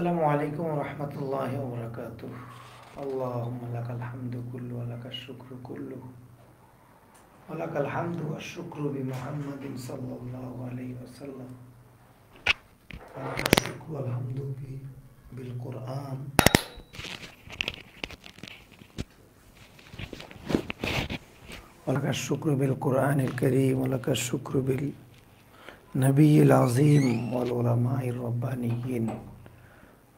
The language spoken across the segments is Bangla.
আসসালামু আলাইকুম রহমতুল্লাহি ওয়া বারাকাতুহু। আল্লাহুম্মা লাকাল হামদু কুল্লু ওয়া লাকাশ শুকরু কুল্লু ওয়া লাকাল হামদু ওয়াশ শুকরু বিমুহাম্মাদিন সাল্লাল্লাহু আলাইহি ওয়াসাল্লাম। ওয়া লাকাশ শুকরু ওয়াল হামদু বিল কুরআন ওয়া লাকাশ শুকরু বিল কুরআনিল কারীম ওয়া লাকাশ শুকরু বিল নবিয়্যিল আযীম ওয়াল উলামাইর রাব্বানিয়্যিন।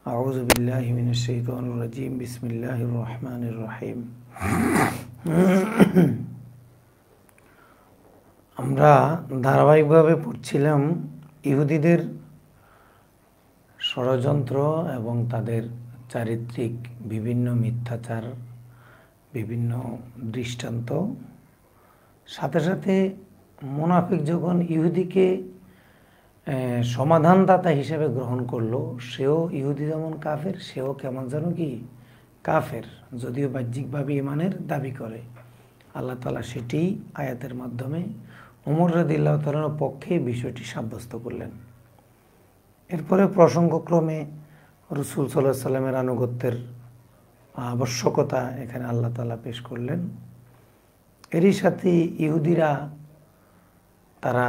আউযু বিল্লাহি মিনাশ শাইতানির রাজীম। বিসমিল্লাহির রহমানির রহিম। আমরা ধারাবাহিকভাবে পড়ছিলাম ইহুদিদের ষড়যন্ত্র এবং তাদের চারিত্রিক বিভিন্ন মিথ্যাচার, বিভিন্ন দৃষ্টান্ত। সাথে সাথে মুনাফিক যখন ইহুদিকে সমাধানদাতা হিসেবে গ্রহণ করলো, সেও ইহুদি যেমন কাফের, সেও কেমন যেন কি কাফের, যদিও বাহ্যিকভাবে ঈমানের দাবি করে। আল্লাহ তাআলা সেটি আয়াতের মাধ্যমে ওমর রাদিয়াল্লাহু তাআলার পক্ষে বিষয়টি সাব্যস্ত করলেন। এরপরে প্রসঙ্গক্রমে রাসূল সাল্লাল্লাহু আলাইহি সাল্লামের আনুগত্যের আবশ্যকতা এখানে আল্লাহ তাআলা পেশ করলেন। এরই সাথে ইহুদিরা তারা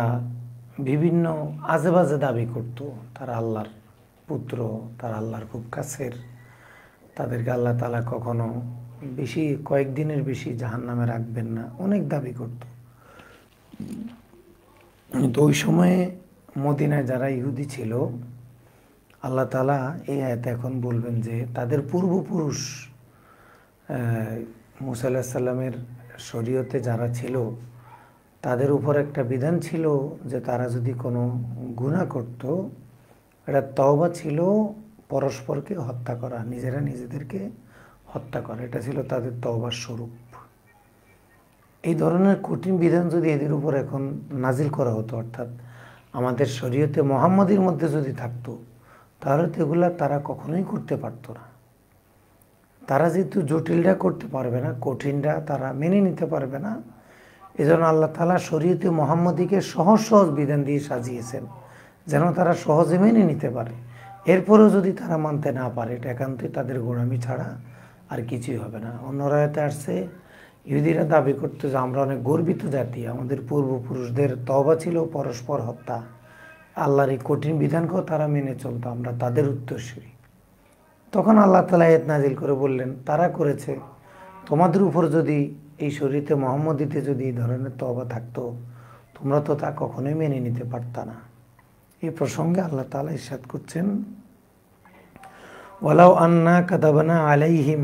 বিভিন্ন আজেবাজে দাবি করত, তারা আল্লাহর পুত্র, তারা আল্লাহর খুব কাছের, তাদেরকে আল্লাহ তাআলা কখনো কয়েকদিনের বেশি জাহান্নামে রাখবেন না, অনেক দাবি করত। তো ওই সময়ে মদিনায় যারা ইহুদি ছিল, আল্লাহ তাআলা এই আয়াতে এখন বলবেন যে তাদের পূর্বপুরুষ মুসা আলাইহিস সালামের শরীয়তে যারা ছিল, তাদের উপর একটা বিধান ছিল যে তারা যদি কোনো গুনাহ করত, এটা তওবা ছিল পরস্পরকে হত্যা করা, নিজেরা নিজেদেরকে হত্যা করা। এটা ছিল তাদের তওবার স্বরূপ। এই ধরনের কঠিন বিধান যদি এদের উপর এখন নাজিল করা হতো, অর্থাৎ আমাদের শরীয়তে মুহাম্মাদীর মধ্যে যদি থাকতো, তাহলে তো এগুলা তারা কখনোই করতে পারতো না। তারা যেহেতু জটিলটা করতে পারবে না, কঠিনটা তারা মেনে নিতে পারবে না, এজন্য আল্লাহ তাআলা শরীয়তে মুহাম্মাদীকে সহজ সহজ বিধান দিয়ে সাজিয়েছেন, যেন তারা সহজে মেনে নিতে পারে। এরপরেও যদি তারা মানতে না পারে, এটা একান্তই তাদের গোঁড়ামি ছাড়া আর কিছুই হবে না। অন্য রায়তে আসছে, ইহুদিরা দাবি করতো যে আমরা অনেক গর্বিত জাতি, আমাদের পূর্বপুরুষদের তওবা ছিল পরস্পর হত্যা, আল্লাহর এই কঠিন বিধানকেও তারা মেনে চলতো, আমরা তাদের উত্তরসূরি। তখন আল্লাহ তাআলা আয়াত নাজিল করে বললেন, তারা করেছে, তোমাদের উপর যদি এই শরীয়তে মুহাম্মাদীতে যদি এই ধরনের তওবা থাকতো, তোমরা তো তা কখনোই মেনে নিতে পারতা না। এই প্রসঙ্গে আল্লাহ তাআলা ইরশাদ করছেন, ওয়ালাউ আন্না কাতাবনা আলাইহিম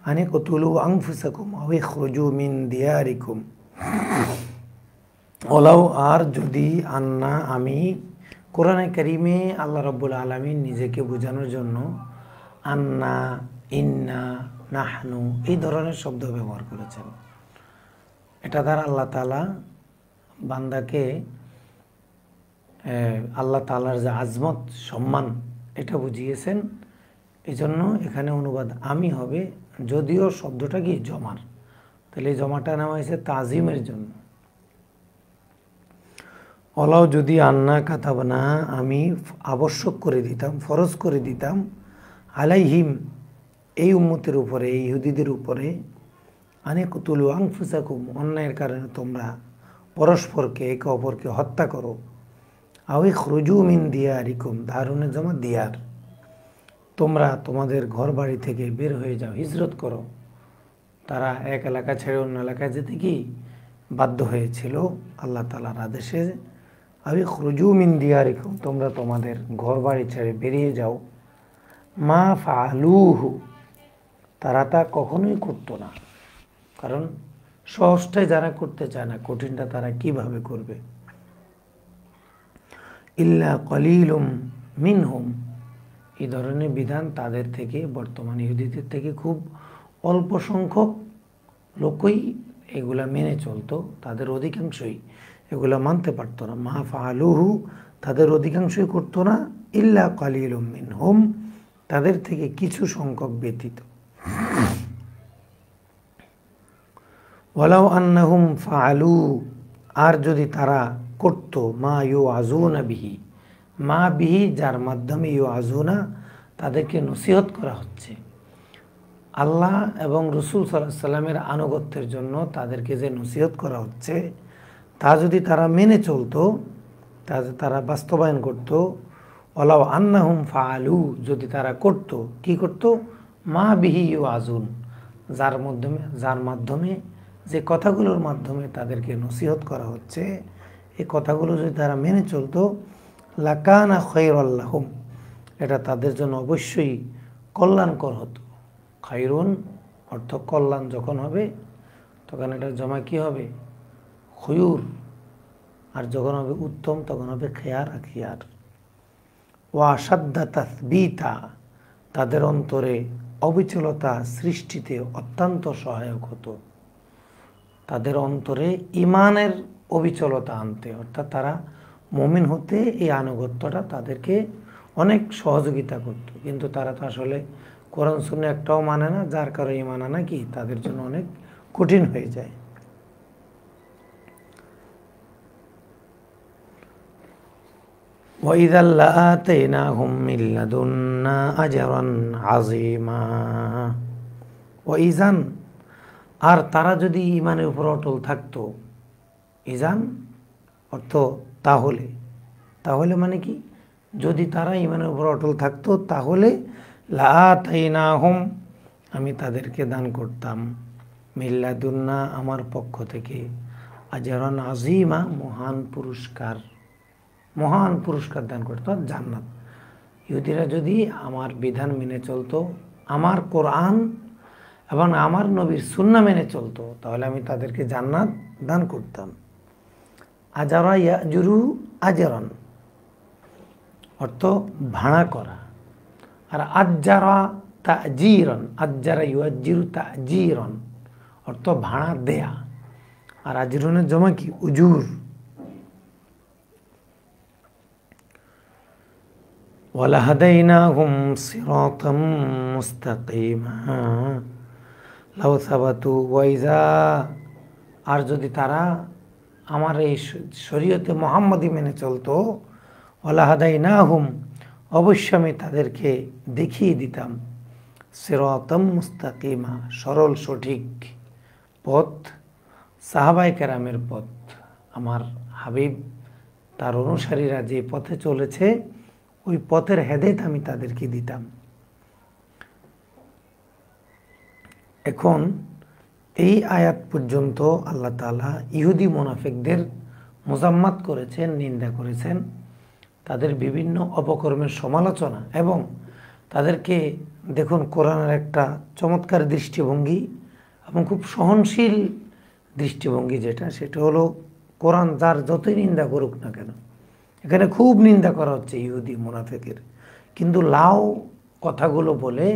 আন ইকতুলু আনফুসাকুম আও ইখরুজু মিন দিয়ারিকুম। ওয়ালাউ, আর যদি, আন্না আমি, কোরআনে কারীমে আল্লাহ রাব্বুল আলামিন নিজেকে বোঝানোর জন্য আন্না, ইন্না, নাহনু এই ধরনের শব্দ ব্যবহার করেছেন। এটা দ্বারা আল্লাহ তাআলা বান্দাকে আল্লাহ তাআলার যে আজমত, সম্মান, এটা বুঝিয়েছেন। এই জন্য এখানে অনুবাদ আমি হবে, যদিও শব্দটা কি জমার, তাহলে এই জমাটা নেওয়া হয়েছে তাজিমের জন্য। ওলাও, যদি, আন্না কাতাবনা, আমি আবশ্যক করে দিতাম, ফরজ করে দিতাম, আলাইহিম এই উম্মতের উপরে, এই ইহুদিদের উপরে, আনিকতুলু আনফুসাকুম অন্যায়ের কারণে তোমরা পরস্পরকে একে অপরকে হত্যা করো, আও ইখরুজু মিন দিয়ারিকুম, দারুনের জমা দিয়ার, তোমরা তোমাদের ঘর বাড়ি থেকে বের হয়ে যাও, হিজরত করো। তারা এক এলাকা ছেড়ে অন্য এলাকায় যেতে কি বাধ্য হয়েছিল আল্লাহ তাআলার আদেশে। আও ইখরুজু মিন দিয়ারিকুম, তোমরা তোমাদের ঘর বাড়ি ছেড়ে বেরিয়ে যাও। মা ফাআলুহু, তারা তা কখনোই করতো না, কারণ সহজটাই যারা করতে চায় না, কঠিনটা তারা কিভাবে করবে। ইল্লা কলিলুম মিনহুম, এই ধরনের বিধান তাদের থেকে, বর্তমান ইহুদিদের থেকে খুব অল্প সংখ্যক লোকই এগুলা মেনে চলতো, তাদের অধিকাংশই এগুলা মানতে পারতো না। মা ফাআলুহু, তাদের অধিকাংশই করতো না। ইল্লা কলিলুম মিনহুম, তাদের থেকে কিছু সংখ্যক ব্যতীত। ওয়ালাউ আন্নাহুম ফাআলু, আর যদি তারা করত, মা ইউআযুনা বিহি, মা বিহি যার মাধ্যমে ইউআযুনা তাদেরকে নসিহত করা হচ্ছে। আল্লাহ এবং রসুল সাল্লাল্লাহু আলাইহি সাল্লামের আনুগত্যের জন্য তাদেরকে যে নসিহত করা হচ্ছে, তা যদি তারা মেনে চলতো, তা তারা বাস্তবায়ন করত, ওয়ালাউ আন্নাহুম ফাআলু, যদি তারা করত, কি করত, মা বিহি ইউআজুন, যার মাধ্যমে যে কথাগুলোর মাধ্যমে তাদেরকে নসিহত করা হচ্ছে, এই কথাগুলো যদি তারা মেনে চলতো, লাকানা খায়রাল লাহুম, এটা তাদের জন্য অবশ্যই কল্যাণকর হতো। খায়রুন অর্থ কল্যাণ যখন হবে তখন এটা জমা কি হবে, খয়ুর, আর যখন হবে উত্তম তখন হবে খেয়ার আখিয়ার। ওয়া সাদ্দা তাসবিতা, তাদের অন্তরে অবিচলতা সৃষ্টিতে অত্যন্ত সহায়ক হতো। তাদের অন্তরে ইমানের অবিচলতা আনতে, অর্থাৎ তারা মুমিন হতে এই আনুগত্যটা তাদেরকে অনেক সহযোগিতা করত। কিন্তু তারা তো আসলে কোরআন সুন্নাহ একটাও মানে না, যার কারণে ইমান আনা কি তাদের জন্য অনেক কঠিন হয়ে যায়। وَإِذًا لَآتَيْنَاهُم مِّن لَّدُنَّا أَجْرًا عَظِيمًا। وَإِذًا, আর তারা যদি ইমানের উপর অটল থাকতো, ইজান অর্থ তাহলে, তাহলে মানে কি, যদি তারা ইমানের উপর অটল থাকতো তাহলে লাআতাইনাহুম, আমি তাদেরকে দান করতাম, মিন লাদুন্না, আমার পক্ষ থেকে, আজরান আযীমা, মহান পুরস্কার, মহান পুরস্কার দান করতো, জান্নাত। ইহুদিরা যদি আমার বিধান মেনে চলতো, আমার কোরআন এবং আমার নবীর সুন্নাহ মেনে চলতো, তাহলে আমি তাদেরকে জান্নাত দান করতাম। আজারা ইয়াজুরু আজরান অর্থ ভাড়া করা, আর আজ্জারা তাজিরন, আজ্জারা ইউআজ্জিরু তাজিরন অর্থ ভাড়া দেয়া, আর আজরুনের জমা কি, উজুর। ওয়ালাহাদাইনাহুম সিরাতাম মুস্তাকিমা লাউ সাবাতু ওয়াইজা, আর যদি তারা আমার এই শরীয়তে মুহাম্মদী মেনে চলতো, ওয়ালাহাদাইনাহুম, অবশ্য আমি তাদেরকে দেখিয়ে দিতাম, সিরাতাম মুস্তাকিমা, সরল সঠিক পথ, সাহাবায়ে কেরামের পথ, আমার হাবিব তার অনুসারীরা যে পথে চলেছে ওই পথের হেদায়েত আমি তাদেরকে দিতাম। এখন এই আয়াত পর্যন্ত আল্লাহ তাআলা ইহুদি মুনাফিকদের মুজাম্মাত করেছেন, নিন্দা করেছেন, তাদের বিভিন্ন অপকর্মের সমালোচনা, এবং তাদেরকে দেখুন কোরআনের একটা চমৎকার দৃষ্টিভঙ্গি এবং খুব সহনশীল দৃষ্টিভঙ্গি, সেটা হলো কোরআন যার যতই নিন্দা করুক না কেন, এখানে খুব নিন্দা করা হচ্ছে ইহুদি মুনাফিকের, কিন্তু লাও কথাগুলো বলে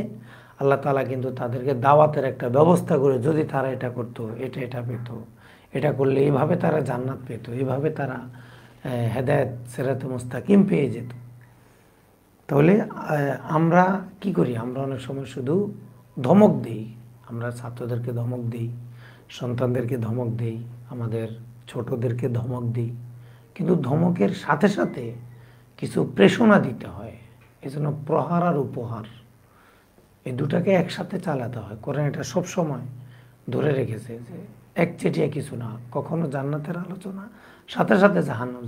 আল্লাহ তাআলা কিন্তু তাদেরকে দাওয়াতের একটা ব্যবস্থা করে, যদি তারা এটা করতো এটা পেত, এটা করলে এইভাবে তারা জান্নাত পেত, এইভাবে তারা হেদায়েত সিরাতে মুস্তাকিম পেয়ে যেত। তাহলে আমরা কি করি, আমরা অনেক সময় শুধু ধমক দিই, আমরা ছাত্রদেরকে ধমক দিই, সন্তানদেরকে ধমক দিই, আমাদের ছোটদেরকে ধমক দিই, কিন্তু ধমকের সাথে সাথে কিছু প্রেষণা দিতে হয়। এজন্য প্রহার আর উপহার এই দুটাকে একসাথে চালাতে হয়। কোরআন এটা সবসময় ধরে রেখেছে যে একচেটিয়া কিছু না, কখনো জান্নাতের আলোচনা সাথে সাথে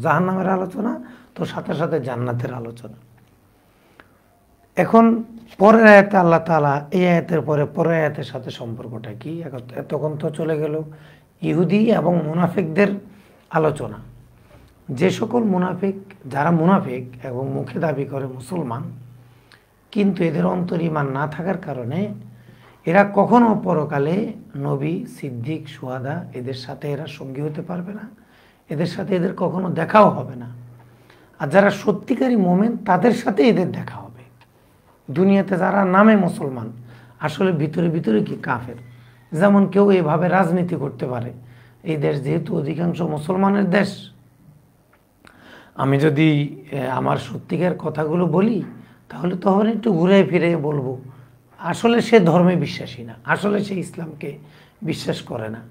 জাহান্নামের আলোচনা, তো সাথে সাথে জান্নাতের আলোচনা। এখন পরের আয়াতে আল্লাহ তাআলা এই আয়াতের পরের আয়াতের সাথে সম্পর্কটা কি, তখন তো চলে গেল ইহুদি এবং মুনাফিকদের আলোচনা। যে সকল মুনাফিক, যারা মুনাফিক এবং মুখে দাবি করে মুসলমান, কিন্তু এদের অন্তর ঈমান না থাকার কারণে এরা কখনো পরকালে নবী, সিদ্দিক, শুহাদা এদের সাথে এরা সঙ্গী হতে পারবে না, এদের সাথে এদের কখনো দেখাও হবে না। আর যারা সত্যিকারী মোমেন তাদের সাথে এদের দেখা হবে। দুনিয়াতে যারা নামে মুসলমান আসলে ভিতরে ভিতরে কি কাফের। যেমন কেউ এভাবে রাজনীতি করতে পারে, এই দেশ যেহেতু অধিকাংশ মুসলমানের দেশ, আমি যদি আমার সত্যিকার কথাগুলো বলি তাহলে তখন একটু ঘুরে ফিরে বলবো আসলে সে ধর্মে বিশ্বাসী না, আসলে সে ইসলামকে বিশ্বাস করে না,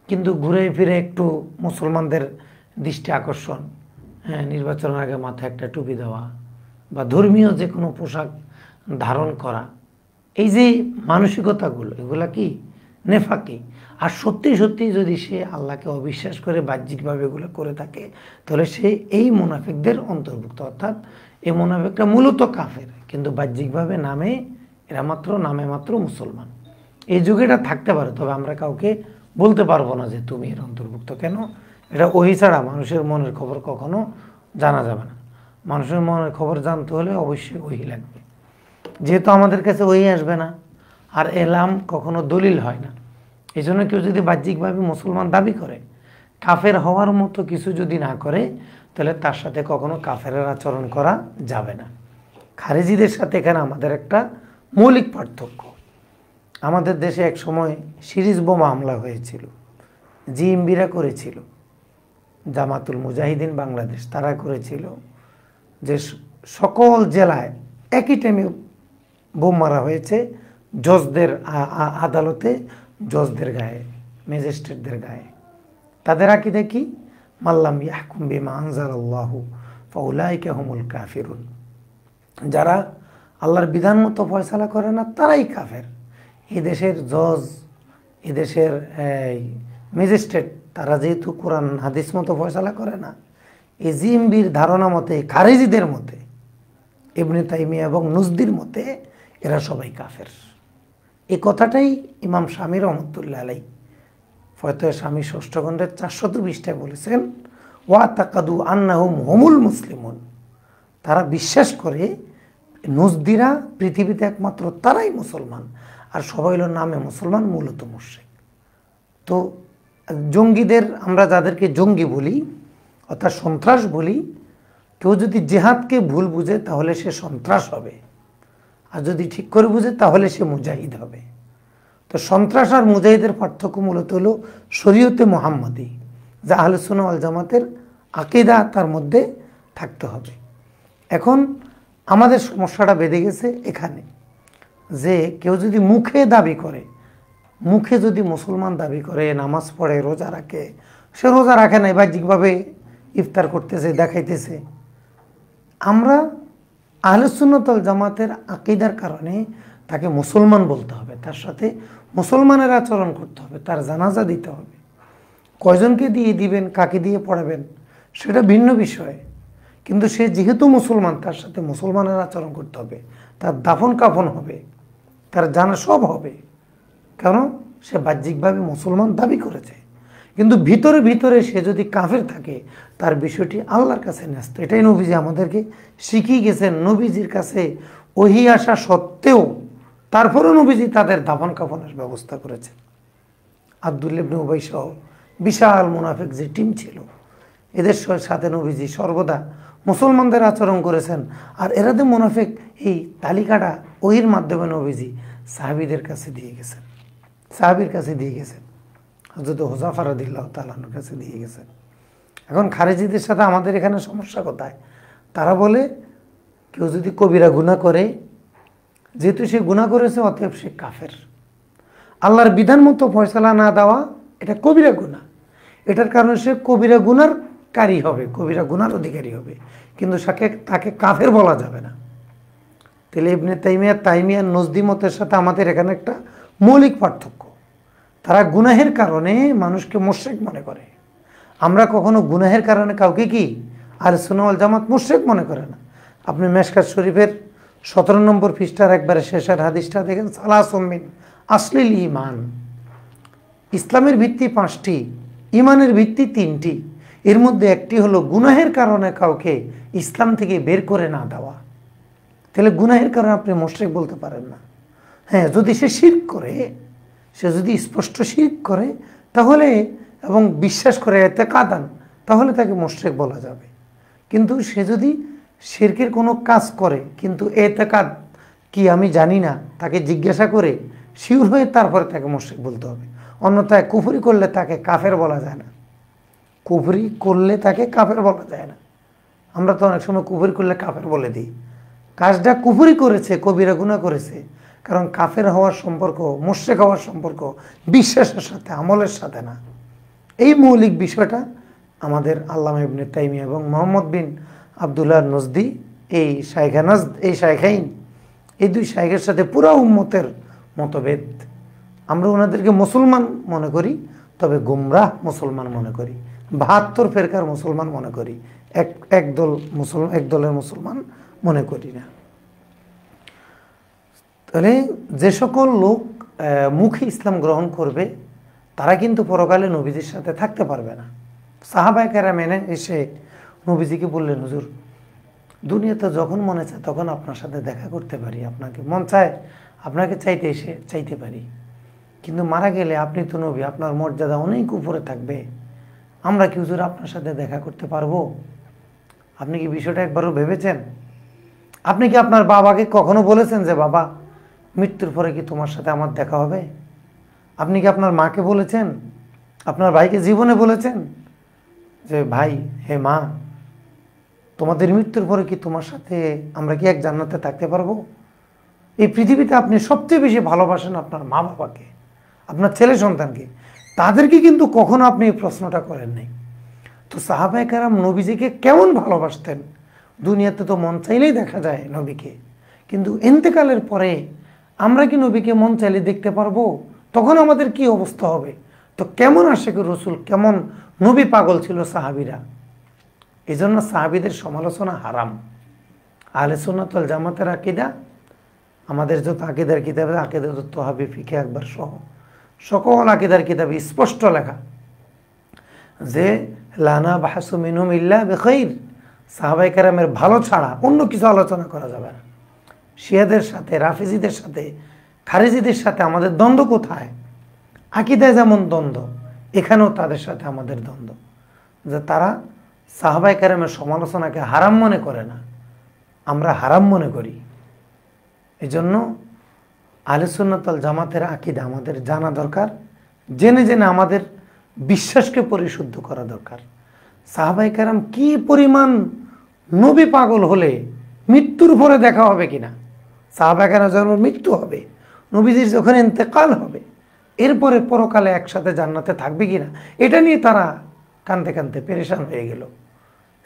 কিন্তু ঘুরে ফিরে একটু মুসলমানদের দৃষ্টি আকর্ষণ, নির্বাচনের আগে মাথায় একটা টুপি দেওয়া বা ধর্মীয় যে কোনো পোশাক ধারণ করা, এই যে মানসিকতাগুলো, এগুলা কি নেফাকি। আর সত্যি সত্যি যদি সে আল্লাহকে অবিশ্বাস করে বাহ্যিকভাবে এগুলো করে থাকে, তাহলে সে এই মুনাফিকদের অন্তর্ভুক্ত। অর্থাৎ এই মুনাফিকরা মূলত কাফের, কিন্তু বাহ্যিকভাবে এরা মাত্র নামে মাত্র মুসলমান। এই যুগে এটা থাকতে পারে, তবে আমরা কাউকে বলতে পারবো না যে তুমি এর অন্তর্ভুক্ত। কেন? এটা ওহি ছাড়া মানুষের মনের খবর কখনো জানা যাবে না। মানুষের মনের খবর জানতে হলে অবশ্যই ওহি লাগবে। যেহেতু আমাদের কাছে ওহি আসবে না, আর এলাম কখনো দলিল হয় না, এই জন্য কেউ যদি বাহ্যিকভাবে মুসলমান দাবি করে, কাফের হওয়ার মতো কিছু যদি না করে, তাহলে তার সাথে কখনো কাফেরের আচরণ করা যাবে না। খারেজিদের সাথে এখানে আমাদের একটা মৌলিক পার্থক্য। আমাদের দেশে এক সময় সিরিজ বোমা হামলা হয়েছিল, জিএমবিরা করেছিল, জামাতুল মুজাহিদিন বাংলাদেশ তারা করেছিল, যে সকল জেলায় একই টাইমে বোম মারা হয়েছে, জজদের আদালতে, জজদের গায়ে, ম্যাজিস্ট্রেটদের গায়ে। তাদের আকীদা কি? মাল্লাম ইয়াহকুম বিমা আনজালাল্লাহু ফাউলাইকা হুমুল কাফিরুন। যারা আল্লাহর বিধান মতো ফয়সালা করে না, তারাই কাফের। এই দেশের জজ, এই দেশের ম্যাজিস্ট্রেট, তারা যেহেতু কোরআন হাদিস মতো ফয়সালা করে না, এই জিএমবির ধারণা মতে, খারেজিদের মতে, ইবনে তাইমিয়া এবং নুজদির মতে এরা সবাই কাফের। এই কথাটাই ইমাম শামী রহমতুল্লাহ আলাইহি ফয়তোয়া শামী ষষ্ঠ খণ্ডের 420 বলেছেন, ওয়া তাকাদু আন্নাহুম হুমুল মুসলিমুন। তারা বিশ্বাস করে নুজদিরা পৃথিবীতে একমাত্র তারাই মুসলমান, আর সবাই হলো নামে মুসলমান, মূলত মুশরিক। তো জঙ্গিদের, আমরা যাদেরকে জঙ্গি বলি অর্থাৎ সন্ত্রাস বলি, কেউ যদি জেহাদকে ভুল বুঝে তাহলে সে সন্ত্রাস হবে, আর যদি ঠিক করে বুঝে তাহলে সে মুজাহিদ হবে। তো সন্ত্রাস আর মুজাহিদের পার্থক্য মূলত হলো শরীয়তে মুহাম্মাদি, যা আহলে সুন্নাহ ওয়াল জামাতের আকীদা তার মধ্যে থাকতে হবে। এখন আমাদের সমস্যাটা বেঁধে গেছে এখানে, যে কেউ যদি মুখে দাবি করে, মুখে যদি মুসলমান দাবি করে, নামাজ পড়ে, রোজা রাখে, সে রোজা রাখে নাই, বাহ্যিকভাবে ইফতার করতেছে, দেখাইতেছে। আমরা আহলে সুন্নাত ওয়াল জামাতের আকীদার কারণে তাকে মুসলমান বলতে হবে, তার সাথে মুসলমানের আচরণ করতে হবে, তার জানাজা দিতে হবে। কয়জনকে দিয়ে দিবেন, কাকে দিয়ে পড়াবেন, সেটা ভিন্ন বিষয়, কিন্তু সে যেহেতু মুসলমান, তার সাথে মুসলমানের আচরণ করতে হবে, তার দাফন কাফন হবে, তার জানা সব হবে। কারণ সে বাহ্যিকভাবে মুসলমান দাবি করেছে, কিন্তু ভিতরে ভিতরে সে যদি কাফের থাকে, তার বিষয়টি আল্লাহর কাছে ন্যস্ত। এটাই নবীজি আমাদেরকে শিখিয়ে গেছেন। নবীজির কাছে ওহী আসা সত্ত্বেও তারপরেও নবীজি তাদের দাফন কাফনের ব্যবস্থা করেছেন। আব্দুল্লাহ ইবনে উবাই সহ বিশাল মুনাফিক যে টিম ছিল, এদের সাথে নবীজি সর্বদা মুসলমানদের আচরণ করেছেন। আর এরাদের মুনাফিক, এই তালিকাটা ওহির মাধ্যমে নবীজি সাহাবীদের কাছে দিয়ে গেছেন, সাহাবীর কাছে দিয়ে গেছেন, হযরত হুযায়ফা রাদিয়াল্লাহু তাআলা আনহুর কাছে দিয়ে গেছেন। এখন খারেজিদের সাথে আমাদের এখানে সমস্যা কোথায়? তারা বলে কেউ যদি কবিরা গুনাহ করে, যেহেতু সে গুনাহ করেছে অতএব সে কাফের। আল্লাহর বিধান মতো ফয়সালা না দেওয়া এটা কবিরা গুনাহ, এটার কারণে সে কবিরা গুনার কারী হবে, কবিরা গুনার অধিকারী হবে, কিন্তু তাকে কাফের বলা যাবে না। তাহলে ইবনে তাইমিয়া নজদি মতের সাথে আমাদের এখানে একটা মৌলিক পার্থক্য। তারা গুনাহের কারণে মানুষকে মুশরিক মনে করে, আমরা কখনো গুনাহের কারণে কাউকে কি আহলে সুন্নাহ ওয়াল জামাত মুশরিক মনে করে না। আপনি মেশকাত শরীফের 17 নম্বর পৃষ্ঠার একবারে শেষের হাদিসটা দেখেন, সালাসুম মিন আসলিল ঈমান। ইসলামের ভিত্তি 5টি, ঈমানের ভিত্তি 3টি, এর মধ্যে একটি হলো গুনাহের কারণে কাউকে ইসলাম থেকে বের করে না দেওয়া। তাহলে গুনাহের কারণে আপনি মুশরিক বলতে পারেন না। হ্যাঁ, যদি সে শিরক করে, সে যদি স্পষ্ট শিরক করে তাহলে, এবং বিশ্বাস করে এতেকাদান, তাহলে তাকে মুশরিক বলা যাবে। কিন্তু সে যদি শিরকের কোনো কাজ করে কিন্তু এতেকাদ কি আমি জানি না, তাকে জিজ্ঞাসা করে শিওর হয়ে তারপরে তাকে মুশরিক বলতে হবে। অন্যথায় কুফরি করলে তাকে কাফের বলা যায় না, কুফরি করলে তাকে কাফের বলা যায় না। আমরা তো অনেক সময় কুফরি করলে কাফের বলে দিই। কাজটা কুফরি করেছে, কবিরা গুনাহ করেছে, কারণ কাফের হওয়ার সম্পর্ক, মুশরিক হওয়ার সম্পর্ক বিশ্বাসের সাথে, আমলের সাথে না। এই মৌলিক বিষয়টা আমাদের আল্লামা ইবনে তাইমিয়া এবং মুহাম্মদ বিন আব্দুল্লাহ নজদি, এই শাইখাইন এই দুই শাইখের সাথে পুরা উম্মতের মতভেদ। আমরা ওনাদেরকে মুসলমান মনে করি, তবে গুমরাহ মুসলমান মনে করি, 72 ফেরকার মুসলমান মনে করি, এক দলের মুসলমান মনে করি না। তাহলে যে সকল লোক মুখে ইসলাম গ্রহণ করবে তারা কিন্তু পরকালে নবীজির সাথে থাকতে পারবে না। সাহাবায়ে কেরাম মেনে এসে নবীজিকে বললেন, হুজুর দুনিয়াতে যখন মনে চায় তখন আপনার সাথে দেখা করতে পারি, আপনাকে মন চায় আপনাকে চাইতে এসে চাইতে পারি, কিন্তু মারা গেলে আপনি তো নবী, আপনার মর্যাদা অনেক উপরে থাকবে, আমরা কি হুজুর আপনার সাথে দেখা করতে পারবো? আপনি কি বিষয়টা একবারও ভেবেছেন? আপনি কি আপনার বাবাকে কখনো বলেছেন যে বাবা মৃত্যুর পরে কি তোমার সাথে আমার দেখা হবে? আপনি কি আপনার মাকে বলেছেন? আপনার ভাইকে জীবনে বলেছেন যে ভাই, হে মা, তোমাদের মৃত্যুর পরে কি তোমার সাথে আমরা কি এক জান্নাতে থাকতে পারবো? এই পৃথিবীতে আপনি সবচেয়ে বেশি ভালোবাসেন আপনার মা বাবাকে, আপনার ছেলে সন্তানকে, তাদেরকে কিন্তু কখনো আপনি এই প্রশ্নটা করেন নাই। তো সাহাবায়ে কেরাম নবীজিকে কেমন ভালোবাসতেন, দুনিয়াতে তো মন চাইলেই দেখা যায় নবীকে, কিন্তু ইন্তেকালের পরে আমরা কি নবীকে মন চাইলে দেখতে পারবো? তখন আমাদের কি অবস্থা হবে? তো কেমন আশিকুর রাসূল, কেমন নবী পাগল ছিল সাহাবীরা। এই জন্য সাহাবীদের সমালোচনা হারাম। আহলে সুন্নাত ওয়াল জামাতের আকীদা, আমাদের যত আকীদার কিতাবে, আকীদাতুত তাহাবী, ফিকহে আকবর সহ সকল আকীদার কিতাবে স্পষ্ট লেখা যে লানা বাহাসু মিনহুম ইল্লা বিখাইর, সাহাবায়ে কেরামের ভালো ছাড়া অন্য কিছু আলোচনা করা যাবে না। শিয়াদের সাথে, রাফিজিদের সাথে, খারিজিদের সাথে আমাদের দ্বন্দ্ব কোথায়? আকীদায় যেমন দ্বন্দ্ব, এখানেও তাদের সাথে আমাদের দ্বন্দ্ব, যে তারা সাহাবায়ে কেরামের সমালোচনাকে হারাম মনে করে না, আমরা হারাম মনে করি। এই জন্য আহলে সুন্নাত ওয়াল জামাতের আকীদা আমাদের জানা দরকার, জেনে জেনে আমাদের বিশ্বাসকে পরিশুদ্ধ করা দরকার। সাহাবায়ে কেরাম কি পরিমাণ নবী পাগল হলে মৃত্যুর পরে দেখা হবে কিনা, সাহাবায়ে কেরাম যখন মৃত্যু হবে, নবীজির যখন ইন্তেকাল হবে, এরপরে পরকালে একসাথে জান্নাতে থাকবে কিনা, এটা নিয়ে তারা কাঁদতে কাঁদতে পেরেশান হয়ে গেল।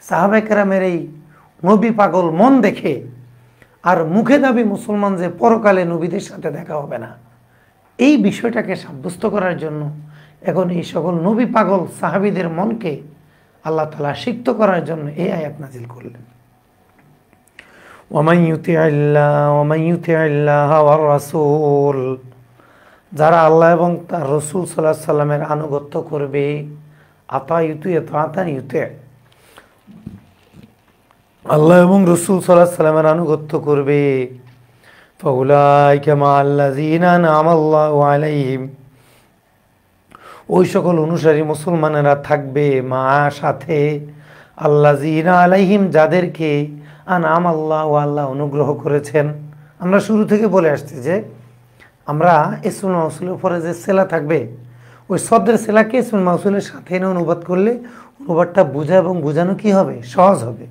সাহাবায়ে কেরামের এই নবী পাগল মন দেখে আর মুখে দাবি মুসলমান যে পরকালে নবীদের সাথে দেখা হবে না, এই বিষয়টাকে সাব্যস্ত করার জন্য এখন এই সকল নবী পাগল সাহাবীদের মনকে আল্লাহ তাআলা সিক্ত করার জন্য এই আয়াত নাজিল করলেন। ওয়ামান ইউতি'আল্লাহ ওয়ার রাসূল, যারা আল্লাহ এবং তার রাসূল সাল্লাল্লাহু আলাইহি সাল্লামের আনুগত্য করবে, আল্লাহ এবং রাসূল সাল্লাল্লাহু আলাইহি সাল্লামের আনুগত্য করবে, ফাউলাইকা মাআল্লাযীনা আনআমা আল্লাহু আলাইহিম, ওই সকল অনুসারী মুসলমানেরা থাকবে মা সাথে, আল্লাযীনা আলাইহিম, যাদেরকে আনআমা আল্লাহু, আল্লাহ অনুগ্রহ করেছেন। আমরা শুরু থেকে বলে আসছি যে আমরা ইসমুল মাউসুলের উপরে যে সেলা থাকবে, ওই সদরের সেলাকে ইসমুল মাউসুলের সাথে এনে অনুবাদ করলে অনুবাদটা বোঝা এবং বোঝানো কি হবে, সহজ হবে।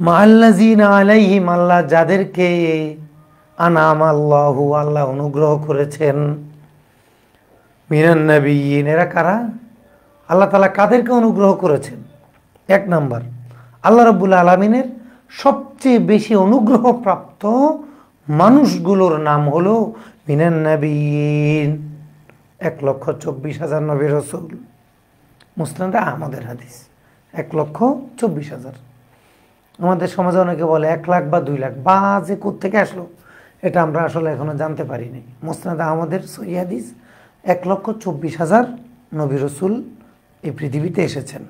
মাআল্লাযীনা আলাইহিম, আল্লাহ যাদেরকে আনআমা আল্লাহু, আল্লাহ অনুগ্রহ করেছেন, মিনান নাবিয়্যিন, এরা কারা? আল্লাহ তাআলা কাদেরকে অনুগ্রহ করেছেন? এক নাম্বার, আল্লাহ রাব্বুল আলামিনের সবচেয়ে বেশি অনুগ্রহ প্রাপ্ত মানুষগুলোর নাম হলো মিনান নাবিয়্যিন, 1,24,000 নবী রাসূল। মুসনাদে আহমদের হাদিস 1,24,000। আমাদের সমাজে অনেকে বলে 1 লাখ বা 2 লাখ, বা যে কোত্থেকে আসলো এটা আমরা আসলে এখনো জানতে পারিনি। মুসনাদে আহমদের সহিহ হাদিস 1,24,000 নবী রাসূল এই পৃথিবীতে এসেছেন।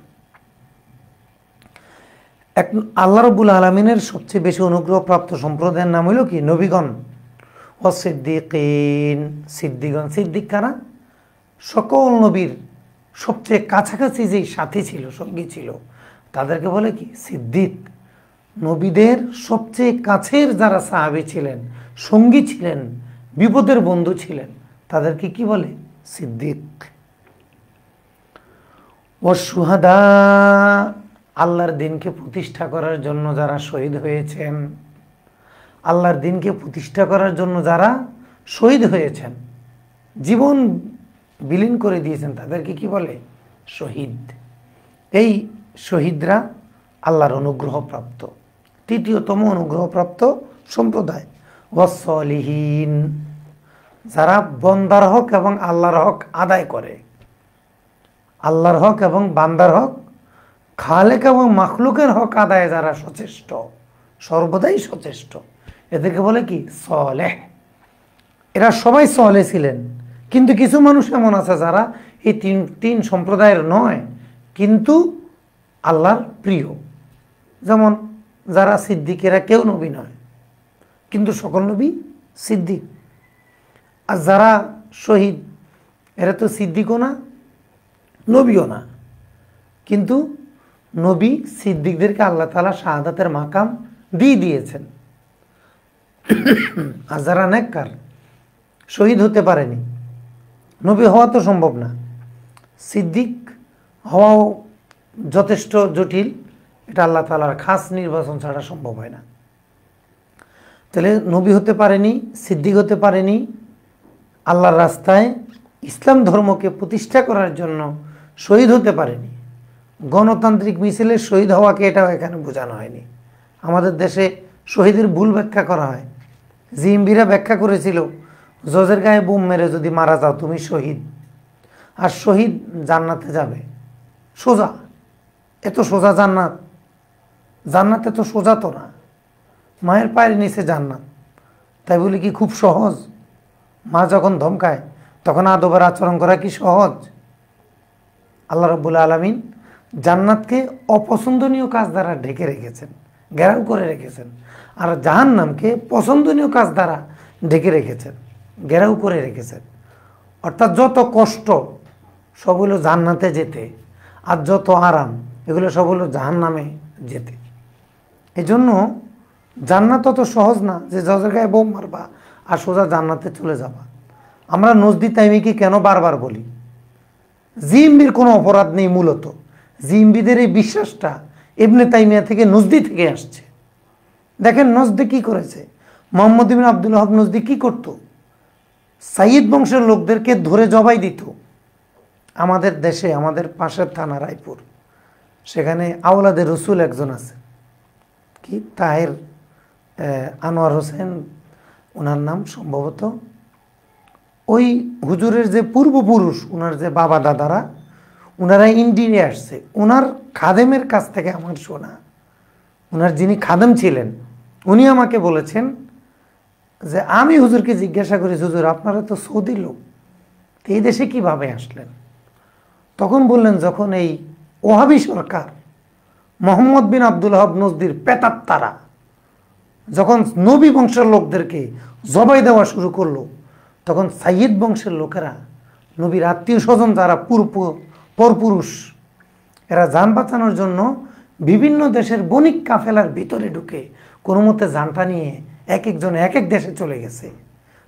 আল্লাহ রাব্বুল আলামিনের সবচেয়ে বেশি অনুগ্রহপ্রাপ্ত সম্প্রদায়ের নাম হলো কি? নবীগণ ও সিদ্দিকিন, সিদ্দিকগণ। সিদ্দিক কারা? সকল নবীর সবচেয়ে কাছাকাছি যেই সাথী ছিল, সঙ্গী ছিল, তাদেরকে বলে কি? সিদ্দিক। নবীদের সবচেয়ে কাছের যারা সাহাবী ছিলেন, সঙ্গী ছিলেন, বিপদের বন্ধু ছিলেন, তাদেরকে কি বলে? সিদ্দিক। ও শুহাদা, আল্লাহর দিনকে প্রতিষ্ঠা করার জন্য যারা শহীদ হয়েছেন, আল্লাহর দিনকে প্রতিষ্ঠা করার জন্য যারা শহীদ হয়েছেন, জীবন বিলীন করে দিয়েছেন, তাদেরকে কি বলে? শহীদ। এই শহীদরা আল্লাহর অনুগ্রহ প্রাপ্ত। তৃতীয়তম অনুগ্রহপ্রাপ্ত সম্প্রদায়। ওয়াসলিহীন, যারা বন্দার হক এবং আল্লাহর হক আদায় করে, আল্লাহর হক এবং বান্দার হক, খালেক এবং মাখলুকের হক আদায়ে যারা সচেষ্ট, সর্বদাই সচেষ্ট, এদেরকে বলে কি? সলেহ। এরা সবাই সলেহ ছিলেন। কিন্তু কিছু মানুষ এমন আছে যারা এই তিন সম্প্রদায়ের নয়, কিন্তু আল্লাহর প্রিয়। যেমন যারা সিদ্দিক, এরা কেউ নবী নয়, কিন্তু সকল নবী সিদ্দিক। আর যারা শহীদ, এরা তো সিদ্দিকও না, নবীও না, কিন্তু নবী সিদ্দিকদেরকে আল্লাহ তাআলা শাহাদাতের মাকাম দিয়ে দিয়েছেন। আর যারা নেককার, শহীদ হতে পারেনি, নবী হওয়া তো সম্ভব না, সিদ্দিক হওয়াও যথেষ্ট জটিল, এটা আল্লাহ তাআলার খাস নির্বাচন ছাড়া সম্ভব হয় না। তাহলে নবী হতে পারেনি, সিদ্দিক হতে পারেনি, আল্লাহর রাস্তায় ইসলাম ধর্মকে প্রতিষ্ঠা করার জন্য শহীদ হতে পারেনি। গণতান্ত্রিক মিছিলে শহীদ হওয়াকে এটাও এখানে বোঝানো হয়নি। আমাদের দেশে শহীদের ভুল ব্যাখ্যা করা হয়। জিএমবিরা ব্যাখ্যা করেছিল, জজের গায়ে বোম মেরে যদি মারা যাও তুমি শহীদ, আর শহীদ জান্নাতে যাবে। সোজা, এত সোজা জান্নাত? জান্নাত এত সোজা তো না, মায়ের পায়ের নিচে জান্নাত। তাই বলি কি খুব সহজ? মা যখন ধমকায় তখন আদবের আচরণ করা কি সহজ? আল্লাহ রাব্বুল আলামিন জান্নাতকে অপছন্দনীয় কাজ দ্বারা ঢেকে রেখেছেন, ঘেরাও করে রেখেছেন, আর জাহান্নামকে পছন্দনীয় কাজ দ্বারা ঢেকে রেখেছেন, ঘেরাও করে রেখেছেন। অর্থাৎ যত কষ্ট সব হলো জান্নাতে যেতে, আর যত আরাম এগুলো সব হলো জাহান্নামে যেতে। এজন্য জান্নাত অত সহজ না যে জজের গায়ে বোম মারবা আর সোজা জান্নাতে চলে যাবা। আমরা নজদি তাইমিকে কেন বারবার বলি? জিএমবির কোনো অপরাধ নেই। মূলত জিএমবিদের এই বিশ্বাসটা ইবনে তাইমিয়া থেকে, নজদি থেকে আসছে। দেখেন নজদি কি করেছে, মোহাম্মদ ইবনে আব্দুল ওয়াহাব নজদি কি করত? সাইয়্যিদ বংশের লোকদেরকে ধরে জবাই দিত। আমাদের দেশে, আমাদের পাশের থানা রায়পুর, সেখানে আওলাদে রসুল একজন আছে, কি তাহের আনোয়ার হোসেন ওনার নাম সম্ভবত। ওই হুজুরের যে পূর্বপুরুষ, ওনার যে বাবা দাদারা, ওনারা ইন্ডিয়ায় আসছে। ওনার খাদেমের কাছ থেকে আমার শোনা, ওনার যিনি খাদেম ছিলেন উনি আমাকে বলেছেন যে আমি হুজুরকে জিজ্ঞাসা করি, হুজুর আপনারা তো সৌদি লোক, এই দেশে কিভাবে আসলেন? তখন বললেন, যখন এই ওহাবি সরকার মোহাম্মদ বিন আব্দুল ওয়াহাব নজদির পেতাত্তারা যখন নবী বংশের লোকদেরকে জবাই দেওয়া শুরু করলো, তখন সাইয়্যিদ বংশের লোকেরা, নবীর আত্মীয় স্বজন যারা পরপুরুষ, এরা যান বাঁচানোর জন্য বিভিন্ন দেশের বণিক কাফেলার ভিতরে ঢুকে কোনো মতে যানটা নিয়ে এক একজন এক এক দেশে চলে গেছে।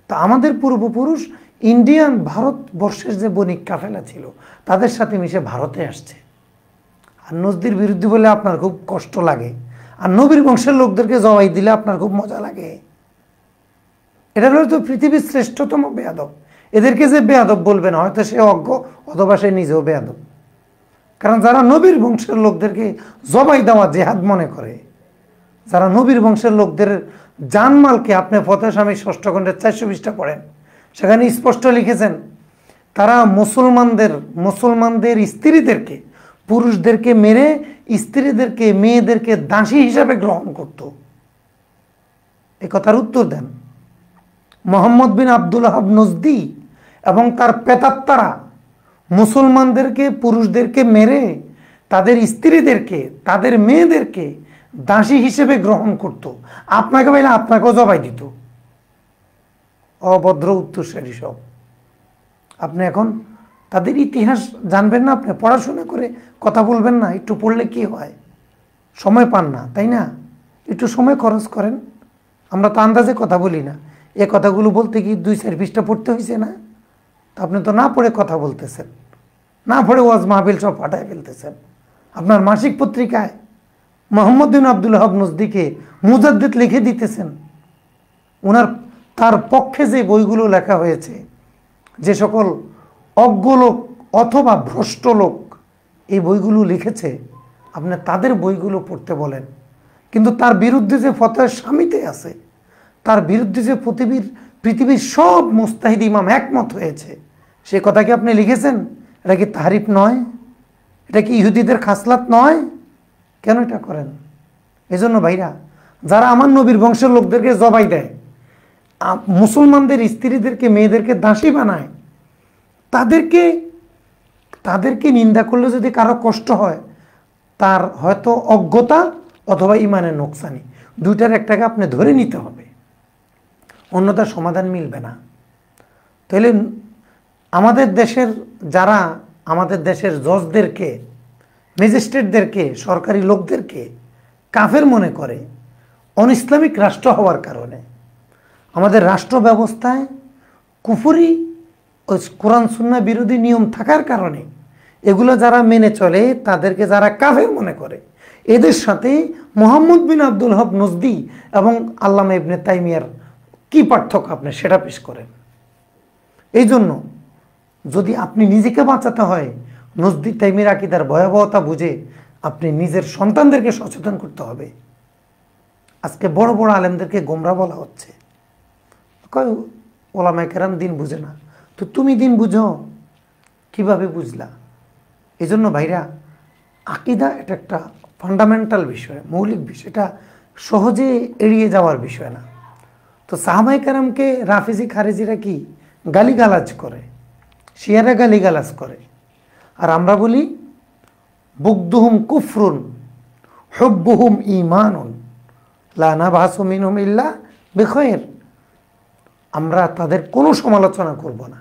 তো আমাদের পূর্বপুরুষ ইন্ডিয়ান ভারতবর্ষের যে বণিক কাফেলা ছিল তাদের সাথে মিশে ভারতে আসছে। আর নজদির বিরুদ্ধে বলে আপনার খুব কষ্ট লাগে, আর নবীর বংশের লোকদেরকে জবাই দিলে আপনার খুব মজা লাগে। এটা হলো তো পৃথিবীর শ্রেষ্ঠতম বেয়াদব। এদেরকে যে বেয়াদব বলবে না, হয়তো সে অজ্ঞ অথবা সে নিজেও বেয়াদব। কারণ যারা নবীর বংশের লোকদেরকে জবাই দেওয়া জেহাদ মনে করে, যারা নবীর বংশের লোকদের জানমালকে, আপনি ফতোয়া স্বামী 6 খণ্ডের 420টা পড়েন, সেখানে স্পষ্ট লিখেছেন তারা মুসলমানদের স্ত্রীদেরকে, পুরুষদেরকে মেরে স্ত্রীদেরকে, মেয়েদেরকে দাসী হিসাবে গ্রহণ করত। এ কথার উত্তর দেন। মোহাম্মদ বিন আব্দুল ওয়াহাব নজদি এবং তার পেতাত্তারা মুসলমানদেরকে, পুরুষদেরকে মেরে তাদের স্ত্রীদেরকে, তাদের মেয়েদেরকে দাসী হিসেবে গ্রহণ করত। আপনাকে পাইলে আপনাকেও জবাই দিত। অভদ্র উত্তরসূরি সব। আপনি এখন তাদের ইতিহাস জানবেন না, আপনি পড়াশোনা করে কথা বলবেন না? একটু পড়লে কি হয়? সময় পান না, তাই না? একটু সময় খরচ করেন। আমরা তো আন্দাজে কথা বলি না। এ কথাগুলো বলতে কি 2-4 পৃষ্ঠা পড়তে হয়েছে না? তা আপনি তো না পড়ে কথা বলতেছেন, না পড়ে ওয়াজ মাহফিল সব ফাটায় ফেলতেছেন। আপনার মাসিক পত্রিকায় মোহাম্মদ বিন আব্দুল ওয়াহাব নজদিকে মুজাদ্দিদ লিখে দিতেছেন। তার পক্ষে যে বইগুলো লেখা হয়েছে, যে সকল অজ্ঞ লোক অথবা ভ্রষ্ট লোক এই বইগুলো লিখেছে, আপনি তাদের বইগুলো পড়তে বলেন। কিন্তু তার বিরুদ্ধে যে ফতোয়া স্বামীতে আছে, তার বিরুদ্ধে যে পৃথিবীর সব মুস্তাহিদ ইমাম একমত হয়েছে, সে কথা কি আপনি লিখেছেন? এটা কি তাহরিফ নয়? এটা কি ইহুদিদের খাসলাত নয়? কেন এটা করেন? এজন্য ভাইরা, যারা আমার নবীর বংশের লোকদেরকে জবাই দেয়, মুসলমানদের স্ত্রীদেরকে মেয়েদেরকে দাসী বানায়, তাদেরকে নিন্দা করলে যদি কারো কষ্ট হয়, তার হয়তো অজ্ঞতা অথবা ইমানের নোকসানি, দুইটার একটাকে আপনি ধরে নিতে হবে, অন্যথার সমাধান মিলবে না। তাহলে আমাদের দেশের জজদেরকে, ম্যাজিস্ট্রেটদেরকে, সরকারি লোকদেরকে কাফের মনে করে অনইসলামিক রাষ্ট্র হওয়ার কারণে, আমাদের রাষ্ট্র ব্যবস্থায় কুফরি ও কোরআন সুন্নাহ বিরোধী নিয়ম থাকার কারণে এগুলো যারা মেনে চলে তাদেরকে যারা কাফের মনে করে, এদের সাথে মুহাম্মদ বিন আব্দুল হক নজদি এবং আল্লামা ইবনে তাইমিয়ার কি পার্থক্য আপনি সেটা পেশ করেন। এই জন্য যদি আপনি নিজেকে বাঁচাতে হয়, নজদি তাইমির আকীদার ভয়াবহতা বুঝে আপনি নিজের সন্তানদেরকে সচেতন করতে হবে। আজকে বড় বড় আলেমদেরকে গোমরা বলা হচ্ছে, কয় ওলামায়ে কেরাম দিন বুঝে না। তো তুমি দিন বুঝো, কিভাবে বুঝলা? এই জন্য ভাইরা, আকীদা এটা একটা ফান্ডামেন্টাল বিষয়, মৌলিক বিষয়, এটা সহজে এড়িয়ে যাওয়ার বিষয় না। তো সাহাবায়ে কেরামকে রাফিজি খারিজিরা কি গালিগালাজ করে, শিয়ারা গালিগালাজ করে, আর আমরা বলি বুগদুহুম কুফরুন হুব্বুহুম ঈমানুন লা নাবহাসু মিনহুম ইল্লা বিখায়র। আমরা তাদের কোনো সমালোচনা করব না,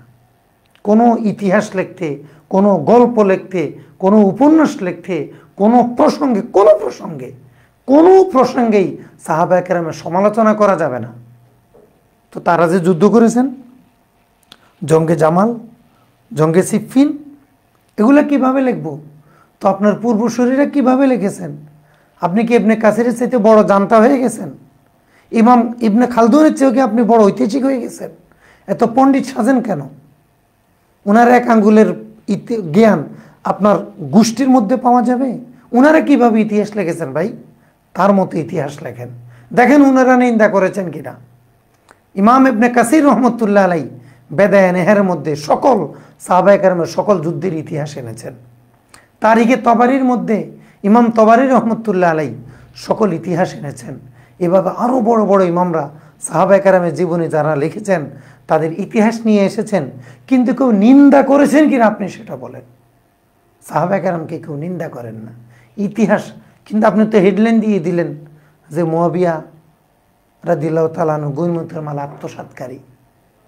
কোনো ইতিহাস লিখতে, কোনো গল্প লিখতে, কোনো উপন্যাস লিখতে, কোনো প্রসঙ্গেই সাহাবায়ে কেরামের সমালোচনা করা যাবে না। তো তারা যে যুদ্ধ করেছেন, জঙ্গে জামাল, জঙ্গে সিফফিন, এগুলো কিভাবে লিখব? তো আপনার পূর্বসূরীরা কিভাবে লিখেছেন? আপনি কি ইবনে কাসিরের চাইতে বড় জানতা হয়ে গেছেন? ইমাম ইবনে খালদুনের চেয়েও কি আপনি বড় ঐতিহাসিক হয়ে গেছেন? এত পণ্ডিত সাজেন কেন? ওনার এক আঙ্গুলের জ্ঞান আপনার গোষ্ঠীর মধ্যে পাওয়া যাবে? ওনারা কিভাবে ইতিহাস লিখেছেন ভাই? তার মতো ইতিহাস লেখেন, দেখেন ওনারা নিন্দা করেছেন কিনা। ইমাম ইবনে কাসির রহমতুল্লাহ আলাই বেদায়ে নেহের মধ্যে সকল সাহাবায়ে কেরামের সকল যুদ্ধের ইতিহাস এনেছেন। তারিখে তবারির মধ্যে ইমাম তবারি রহমতুল্লাহ আলাই সকল ইতিহাস এনেছেন। এভাবে আরও বড় বড় ইমামরা সাহাবায়ে কেরামের জীবনী যারা লিখেছেন তাদের ইতিহাস নিয়ে এসেছেন। কিন্তু কেউ নিন্দা করেছেন কিনা আপনি সেটা বলেন। সাহাবায়ে কেরামকে কেউ নিন্দা করেন না, ইতিহাস। কিন্তু আপনি তো হেডলাইন দিয়ে দিলেন যে মুয়াবিয়া রাদিয়াল্লাহু তাআলা আনহু গনিমতের মাল আত্মসাৎকারী।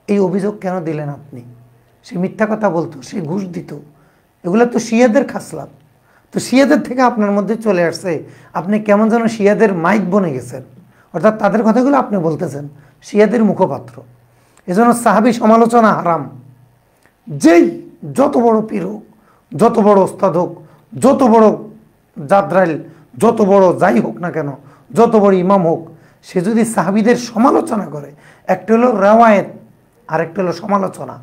এই অভিযোগ কেন দিলেন আপনি? সে মিথ্যা কথা বলতো, সে ঘুষ দিত, এগুলো তো শিয়াদের খাসলাত। তো শিয়াদের থেকে আপনার মধ্যে চলে আসছে, আপনি কেমন যেন শিয়াদের মাইক বনে গেছেন, অর্থাৎ তাদের কথাগুলো আপনি বলতেছেন, শিয়াদের মুখপাত্র। এজন্য সাহাবী সমালোচনা হারাম। যেই যত বড় পীর হোক, যত বড় ওস্তাদ হোক, যত বড় জাদরাইল, যত বড় যাই হোক না কেন, যত বড় ইমাম হোক, সে যদি সাহাবীদের সমালোচনা করে, একটা হলো রেওয়ায়েত, আরেকটা হলো সমালোচনা,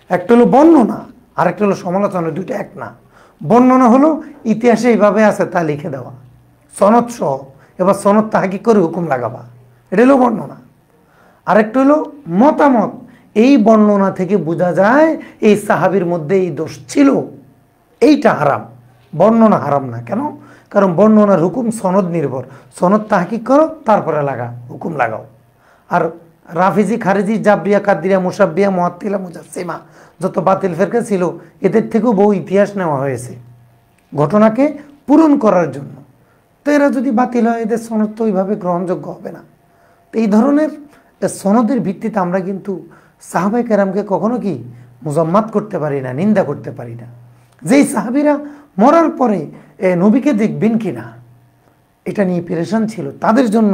একটা হলো বর্ণনা, আরেকটা হলো সমালোচনা, দুইটা এক না। বর্ণনা হলো ইতিহাসে এইভাবে আছে তা লিখে দেওয়া সনদ সহ, এবার সনদ তাহকিক করে হুকুম লাগাবা, এটা হলো বর্ণনা। আরেকটা হলো মতামত, এই বর্ণনা থেকে বোঝা যায় এই সাহাবীর মধ্যে এই দোষ ছিল, এইটা হারাম। বর্ণনা হারাম না কেন? কারণ বর্ণনার হুকুম সনদ নির্ভর, সনদ তাহকিক করো তারপরে হুকুম লাগাও। আর রাফিজি, খারিজি, জাবরিয়া, কাদরিয়া, মুসাব্বিয়া, মুআত্তিলা, মুজাসসিমা যত বাতিল ফেরকা ছিল, এদের থেকেও বহু ইতিহাস নেওয়া হয়েছে ঘটনাকে পূরণ করার জন্য। তো এরা যদি বাতিল হয়, এদের সনদ তো ওইভাবে গ্রহণযোগ্য হবে না। তো এই ধরনের সনদের ভিত্তিতে আমরা কিন্তু সাহাবায়ে কেরামকে কখনো কি মুজাম্মাত করতে পারি না, নিন্দা করতে পারি না। যেই সাহাবীরা মরার পরে নবীকে দেখবেন কিনা এটা নিয়ে পেরেশান ছিল, তাদের জন্য,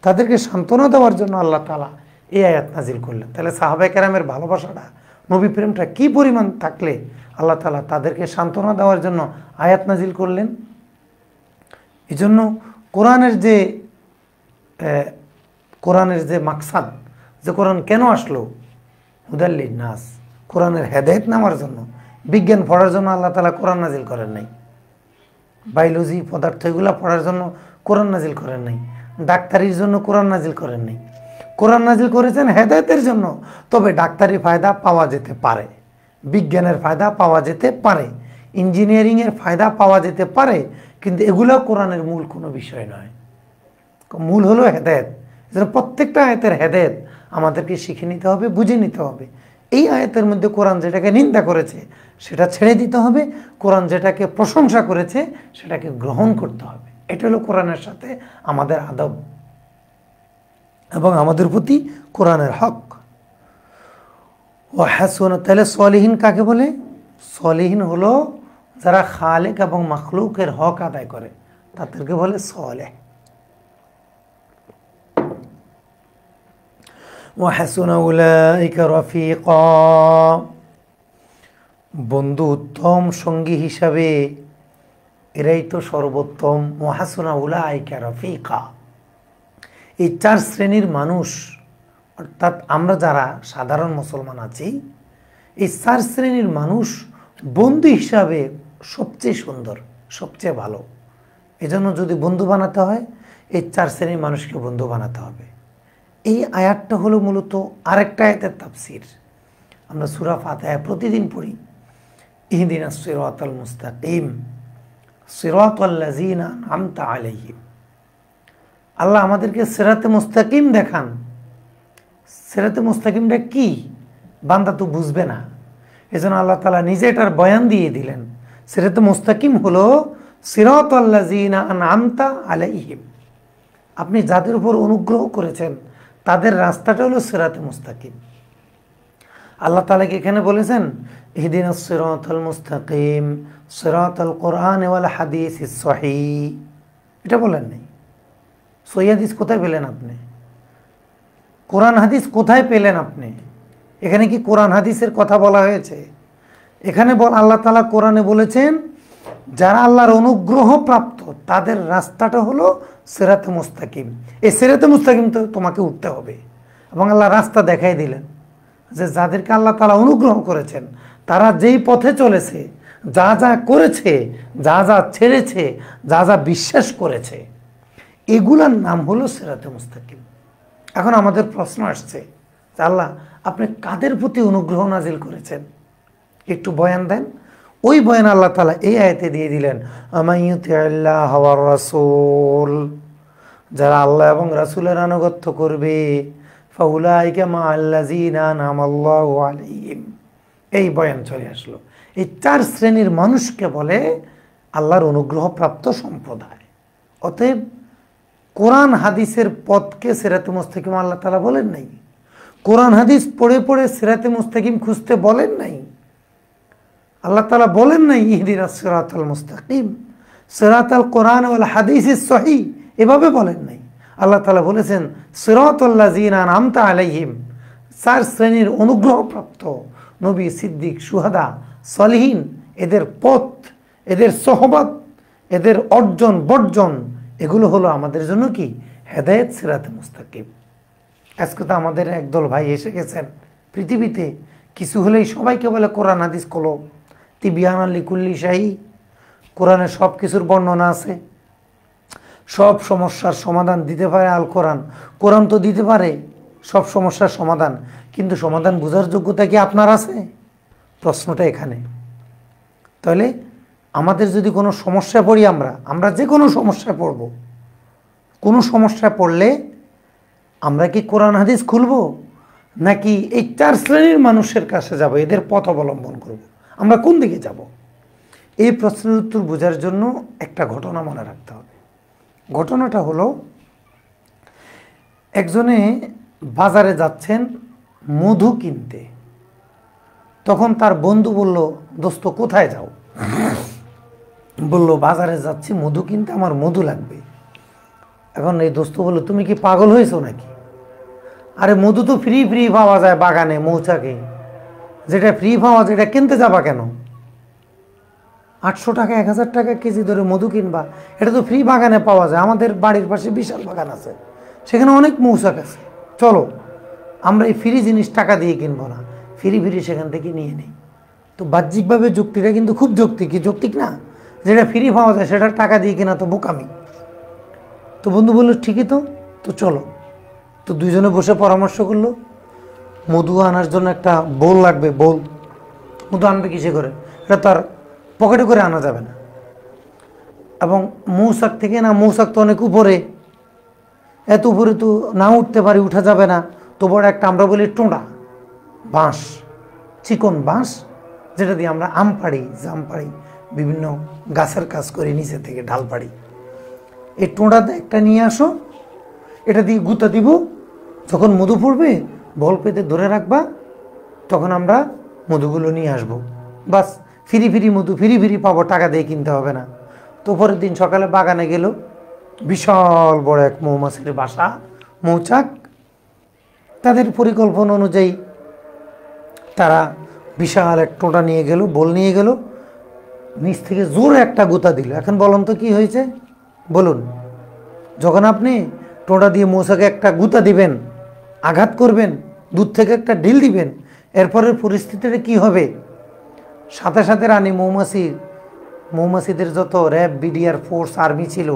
তাদেরকে সান্ত্বনা দেওয়ার জন্য আল্লাহ তাআলা এই আয়াত নাজিল করলেন। তাহলে সাহাবায়ে কেরামের ভালোবাসাটা, নবী প্রেমটা কি পরিমাণ থাকলে আল্লাহ তাআলা তাদেরকে সান্ত্বনা দেওয়ার জন্য আয়াত নাজিল করলেন। এই জন্য কোরআনের যে মাকসাদ, যে কোরআন কেন আসলো, হুদাল লিন্নাস, কোরআনের হেদায়েত নেওয়ার জন্য, বিজ্ঞান পড়ার জন্য আল্লাহ তাআলা কোরআন নাজিল করেন নাই, বায়োলজি, পদার্থ এগুলো পড়ার জন্য কোরআন নাজিল করেন নাই। ডাক্তারির জন্য কোরআন নাজিল করেন নাই। কোরআন নাজিল করেছেন হেদায়েতের জন্য। তবে ডাক্তারি ফায়দা পাওয়া যেতে পারে, বিজ্ঞানের ফায়দা পাওয়া যেতে পারে, ইঞ্জিনিয়ারিংয়ের ফায়দা পাওয়া যেতে পারে, কিন্তু এগুলো কোরআনের মূল কোনো বিষয় নয়। মূল হলো হেদায়েত। প্রত্যেকটা আয়াতের হেদায়েত আমাদেরকে শিখে নিতে হবে, বুঝে নিতে হবে। এই আয়াতের মধ্যে কোরআন যেটাকে নিন্দা করেছে সেটা ছেড়ে দিতে হবে, কোরআন যেটাকে প্রশংসা করেছে সেটাকে গ্রহণ করতে হবে। এটা হলো কোরআনের সাথে আমাদের আদব এবং আমাদের প্রতি কোরআনের হক। ও হাসন, তাহলে সলিহীন কাকে বলে? সলিহীন হলো যারা খালেক এবং মাখলুকের হক আদায় করে, তাদেরকে বলে সলেহ। وحسن أولئك رفيقا, বন্ধু উত্তম সঙ্গী হিসাবে এরাই তো সর্বোত্তম। ওয়াহাসুনা উলাইকা রফিকা, এই 4 শ্রেণীর মানুষ, অর্থাৎ আমরা যারা সাধারণ মুসলমান আছি, এই 4 শ্রেণীর মানুষ বন্ধু হিসাবে সবচেয়ে সুন্দর, সবচেয়ে ভালো। এজন্য যদি বন্ধু বানাতে হয় এই 4 শ্রেণীর মানুষকে বন্ধু বানাতে হবে। এই আয়াতটা হলো মূলত আরেকটা আয়াতের তাফসীর। আমরা সূরা ফাতিহা প্রতিদিন পড়ি, ইহদিনাস সিরাতাল মুস্তাকিম সিরাতাল লাযিনা আনআমতা আলাইহিম। আল্লাহ আমাদেরকে সিরাতে মুস্তাকিম দেখান। সিরাতে মুস্তাকিমটা কি বান্দা তো বুঝবে না, এজন্য আল্লাহ তাআলা নিজে এটার বয়ান দিয়ে দিলেন। সিরাতে মুস্তাকিম হলো সিরাতাল লাযিনা আনআমতা আলাইহিম, আপনি যাদের উপর অনুগ্রহ করেছেন তাদের রাস্তাটা হলো সিরাতে মুস্তাকিম। আল্লাহ তাআলা কি এখানে বলেছেন ইহদিনাস সিরাতাল মুস্তাকিম সিরাতাল কোরআন ওয়াল হাদিসিস সহিহ? এটা বলেন নাই। সহিহ হাদিস কোথায় পেলেন আপনি? কোরআন হাদিস কোথায় পেলেন আপনি? এখানে কি কোরআন হাদিসের কথা বলা হয়েছে? এখানে আল্লাহ তাআলা কোরআনে বলেছেন যারা আল্লাহর অনুগ্রহ প্রাপ্ত তাদের রাস্তাটা হলো সিরাতে মুস্তাকিম। এই সিরাতে মুস্তাকিম তো তোমাকে উঠতে হবে, এবং আল্লাহ রাস্তা দেখাই দিলেন যে যাদেরকে আল্লাহ তাআলা অনুগ্রহ করেছেন তারা যেই পথে চলেছে, যা যা করেছে, যা যা ছেড়েছে, যা যা বিশ্বাস করেছে, এগুলার নাম হলো সিরাতে মুস্তাকিম। এখন আমাদের প্রশ্ন আসছে যে আল্লাহ আপনি কাদের প্রতি অনুগ্রহ নাজিল করেছেন, একটু বয়ান দেন। ওই বয়ান আল্লাহ তাআলা এই আয়াতে দিয়ে দিলেন, আমাইয়ুতিল্লাহ ওয়ার রাসূল, যারা আল্লাহ এবং রাসূলের আনুগত্য করবে, ফাউলাইকা মাআল্লাযিনা আনআমাল্লাহু আলাইহিম। এই বয়ান চলে আসলো। এই 4 শ্রেণীর মানুষকে বলে আল্লাহর অনুগ্রহপ্রাপ্ত সম্প্রদায়। অতএব কোরআন হাদিসের পথকে সিরাতে মুস্তাকিম আল্লাহ তাআলা বলেন নাই। কোরআন হাদিস পড়ে পড়ে সিরাতে মুস্তাকিম খুঁজতে বলেন নাই। আল্লাহ তাআলা বলেন নাই ইহদিনাস সিরাতাল মুস্তাকিম সিরাতাল কোরআন ওয়াল হাদিসিস সহিহ, এভাবে বলেন নাই। আল্লাহ তাআলা বলেছেন সিরাতাল লাযিনা আনআমতা আলাইহিম, 4 শ্রেণীর অনুগ্রহপ্রাপ্ত নবী, সিদ্দিক, শুহাদা, সলিহিন, এদের পথ, এদের সোহবত, এদের অর্জন বর্জন, এগুলো হলো আমাদের জন্য কি হেদায়েত, সিরাতে মুস্তাকিম। আজকে তো আমাদের একদল ভাই এসে গেছেন পৃথিবীতে, কিছু হলেই সবাইকে বলে কোরআন হাদিস খোলো, তিবিয়ান লিকুল্লি শাহি, কোরআনে সব কিছুর বর্ণনা আছে, সব সমস্যার সমাধান দিতে পারে আল কোরআন। কোরআন তো দিতে পারে সব সমস্যার সমাধান, কিন্তু সমাধান বোঝার যোগ্যতা কি আপনার আছে? প্রশ্নটা এখানে। তাহলে আমাদের যদি কোনো সমস্যায় পড়ি, আমরা যে কোনো সমস্যায় পড়ব, কোনো সমস্যায় পড়লে আমরা কি কোরআন হাদিস খুলব, নাকি এই 4 শ্রেণীর মানুষের কাছে যাব, এদের পথ অবলম্বন করব? আমরা কোন দিকে যাব? এই প্রশ্নের উত্তর বোঝার জন্য একটা ঘটনা মনে রাখতে হবে। ঘটনাটা হলো, একজনে বাজারে যাচ্ছেন মধু কিনতে। তখন তার বন্ধু বলল, দোস্ত কোথায় যাও? বলল বাজারে যাচ্ছি মধু কিনতে, আমার মধু লাগবে। এখন এই দোস্ত বলল, তুমি কি পাগল হয়েছো নাকি? আরে মধু তো ফ্রি ফ্রি পাওয়া যায় বাগানে, মৌচাকে, যেটা ফ্রি পাওয়া যায় এটা কিনতে যাবা কেন? 800 টাকা 1000 টাকা কেজি ধরে মধু কিনবা, এটা তো ফ্রি বাগানে পাওয়া যায়। আমাদের বাড়ির পাশে বিশাল বাগান আছে, সেখানে অনেক মৌচাক আছে, চলো আমরা এই ফ্রি জিনিস টাকা দিয়ে কিনবো না, ফ্রি ফ্রি সেখান থেকে নিয়ে নিই। তো বাহ্যিকভাবে যুক্তিটা কিন্তু খুব যৌক্তিক, কি যৌক্তিক না? যেটা ফ্রি পাওয়া যায় সেটা টাকা দিয়ে কেনা তো বোকামি। তো বন্ধু বললো ঠিকই তো, তো চলো। তো দুইজনে বসে পরামর্শ করলো, মধু আনার জন্য একটা বোল লাগবে। বোল মধু আনবে কিসে করে, এটা তার পকেটে করে আনা যাবে না। এবং মৌচাক থেকে না, মৌচাক তো অনেক উপরে, এত উপরে তো না উঠতে পারি, উঠা যাবে না। তো বড় একটা আমরা বলি টোঁড়া, বাঁশ, চিকন বাঁশ, যেটা দিয়ে আমরা আম পাড়ি, জাম পাড়ি, বিভিন্ন গাছের কাজ করি, নিচে থেকে ঢাল পাড়ি। এই টোঁড়াতে একটা নিয়ে আসো, এটা দিয়ে গুঁতা দিব, যখন মধু পড়বে বল পেতে ধরে রাখবা, তখন আমরা মধুগুলো নিয়ে আসবো। বাস, ফিরি ফিরি মধু ফিরি ফিরি পাবো, টাকা দিয়ে কিনতে হবে না। তো পরের দিন সকালে বাগানে গেল, বিশাল বড় এক মৌমাছির বাসা, মৌচাক। তাদের পরিকল্পনা অনুযায়ী তারা বিশাল এক টোঁটা নিয়ে গেল, বোল নিয়ে গেল, নিচ থেকে জোরে একটা গুঁতা দিল। এখন বলুন তো কি হয়েছে, বলুন। যখন আপনি টোঁটা দিয়ে মৌচাকে একটা গুঁতা দিবেন, আঘাত করবেন, দূর থেকে একটা ঢিল দিবেন, এরপরের পরিস্থিতিটা কি হবে? সাথে সাথে রানী মৌমাছিদের যত র্যাব, বিডিআর ফোর্স, আর্মি ছিল,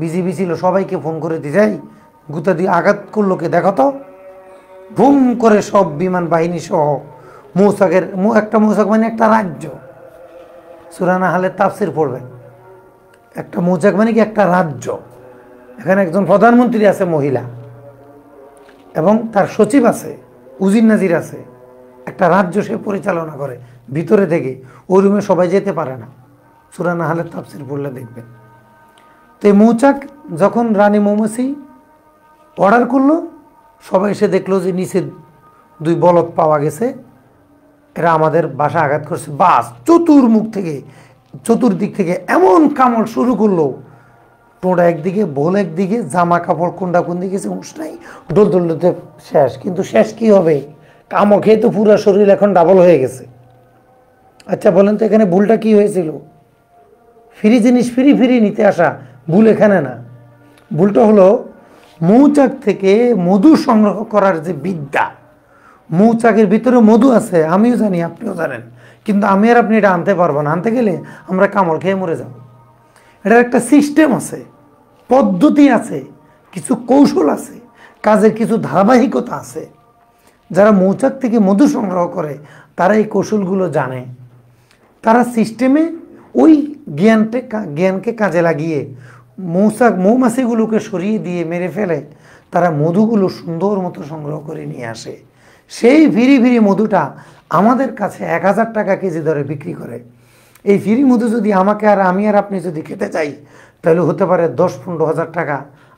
বিজিবি ছিল, সবাইকে ফোন করে দিয়ে যায়, গুঁতা দিয়ে আঘাত করলো কে দেখো তো। ভুম করে সব বিমান বাহিনী সহ একটা মৌচাক মানে একটা রাজ্য। সূরা নাহলের তাফসীর পড়বেন, একটা মৌচাক মানে কি একটা রাজ্য। এখানে একজন প্রধানমন্ত্রী আছে মহিলা, এবং তার সচিব আছে, উজির নাজির আছে। একটা রাজ্য সে পরিচালনা করে ভিতরে থেকে, ওই রুমে সবাই যেতে পারে না। সূরা নাহলের তাফসীর পড়লে দেখবেন। তো এই মৌচাক যখন রানী মৌমাছি অর্ডার করলো, সবাই এসে দেখলো যে নিচে দুই বলদ পাওয়া গেছে, এরা আমাদের বাসা আঘাত করছে। বাস, চতুর্দিক থেকে এমন কামড় শুরু করলো, টোঁড়া একদিকে, বোল একদিকে, জামা কাপড় কোনটা কোন দিকে নাই, ডোল ডোলতে শেষ। কিন্তু শেষ কি হবে, কামড় খেয়ে তো পুরো শরীর এখন ডাবল হয়ে গেছে। আচ্ছা বলেন তো, এখানে ভুলটা কি হয়েছিল? ফ্রি জিনিস ফ্রি ফ্রি নিতে আসা ভুল এখানে না। ভুলটা হলো মৌচাক থেকে মধু সংগ্রহ করার যে বিদ্যা। মৌচাকের ভিতরে মধু আছে, আমিও জানি, আপনিও জানেন, কিন্তু আমি আর আপনি এটা আনতে পারবো না। আনতে গেলে আমরা কামড় খেয়ে মরে যাব। এটার একটা সিস্টেম আছে, পদ্ধতি আছে, কিছু কৌশল আছে, কাজের কিছু ধারাবাহিকতা আছে। যারা মৌচাক থেকে মধু সংগ্রহ করে তারা এই কৌশলগুলো জানে। তারা সিস্টেমে ওই জ্ঞানকে কাজে লাগিয়ে মৌমাছিগুলোকে সরিয়ে দিয়ে মেরে ফেলে, তারা মধুগুলো সুন্দর মতো সংগ্রহ করে নিয়ে আসে। সেই ফিরি ফিরি মধুটা আমাদের কাছে 1000 টাকা কেজি দরে বিক্রি করে। এই ফিরি মধু যদি আমাকে আর আমি আর আপনি যদি খেতে চাই, তাহলে হতে পারে 10-15 হাজার টাকা,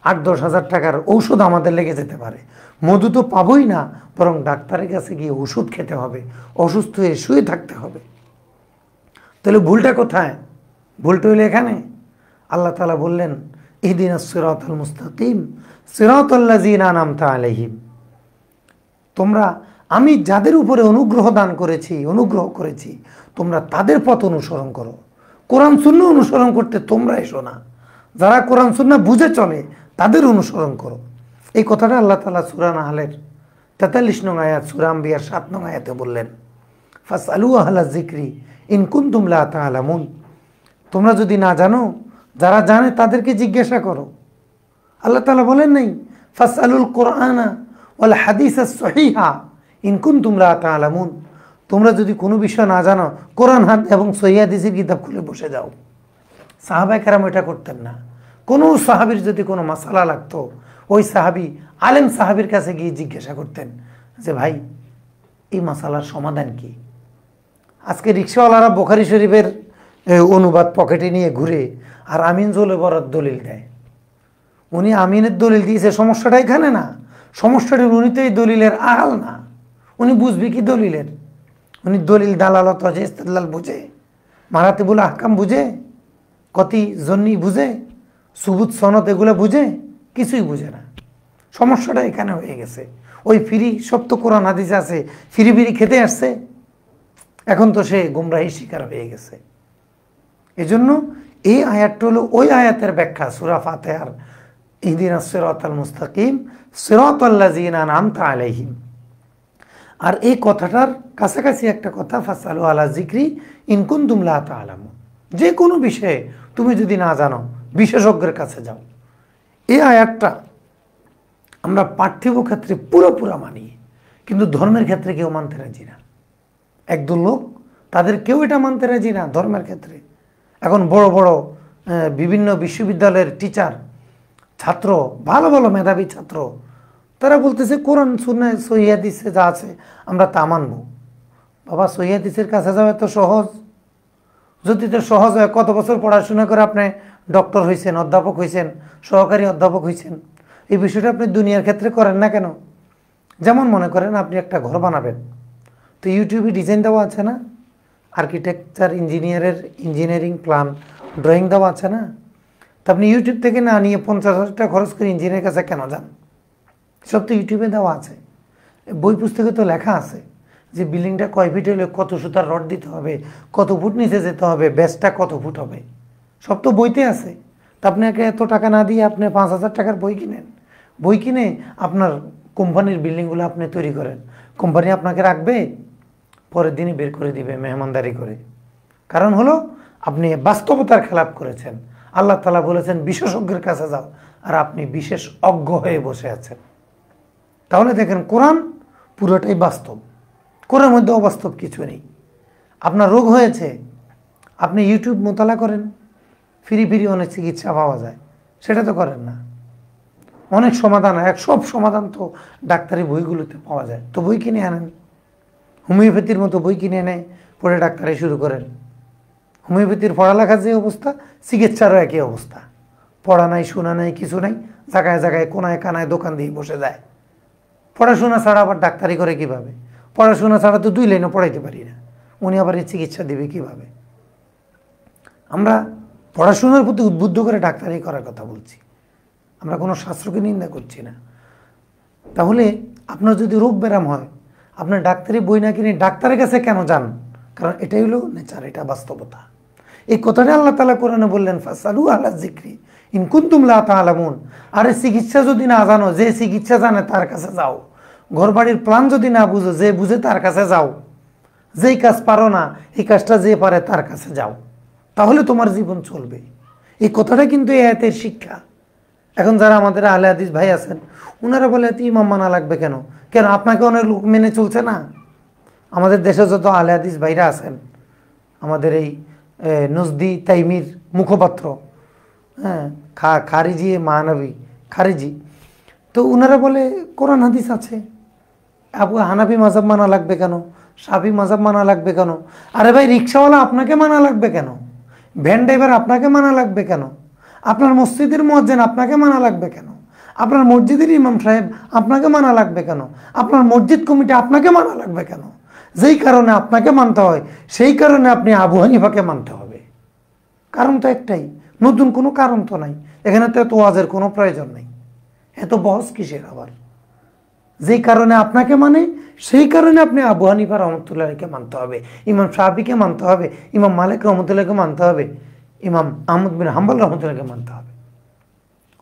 8-10 হাজার টাকার ঔষধ আমাদের লেগে যেতে পারে। মধু তো পাবোই না, বরং ডাক্তারের কাছে গিয়ে ওষুধ খেতে হবে, অসুস্থ হয়ে শুয়ে থাকতে হবে। তাহলে ভুলটা কোথায়? ভুলটা হইলে এখানে আল্লাহ তাআলা বললেন, ইহদিনাস সিরাতাল মুস্তাকিম সিরাতাল্লাযীনা আনআমতা আলাইহিম। তোমরা, আমি যাদের উপরে অনুগ্রহ করেছি, তোমরা তাদের পথ অনুসরণ করো। কোরআন সুন্নাহ অনুসরণ করতে তোমরা এসো না, যারা কোরআন সুন্নাহ বুঝে চলে তাদের অনুসরণ করো। এই কথাটা আল্লাহ তাআলা সূরা নাহলের 43 নং আয়াত, সূরা আম্বিয়ার 7 নং আয়াতে বললেন, ফাসআলু আহলায যিকরি ইন কুনতুম লা তা'লামুন। তোমরা যদি না জানো, যারা জানে তাদেরকে জিজ্ঞাসা করো। আল্লাহ তাআলা বলেন নাই ফাসআলুল কুরআনা ওয়াল হাদিসাস সহিহা ইন কুনতুম লা তা'লামুন। তোমরা যদি কোনো বিষয় না জানো, কোরআন এবং সহিহ হাদিসের কিতাব খুলে বসে যাও। সাহাবায়ে কেরাম এটা করতেন না। কোনো সাহাবীর যদি কোনো মাসালা লাগতো, ওই সাহাবী আলেম সাহাবীর কাছে গিয়ে জিজ্ঞাসা করতেন যে ভাই এই মাসালার সমাধান কি। আজকে রিক্সাওয়ালারা বুখারী শরীফের অনুবাদ পকেটে নিয়ে ঘুরে আর আমিন জলে বরাত দলিল দেয়। উনি আমিনের দলিল দিয়েছে, সমস্যাটা এখানে না। সমস্যাটা উনি তো এই দলিলের আড়াল না, উনি বুঝবে কি দলিলের? উনি দলিল দালালত ইস্তেদলাল বুঝে, মারাতিবুল আহকাম বুঝে, কতি জন্নি বুঝে, সুবুত সনদ এগুলো বুঝে? কিছুই বুঝে না। সমস্যাটা এখানে হয়ে গেছে। ওই ফিরি সব তো কোরআন হাদিস আছে, ফিরি ফিরি খেতে আসছে, এখন তো সে গুমরাহির শিকার হয়ে গেছে। এজন্য এই আয়াতটা হলো ওই আয়াতের ব্যাখ্যা, সূরা ফাতিহার ইহদিনাস সিরাতাল মুস্তাকিম সিরাতাল্লাযীনা আনআমতা আলাইহিম। আর এই কথাটার কাছাকাছি একটা কথা, ফাসআলু আলা যিকরি ইন কুনতুম লা তা'লামুন। যে কোনো বিষয়ে তুমি যদি না জানো, বিশেষজ্ঞের কাছে যাও। এই আয়াতটা আমরা পার্থিব ক্ষেত্রে পুরোপুরা মানি, কিন্তু ধর্মের ক্ষেত্রে কেউ মানতে রাজি না। একদল লোক, তাদের কেউ এটা মানতে রাজি না ধর্মের ক্ষেত্রে। এখন বড় বড় বিভিন্ন বিশ্ববিদ্যালয়ের টিচার, ছাত্র, ভালো ভালো মেধাবী ছাত্র, তারা বলতেছে কোরআন সুন্নাহ সহিহ হাদিসে যা আছে আমরা তা মানব। বাবা, সহিহ হাদিসের কাছে যাওয়া এত সহজ? যদি তো সহজ হয়, কত বছর পড়াশোনা করে আপনি ডক্টর হয়েছেন, অধ্যাপক হয়েছেন, সহকারী অধ্যাপক হয়েছেন, এই বিষয়টা আপনি দুনিয়ার ক্ষেত্রে করেন না কেন? যেমন মনে করেন আপনি একটা ঘর বানাবেন, তো ইউটিউবে ডিজাইন দেওয়া আছে না, আর্কিটেকচার ইঞ্জিনিয়ারিং প্ল্যান ড্রয়িং দেওয়া আছে না? তা আপনি ইউটিউব থেকে না নিয়ে 50,000 টাকা খরচ করে ইঞ্জিনিয়ারের কাছে কেন যান? সব তো ইউটিউবে দেওয়া আছে, বই পুস্তকে তো লেখা আছে যে বিল্ডিংটা কয় ফিট হলে কত সুতার রড দিতে হবে, কত ফুট নিচে যেতে হবে, বেসটা কত ফুট হবে, সব তো বইতে আছে। তা আপনাকে এত টাকা না দিয়ে আপনি 5,000 টাকার বই কিনেন, বই কিনে আপনার কোম্পানির বিল্ডিংগুলো আপনি তৈরি করেন, কোম্পানি আপনাকে রাখবে, পরের দিনই বের করে দিবে মেহমানদারি করে। কারণ হলো আপনি বাস্তবতার খেলাপ করেছেন। আল্লাহ তাআলা বলেছেন বিশেষজ্ঞের কাছে যাও, আর আপনি বিশেষ অজ্ঞ হয়ে বসে আছেন। তাহলে দেখেন কোরআন পুরোটাই বাস্তব, কোরআনের মধ্যে অবাস্তব কিছু নেই। আপনার রোগ হয়েছে, আপনি ইউটিউব মোতালা করেন, ফ্রি অনেক চিকিৎসা পাওয়া যায়, সেটা তো করেন না। অনেক সমাধান, সব সমাধান তো ডাক্তারি বইগুলোতে পাওয়া যায়, তো বই কিনে আনেন। হোমিওপ্যাথির মতো বই কিনে এনে পড়ে ডাক্তারি শুরু করেন। হোমিওপ্যাথির পড়ালেখার যে অবস্থা, চিকিৎসারও একই অবস্থা। পড়া নাই, শোনা নাই, কিছু নাই, জায়গায় জায়গায় কোনায় কানায় দোকান দিয়ে বসে যায়। পড়াশোনা ছাড়া আবার ডাক্তারি করে কিভাবে? পড়াশোনা ছাড়া তো 2 লাইনও পড়াইতে পারি না, উনি আবার এই চিকিৎসা দেবে কিভাবে? আমরা পড়াশোনার প্রতি উদ্বুদ্ধ করে ডাক্তারি করার কথা বলছি, আমরা কোনো শাস্ত্রকে নিন্দা করছি না। তাহলে আপনার যদি রোগ ব্যারাম হয়, আপনার ডাক্তারি বই না কিনে ডাক্তারের কাছে কেন যান? কারণ এটাই হলো নেচার, এটা বাস্তবতা। এই কথাটা আল্লাহ তাআলা কোরআনে বললেন, ফাসালু আহলা যিকরি ইন কুনতুম লা তা'লামুন। আরে চিকিৎসা যদি না জানো, যে চিকিৎসা জানে তার কাছে যাও। ঘরবাড়ির প্ল্যান যদি না বুঝো, যে বুঝে তার কাছে যাও। যেই কাজ পারো না, এই কাজটা যে পারে তার কাছে যাও, তাহলে তোমার জীবন চলবে। এই কথাটা কিন্তু এই আয়াতের শিক্ষা। এখন যারা আমাদের আহলে হাদিস ভাই আছেন, ওনারা বলে এত ইমাম মানা লাগবে কেন? কেন আপনাকে অনেক লোক মেনে চলছে না? আমাদের দেশে যত আহলে হাদিস ভাইরা আছেন, আমাদের এই নজদি তাইমির মুখপাত্র, হ্যাঁ, খারিজি মাহানবী খারিজি, তো ওনারা বলে কোরআন হাদিস আছে, আবু হানাফি মাযহাব মানা লাগবে কেন? শাফি মাযহাব মানা লাগবে কেন? আরে ভাই, রিক্সাওয়ালা আপনাকে মানা লাগবে কেন? ভ্যান ড্রাইভার আপনাকে মানা লাগবে কেন? আপনার মসজিদের মুয়াজ্জিন আপনাকে মানা লাগবে কেন? আপনার মসজিদের ইমাম সাহেব আপনাকে মানা লাগবে কেন? আপনার মসজিদ কমিটি আপনাকে মানা লাগবে কেন? যেই কারণে আপনাকে মানতে হয়, সেই কারণে আপনি আবু হানিফাকে মানতে হবে। কারণ তো একটাই, নতুন কোনো কারণ তো নাই এখানে, তো এত ওয়াজের কোনো প্রয়োজন নেই, এত বহস কিসের আবার? যেই কারণে আপনাকে মানে, সেই কারণে আপনি আবু হানিফা রহমতুল্লাহকে মানতে হবে, ইমাম শাফিকে মানতে হবে, ইমাম মালিক রহমতুল্লাহকে মানতে হবে, ইমাম আহমদ বিন হাম্বল রহমতুল্লাহকে মানতে হবে,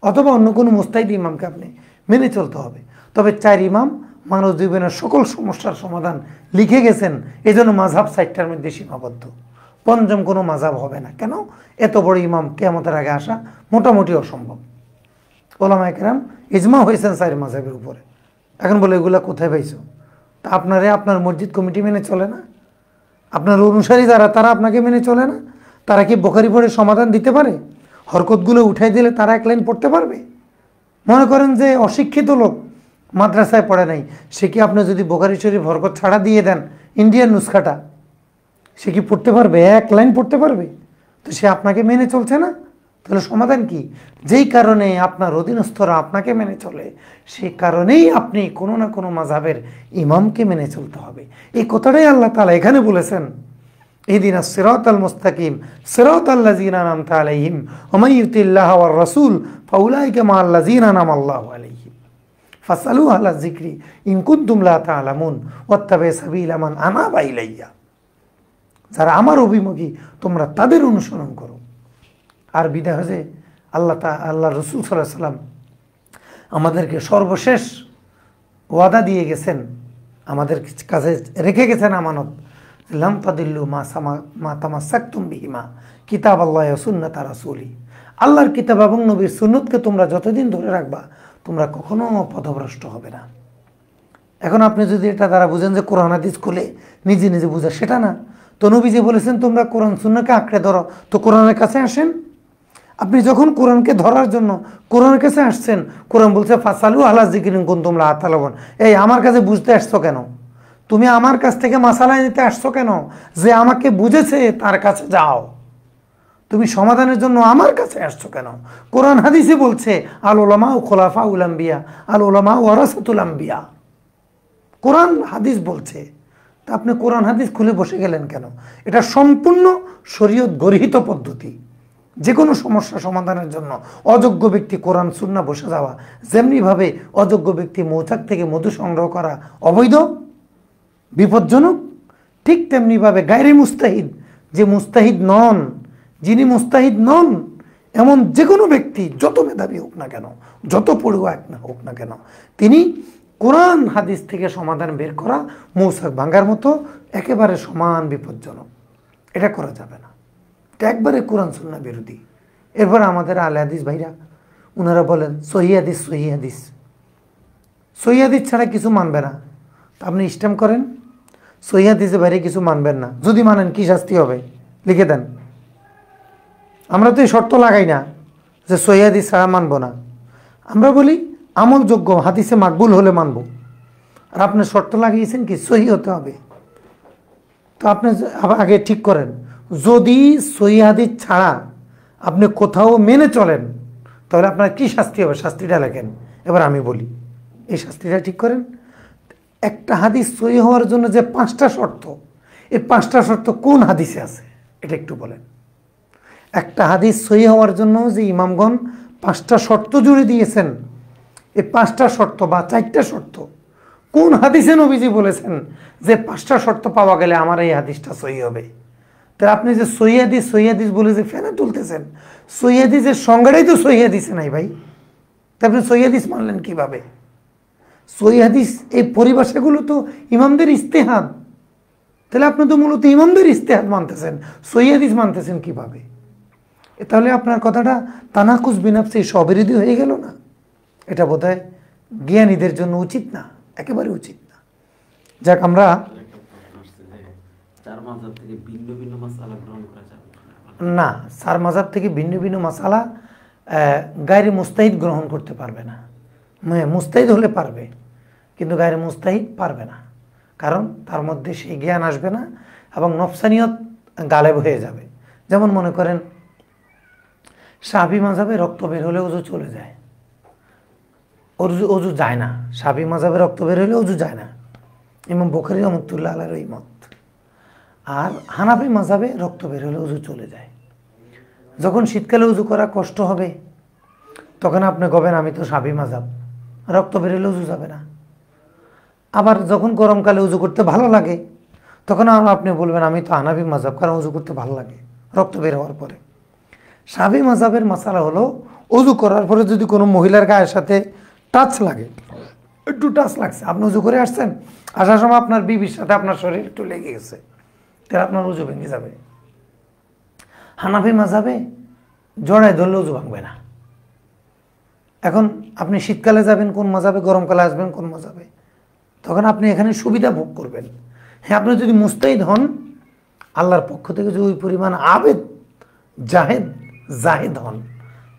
অথবা অন্য কোনো মুস্তাহিদ ইমামকে আপনি মেনে চলতে হবে। তবে 4 ইমাম মানব জীবনের সকল সমস্যার সমাধান লিখে গেছেন, এই জন্য মাযহাব 4টার মধ্যে সীমাবদ্ধ। 5ম কোনো মাযহাব হবে না। কেন? এত বড় ইমাম কিয়ামতের আগে আসা মোটামুটি অসম্ভব। ওলামায়ে কেরাম ইজমা হয়েছেন 4 মাযহাবের উপরে। এখন বলে এগুলা কোথায় পাইছো? তা আপনার মসজিদ কমিটি মেনে চলে না? আপনার অনুসারী যারা, তারা আপনাকে মেনে চলে না? তারা কি বুখারী পড়ে সমাধান দিতে পারে? হরকতগুলো উঠাই দিলে তারা 1 লাইন পড়তে পারবে? মনে করেন যে অশিক্ষিত লোক, মাদ্রাসায় পড়ে নাই, সে কি আপনি যদি বুখারী শরীফ হরকত ছাড়া দিয়ে দেন, ইন্ডিয়ান নুসখাটা, সে কি পড়তে পারবে? 1 লাইন পড়তে পারবে? তো সে আপনাকে মেনে চলছে না, তাহলে সমাধান কি? যেই কারণে আপনার অধীনস্থরা আপনাকে মেনে চলে, সেই কারণেই আপনি কোনো না কোনো মাযহাবের ইমামকে মেনে চলতে হবে। এই কথাটাই আল্লাহ তাআলা এখানে বলেছেন, ইহদিনাস সিরাতাল মুস্তাকিম সিরাতাল্লাযীনা আন'আমতা আলাইহিম ওয়া মান ইউতিল্লাহা ওয়ার রাসূল ফাউলাইকা মা'আল্লাযীনা আন'আমাল্লাহু আলাইহিম ফাসআলু আহলা যিকরি ইন কুনতুম লা তা'লামুন ওয়াত্তাবি সাবিলা মান আনাবা ইলাইয়া। যারা আমার অভিমুখী, তোমরা তাদের অনুসরণ করো। আর বিদায় হজে আল্লাহ রসুল সাল্লাল্লাহু আলাইহি ওয়াসাল্লাম আমাদেরকে সর্বশেষ ওয়াদা দিয়ে গেছেন, আমাদের কাছে রেখে গেছেন আমানত, লাম তাদিল্লু মা তামাসসাকতুম বিহিমা কিতাবাল্লাহি ওয়া সুন্নাতা রাসূলি। আল্লাহর কিতাব এবং নবীর সুন্নতকে তোমরা যতদিন ধরে রাখবা তোমরা কখনো পথভ্রষ্ট হবে না। এখন আপনি যদি এটা দ্বারা বুঝেন যে কোরআন হাদিস খুলে নিজে নিজে বুঝা, সেটা না। তো নবীজি বলেছেন তোমরা কোরআন সুন্নাহকে আঁকড়ে ধরো, তো কোরআনের কাছে আসেন। আপনি যখন কোরআনকে ধরার জন্য কোরআনের কাছে আসছেন, কোরআন বলছে ফাসালু আলা যিকরিন কুনতুম লা তা'লামুন। এই আমার কাছে বুঝতে আসছো কেন? তুমি আমার কাছ থেকে মাসালা নিতে আসছো কেন? যে আমাকে বুঝেছে তার কাছে যাও। তুমি সমাধানের জন্য আমার কাছে আসছো কেন? কোরআন হাদিসে বলছে আল উলামা ও খুলাফাউল আম্বিয়া, আল উলামা ওয়ারাসাতুল আম্বিয়া। কোরআন হাদিস বলছে, তা আপনি কোরআন হাদিস খুলে বসে গেলেন কেন? এটা সম্পূর্ণ শরীয়ত গর্হিত পদ্ধতি। যে কোনো সমস্যা সমাধানের জন্য অযোগ্য ব্যক্তি কোরআন সুন্নাহ বসে যাওয়া, যেমনিভাবে অযোগ্য ব্যক্তি মৌচাক থেকে মধু সংগ্রহ করা অবৈধ, বিপজ্জনক, ঠিক তেমনিভাবে গায়রে মুস্তাহিদ, যে মুস্তাহিদ নন, যিনি মুস্তাহিদ নন এমন যে কোনো ব্যক্তি, যত মেধাবী হোক না কেন, যত পড়ুয়া হোক না কেন, তিনি কোরআন হাদিস থেকে সমাধান বের করা মৌচাক ভাঙ্গার মতো একেবারে সমান বিপজ্জনক। এটা করা যাবে না, এটা একবারে কোরআন সুন্নাহ বিরোধী। এরপর আমাদের আলে হাদিস ভাইরা ওনারা বলেন সহিহ হাদিস, সহিহ হাদিস, সহিহ হাদিস ছাড়া কিছু মানবে না। আপনি স্ট্যাম্প করেন সহিহ হাদিসের বাইরে কিছু মানবেন না। যদি মানেন কি শাস্তি হবে লিখে দেন। আমরা তো এই শর্ত লাগাই না যে সহিহ হাদিস ছাড়া মানবো না। আমরা বলি আমলযোগ্য হাদিসে মাকবুল হলে মানব। আর আপনি শর্ত লাগিয়েছেন কি সহিহ হতে হবে। তো আপনি আগে ঠিক করেন, যদি সহিহ হাদিস ছাড়া আপনি কোথাও মেনে চলেন তাহলে আপনার কি শাস্তি হবে, শাস্তিটা লেখেন। এবার আমি বলি, এই শাস্তিটা ঠিক করেন। একটা হাদিস সহিহ হওয়ার জন্য যে 5টা শর্ত, এই 5টা শর্ত কোন হাদিসে আছে এটা একটু বলেন। একটা হাদিস সহিহ হওয়ার জন্য যে ইমামগণ 5টা শর্ত জুড়ে দিয়েছেন, এই 5টা শর্ত বা 4টা শর্ত কোন হাদিসে নবীজি বলেছেন যে 5টা শর্ত পাওয়া গেলে আমার এই হাদিসটা সহিহ হবে। তাহলে আপনি যে সহিহ হাদিস বলে যে ফেনা তুলতেছেন, সহিহ হাদিসের সংজ্ঞাটাই তো সহিহ হাদিসে নাই ভাই। তা আপনি সহিহ হাদিস মানলেন কিভাবে? সহিহ হাদিস এই পরিভাষাগুলো তো ইমামদের ইজতিহাদ। তাহলে আপনি তো মূলত ইমামদের ইজতিহাদ মানতেছেন, সহিহ হাদিস মানতেছেন কিভাবে? তাহলে আপনার কথাটা তানাকুস বিনাফসি স্ববিরোধী হয়ে গেল না? এটা বোধহয় জ্ঞানীদের জন্য উচিত না, একেবারে উচিত না। যাক, আমরা না, চার মাযহাব থেকে ভিন্ন ভিন্ন মাসালা গায়রে মুস্তাহিদ গ্রহণ করতে পারবে না। মুস্তাহিদ হলে পারবে, কিন্তু গায়রে মুস্তাহিদ পারবে না, কারণ তার মধ্যে সেই জ্ঞান আসবে না এবং নফসানিয়ত গালেব হয়ে যাবে। যেমন মনে করেন শাফি মাযহাবে রক্ত বের হলে ওযু চলে যায়, ওযু যায় না। শাফি মাযহাবে রক্ত বের হলে ওযু যায় না, ইমাম বুখারী রাহমাতুল্লাহ আলাইহির এই মত। আর হানাফি মাযহাবে রক্ত বের হলে ওযু চলে যায়। যখন শীতকালে ওযু করা কষ্ট হবে তখন আপনি কবেন আমি তো শাফি মাযহাব, রক্ত বের হলে ওযু যাবে না। আবার যখন গরমকালে ওযু করতে ভালো লাগে তখন আপনি বলবেন আমি তো হানাফি মাযহাব, কারণ ওযু করতে ভালো লাগে রক্ত বের হওয়ার পরে। শাফি মাযহাবের মাসালা হলো ওযু করার পরে যদি কোনো মহিলার গায়ের সাথে টাচ লাগে, একটু টাচ লাগছে, আপনি ওযু করে আসছেন, আসার সময় আপনার বিবির সাথে আপনার শরীর একটু লেগে গেছে, তাহলে আপনার ওযু ভেঙে যাবে। হানাফি মাযহাবে জড়ায় ধরলে ওযু ভাঙবে না। এখন আপনি শীতকালে যাবেন কোন মাযহাবে, গরমকালে আসবেন কোন মাযহাবে, তখন আপনি এখানে সুবিধা ভোগ করবেন। হ্যাঁ, আপনি যদি মুস্তাহিদ হন, আল্লাহর পক্ষ থেকে যদি ওই পরিমাণ আবেদ জাহেদ হন,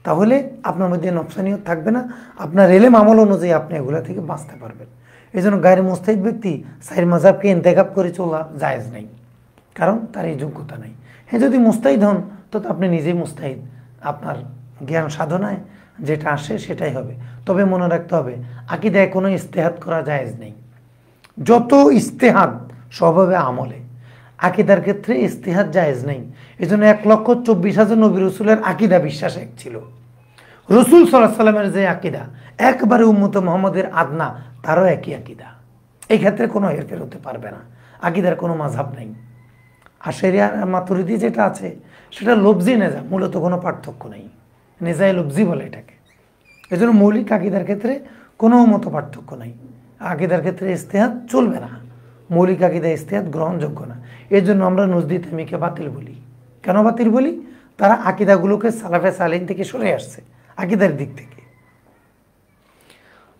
তাহলে আপনার মধ্যে নফসানিয়ত থাকবে না, আপনার এলেম আমল অনুযায়ী আপনি এগুলা থেকে বাঁচতে পারবেন। এই জন্য গায়রে মুস্তাহিদ ব্যক্তি চার মাযহাবকে ইন্তেখাব করে চলা জায়েজ নেই, কারণ তার এই যোগ্যতা নেই। হ্যাঁ, যদি মুস্তাহিদ হন তো আপনি নিজেই মুস্তাহিদ, আপনার জ্ঞান সাধনায় যেটা আসে সেটাই হবে। তবে মনে রাখতে হবে আকীদায় কোনো ইজতিহাদ করা জায়েজ নেই। যত ইজতিহাদ সব হবে আমলে, আকীদার ক্ষেত্রে ইজতিহাদ জায়েজ নেই। এই জন্য 1,24,000 নবী রসুলের আকীদা বিশ্বাস এক ছিল। রসুল সাল্লাল্লাহু আলাইহি সাল্লামের যে আকীদা একবারে উম্মতে মুহাম্মদের আদনা, তারও একই আকীদা। এই ক্ষেত্রে কোনো হেরফের হতে পারবে না, আকীদার কোনো মাযহাব নেই। আশারি আর মাতুরিদি যেটা আছে সেটা লফজি নেজা, মূলত কোনো পার্থক্য নেই, নেজায় লফজি বলে এটাকে। এই জন্য মৌলিক আকীদার ক্ষেত্রে কোনো মত পার্থক্য নেই। আকীদার ক্ষেত্রে ইজতিহাদ চলবে না, মৌলিক আকীদা ইজতিহাদ গ্রহণযোগ্য না। এর জন্য আমরা নজদি তামিকে বাতিল বলি। কেন বাতিল বলি? তারা আকীদাগুলোকে সালাফে সালিহিন থেকে সরে আসছে, আকীদার দিক থেকে।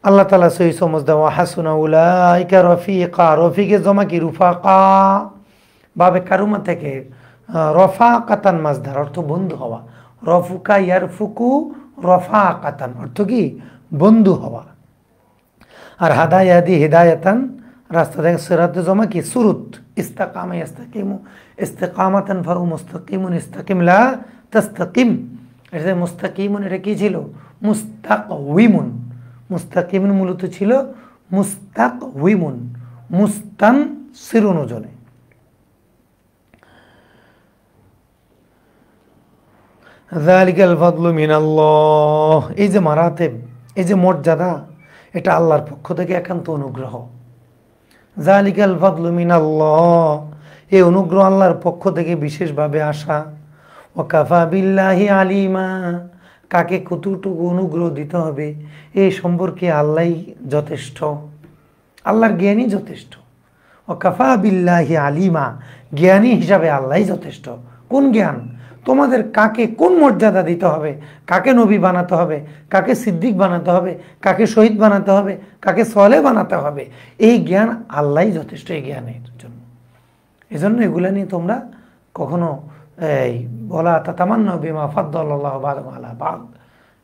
আল্লাহ তাআলা সহি সমজ দেওয়া ওয়া হাসুনা উলাইকা রফিকা, রফিকে জমা কি রুফাকা, বাবে কারুমা থেকে রফাকাতান মাজদার, অর্থ বন্ধু হওয়া। রফুকা ইয়ারফুকু রফাকাতান, অর্থ কি বন্ধু হওয়া। আর হাদায়াদি হিদায়াতান, রাস্তা থেকে সিরাতে জমা কি সুরুত। ইস্তাকামা ইস্তাকিমু ইস্তিকামাতান ফাহু মুস্তাকিমুন ইস্তাকিম লা তাস্তাকিম। এটা মুস্তাকিমুন, এটা কি ছিল মুস্তাকউইমুন। মুস্তাকিমুন মূলত ছিল মুস্তাকউইমুন, মুস্তান সিরুন ওজনে। যালিকাল ফাদলু মিনাল্লাহ, এই যে মারাতেব, এই যে মর্যাদা, এটা আল্লাহর পক্ষ থেকে একান্ত অনুগ্রহ। যালিকাল ফাদলু মিনাল্লাহ, এই অনুগ্রহ আল্লাহর পক্ষ থেকে বিশেষভাবে আসা। ওয়া কাফা বিল্লাহি আলিমা, কাকে কতটুকু অনুগ্রহ দিতে হবে এই সম্পর্কে আল্লাহই যথেষ্ট, আল্লাহর জ্ঞানী যথেষ্ট। ওয়া কাফা বিল্লাহি আলিমা, জ্ঞানী হিসাবে আল্লাহই যথেষ্ট। কোন জ্ঞান? তোমাদের কাকে কোন মর্যাদা দিতে হবে, কাকে নবী বানাতে হবে, কাকে সিদ্দিক বানাতে হবে, কাকে শহীদ বানাতে হবে, কাকে সলে বানাতে হবে, এই জ্ঞান আল্লাহই যথেষ্ট এই জ্ঞানের জন্য। এই জন্য এগুলা নিয়ে তোমরা কখনো এই বলা তাতামান্না বিমা ফাদ্দালাল্লাহু বা'দাহুম আলা বা'দ,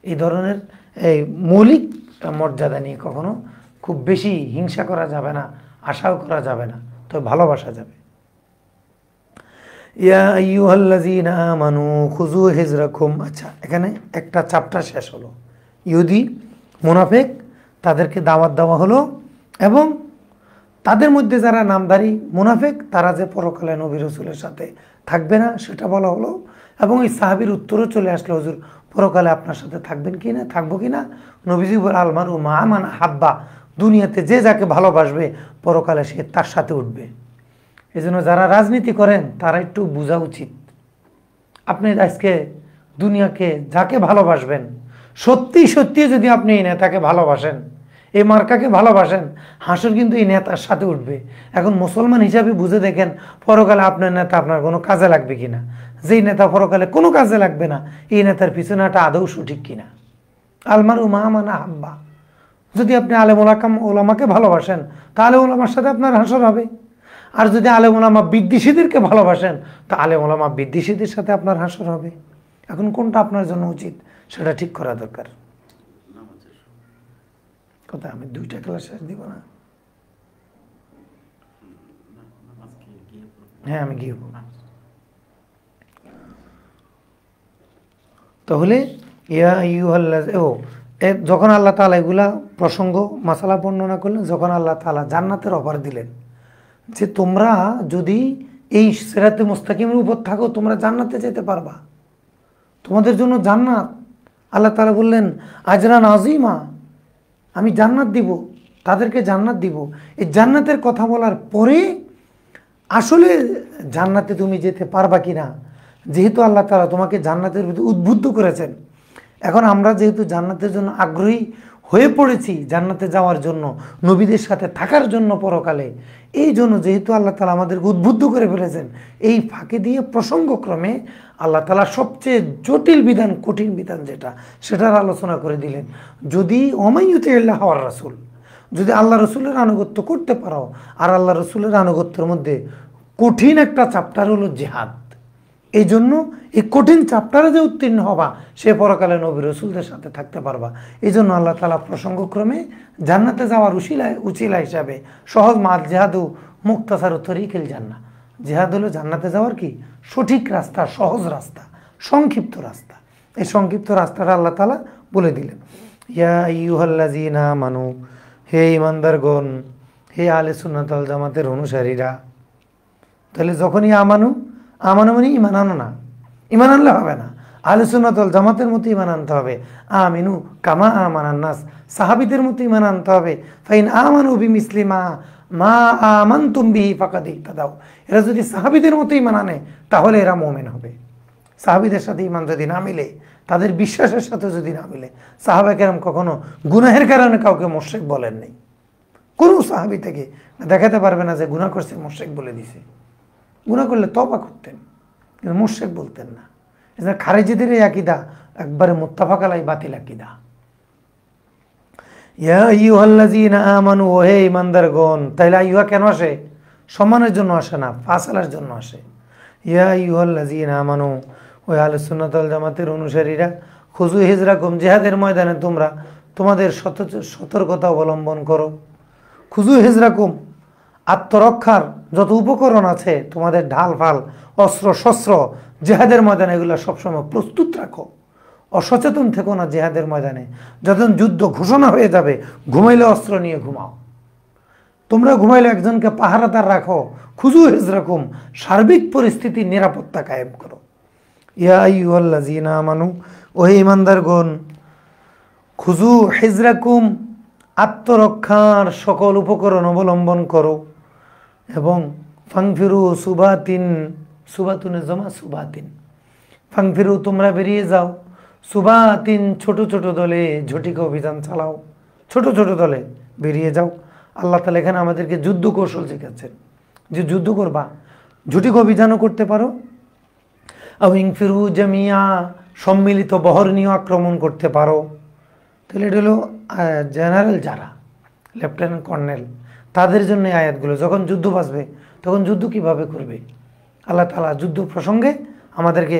এই ধরনের এই মৌলিক মর্যাদা নিয়ে কখনো খুব বেশি হিংসা করা যাবে না, আশাও করা যাবে না, তো ভালোবাসা যাবে। ইয়া আইয়ুহাল্লাযীনা আমানু খুযু হিজরাকুম। আচ্ছা, এখানে একটা চ্যাপ্টার শেষ হলো। ইহুদি মুনাফিক, তাদেরকে দাওয়াত দেওয়া হলো, এবং তাদের মধ্যে যারা নামধারী মুনাফিক তারা যে পরকালে নবী রাসূলের সাথে থাকবে না সেটা বলা হলো। এবং এই সাহাবীর উত্তরও চলে আসলো, হুজুর পরকালে আপনার সাথে থাকবেন কি না, থাকবো কি না? নবীজি বলে আল মারউ মা মান হাব্বা, দুনিয়াতে যে যাকে ভালোবাসবে পরকালে সে তার সাথে উঠবে। এই জন্য যারা রাজনীতি করেন তারা একটু বোঝা উচিত, আপনি আজকে দুনিয়াকে যাকে ভালোবাসবেন, সত্যি সত্যি যদি আপনি এই নেতাকে ভালোবাসেন, এই মার্কাকে ভালোবাসেন, হাসর কিন্তু এই নেতার সাথে উঠবে। এখন মুসলমান হিসাবে বুঝে দেখেন পরকালে আপনার নেতা আপনার কোনো কাজে লাগবে কিনা। যেই নেতা পরকালে কোনো কাজে লাগবে না, এই নেতার পিছনেটা আদৌ সঠিক কিনা। আলমারু মা মানা হাব্বা, যদি আপনি আলেম ওলামাকে ভালোবাসেন তাহলে ওলামার সাথে আপনার হাসর হবে। আর যদি আলেম ওলামা বিদ্বেষীদেরকে ভালোবাসেন তা আলেম ওলামা বিদ্বেষীদের সাথে আপনার হাসর হবে। এখন কোনটা আপনার জন্য উচিত সেটা ঠিক করা দরকার। কথা আমি 2টা ক্লাস শেষ দিব না? হ্যাঁ, আমি গিয়ে তাহলে যখন আল্লাহ তাআলা এগুলা প্রসঙ্গ মাসালা বর্ণনা করলেন, যখন আল্লাহ তাআলা জান্নাতের অফার দিলেন যে তোমরা যদি এই সিরাতে মুস্তাকিমের উপর থাকো তোমরা জান্নাতে যেতে পারবা, তোমাদের জন্য জান্নাত। আল্লাহ তাআলা বললেন আজরান আযীমা, আমি জান্নাত দিব, তাদেরকে জান্নাত দিব। এই জান্নাতের কথা বলার পরে আসলে জান্নাতে তুমি যেতে পারবা কিনা, যেহেতু আল্লাহ তাআলা তোমাকে জান্নাতের প্রতি উদ্বুদ্ধ করেছেন, এখন আমরা যেহেতু জান্নাতের জন্য আগ্রহী হয়ে পড়েছি, জান্নাতে যাওয়ার জন্য, নবীদের সাথে থাকার জন্য পরকালে, এই জন্য যেহেতু আল্লাহ তাআলা আমাদেরকে উদ্বুদ্ধ করে ফেলেছেন, এই ফাঁকে দিয়ে প্রসঙ্গক্রমে আল্লাহ তাআলা সবচেয়ে জটিল বিধান, কঠিন বিধান যেটা, সেটার আলোচনা করে দিলেন। যদি ওমাইয়ুতিল্লাহ ওয়ার রাসূল, যদি আল্লাহ রসুলের আনুগত্য করতে পারো, আর আল্লাহ রসুলের আনুগত্যের মধ্যে কঠিন একটা চ্যাপ্টার হলো জিহাদ, এই জন্য এই কঠিন চ্যাপ্টারে যে উত্তীর্ণ হবা সে পরকালে নবী রসুলদের সাথে থাকতে পারবা। এই জন্য আল্লাহ তাআলা প্রসঙ্গক্রমে জান্নাতে যাওয়ার উচিলা হিসাবে সহজ মাল জিহাদু মুক্তাসার তরিকিল জান্নাহ, জিহাদ হলো জান্নাতে যাওয়ার কি সঠিক রাস্তা, সহজ রাস্তা, সংক্ষিপ্ত রাস্তা। এই সংক্ষিপ্ত রাস্তাটা আল্লাহ তাআলা বলে দিলেন। ইয়া আইয়ুহাল্লাযীনা আমানু, হে ইমানদারগণ, হে আহলে সুন্নাত ওয়াল জামাতের অনুসারীরা। তাহলে যখনই আমানু মানে ইমান আনো না, ইমান আনলে হবে না, আহলে সুন্নাত ওয়াল জামাতের মতো ইমান আনতে হবে। আমিনু কামা আমানান নাস, সাহাবীদের মতো ইমান আনতে হবে। ফাইন আমানু বিমিসলি মা আমানতুম বিহি ফাকাদ ইহতাদাউ, এরা যদি সাহাবীদের মতো ইমান আনে তাহলে এরা মুমিন হবে। সাহাবীদের সাথে ইমান যদি না মিলে, তাদের বিশ্বাসের সাথে যদি না মিলে, সাহাবা কেরাম কখনো গুনাহের কারণে কাউকে মুশরিক বলেন নাই। কোনো সাহাবী থেকে দেখাতে পারবে না যে গুনাহ করছে মুশরিক বলে দিছে। গুনাহ করলে তওবা করতেন, কিন্তু মুশরিক বলতেন না। খারেজিদের এই আকীদা একবারে মুত্তাফাক আলাই বাতিল আকীদা। ইয়া আইয়ুহাল্লাযীনা আমানু, ওহে ঈমানদারগণ। তাইলে আইয়ুহা কেন আসে? সম্মানের জন্য আসে না, ফাসালার জন্য আসে। ইয়া আইয়ুহাল্লাযীনা আমানু, ওই আহলুস সুন্নাত ওয়াল জামাতের অনুসারীরা, খুযু হিজরাকুম, জিহাদের ময়দানে তোমরা তোমাদের সতর্কতা অবলম্বন করো। খুযু হিজরাকুম, আত্মরক্ষার যত উপকরণ আছে, তোমাদের ঢাল ফাল, অস্ত্র শস্ত্র, জিহাদের ময়দানে এগুলো সবসময় প্রস্তুত রাখো। অসচেতন থেকো না জিহাদের ময়দানে। যখন যুদ্ধ ঘোষণা হয়ে যাবে, ঘুমাইলে অস্ত্র নিয়ে ঘুমাও। তোমরা ঘুমাইলে একজনকে পাহারাদার রাখো। খুযু হিজরাকুম, সার্বিক পরিস্থিতির নিরাপত্তা কায়েম করো। ইয়া আইয়ুহাল্লাযীনা আমানু, ওহে ঈমানদারগণ, খুযু হিজরাকুম, আত্মরক্ষার সকল উপকরণ অবলম্বন করো। এবং ফাংফিরু সুবাতিন, সুবাতুনের জমা সুবাতিন, ফাংফিরু তোমরা বেরিয়ে যাও, সুবাতিন ছোট ছোট দলে ঝটিকা অভিযান চালাও। ছোট ছোট দলে বেরিয়ে যাও। আল্লাহ তাআলা এখানে আমাদেরকে যুদ্ধ কৌশল শেখাচ্ছেন যে যুদ্ধ করবা, ঝটিকা অভিযানও করতে পারো। আও ইনফিরু জামিয়া, সম্মিলিত বহর নিয়ে আক্রমণ করতে পারো। তাহলে এটা হলো জেনারেল যারা, লেফটেন্যান্ট কর্নেল, তাদের জন্য আয়াতগুলো। যখন যুদ্ধ বাঁচবে তখন যুদ্ধ কিভাবে করবে, আল্লাহ তাআলা যুদ্ধ প্রসঙ্গে আমাদেরকে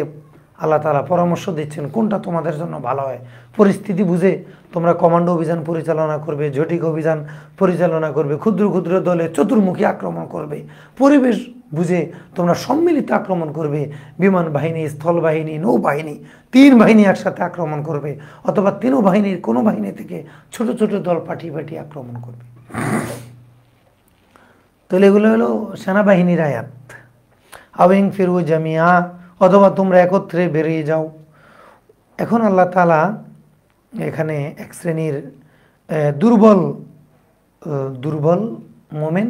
আল্লাহ তাআলা পরামর্শ দিচ্ছেন কোনটা তোমাদের জন্য ভালো হয়। পরিস্থিতি বুঝে তোমরা কমান্ডো অভিযান পরিচালনা করবে, ঝটিকা অভিযান পরিচালনা করবে, ক্ষুদ্র ক্ষুদ্র দলে চতুর্মুখী আক্রমণ করবে। পরিবেশ বুঝে তোমরা সম্মিলিত আক্রমণ করবে, বিমান বাহিনী, স্থল বাহিনী, নৌবাহিনী, 3 বাহিনী একসাথে আক্রমণ করবে, অথবা 3 বাহিনীর কোনো বাহিনী থেকে ছোট ছোট দল পাঠিয়ে পাঠিয়ে আক্রমণ করবে। তাহলে এগুলো হলো সেনাবাহিনীর আয়াত। আওয়িং ফিরু জামিয়া, অথবা তোমরা একত্রে বেরিয়ে যাও। এখন আল্লাহ তাআলা এখানে এক শ্রেণীর দুর্বল মোমেন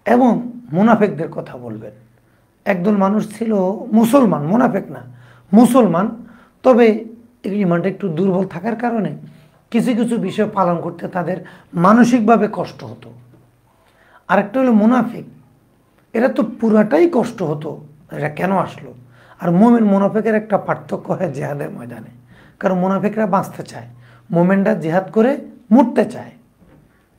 এবং মুনাফিকদের কথা বলবেন। একদল মানুষ ছিল মুসলমান, মুনাফিক না, মুসলমান, তবে ইমানটা একটু দুর্বল থাকার কারণে কিছু কিছু বিষয় পালন করতে তাদের মানসিকভাবে কষ্ট হতো। আরেকটা হলো মুনাফিক, এরা তো পুরাটাই কষ্ট হতো, এরা কেন আসলো। আর মোমেন মুনাফিকের একটা পার্থক্য হয় জিহাদের ময়দানে, কারণ মুনাফিকরা বাঁচতে চায়, মোমেনরা জিহাদ করে মরতে চায়।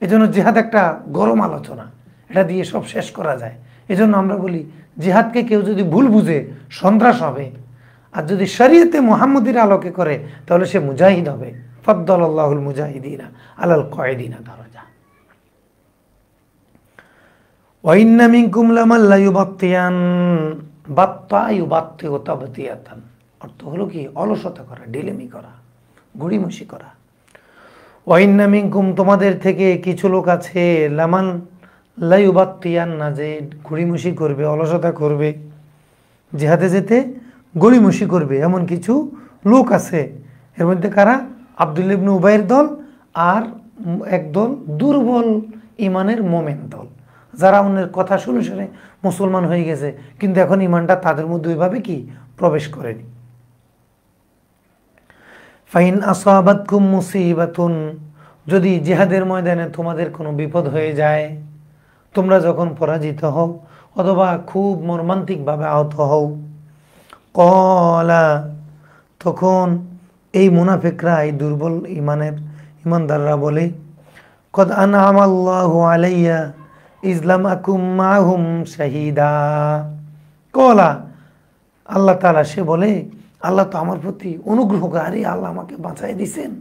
এজন্য জিহাদ একটা গরম আলোচনা, এটা দিয়ে সব শেষ করা যায়। এজন্য আমরা বলি জিহাদকে কেউ যদি ভুল বুঝে সন্ত্রাস হবে, আর যদি শরীয়তে মুহাম্মদীর আলোকে করে তাহলে সে মুজাহিদ হবে। ফাদ্দালাল্লাহুল মুজাহিদিনা আলাল কায়দিনা দারাজা। ওয়া ইন্না মিনকুম লামান লা ইউবাত্তিয়ান, বাত্তা ইউবাত্তিউ তাবতিয়াতান, অর্থ হলো কি অলসতা করা, ঢিলেমি করা, গড়িমসি করা। ওয়া ইন্না মিনকুম, তোমাদের থেকে কিছু লোক আছে, লামান লা ইউবাত্তিয়ান, না যে গড়িমসি করবে, অলসতা করবে, জিহাদে যেতে গড়িমসি করবে, এমন কিছু লোক আছে। এর মধ্যে কারা? আব্দুল্লাহ ইবনে উবাইয়ের দল আর একদল দুর্বল ইমানের মোমেন দল, যারা অন্যের কথা শুনে শুনে মুসলমান হয়ে গেছে, কিন্তু এখন ইমানটা তাদের মধ্যে ওইভাবে কি প্রবেশ করেনি। ফাইন আসাবাতকুম মুসিবাতুন, যদি জিহাদের ময়দানে তোমাদের কোনো বিপদ হয়ে যায়, তোমরা যখন পরাজিত হও অথবা খুব মর্মান্তিকভাবে আহত হও, কলা, তখন এই মুনাফিকরা, এই দুর্বল ইমানদাররা বলে, কদ আনআমাল্লাহু আলাইয়া ইসলাম আকুম মাহুম শাহিদা। কলা, আল্লাহ তাআলা, সে বলে আল্লাহ তো আমার প্রতি অনুগ্রহ করে, আরে আল্লাহ আমাকে বাঁচাই দিছেন,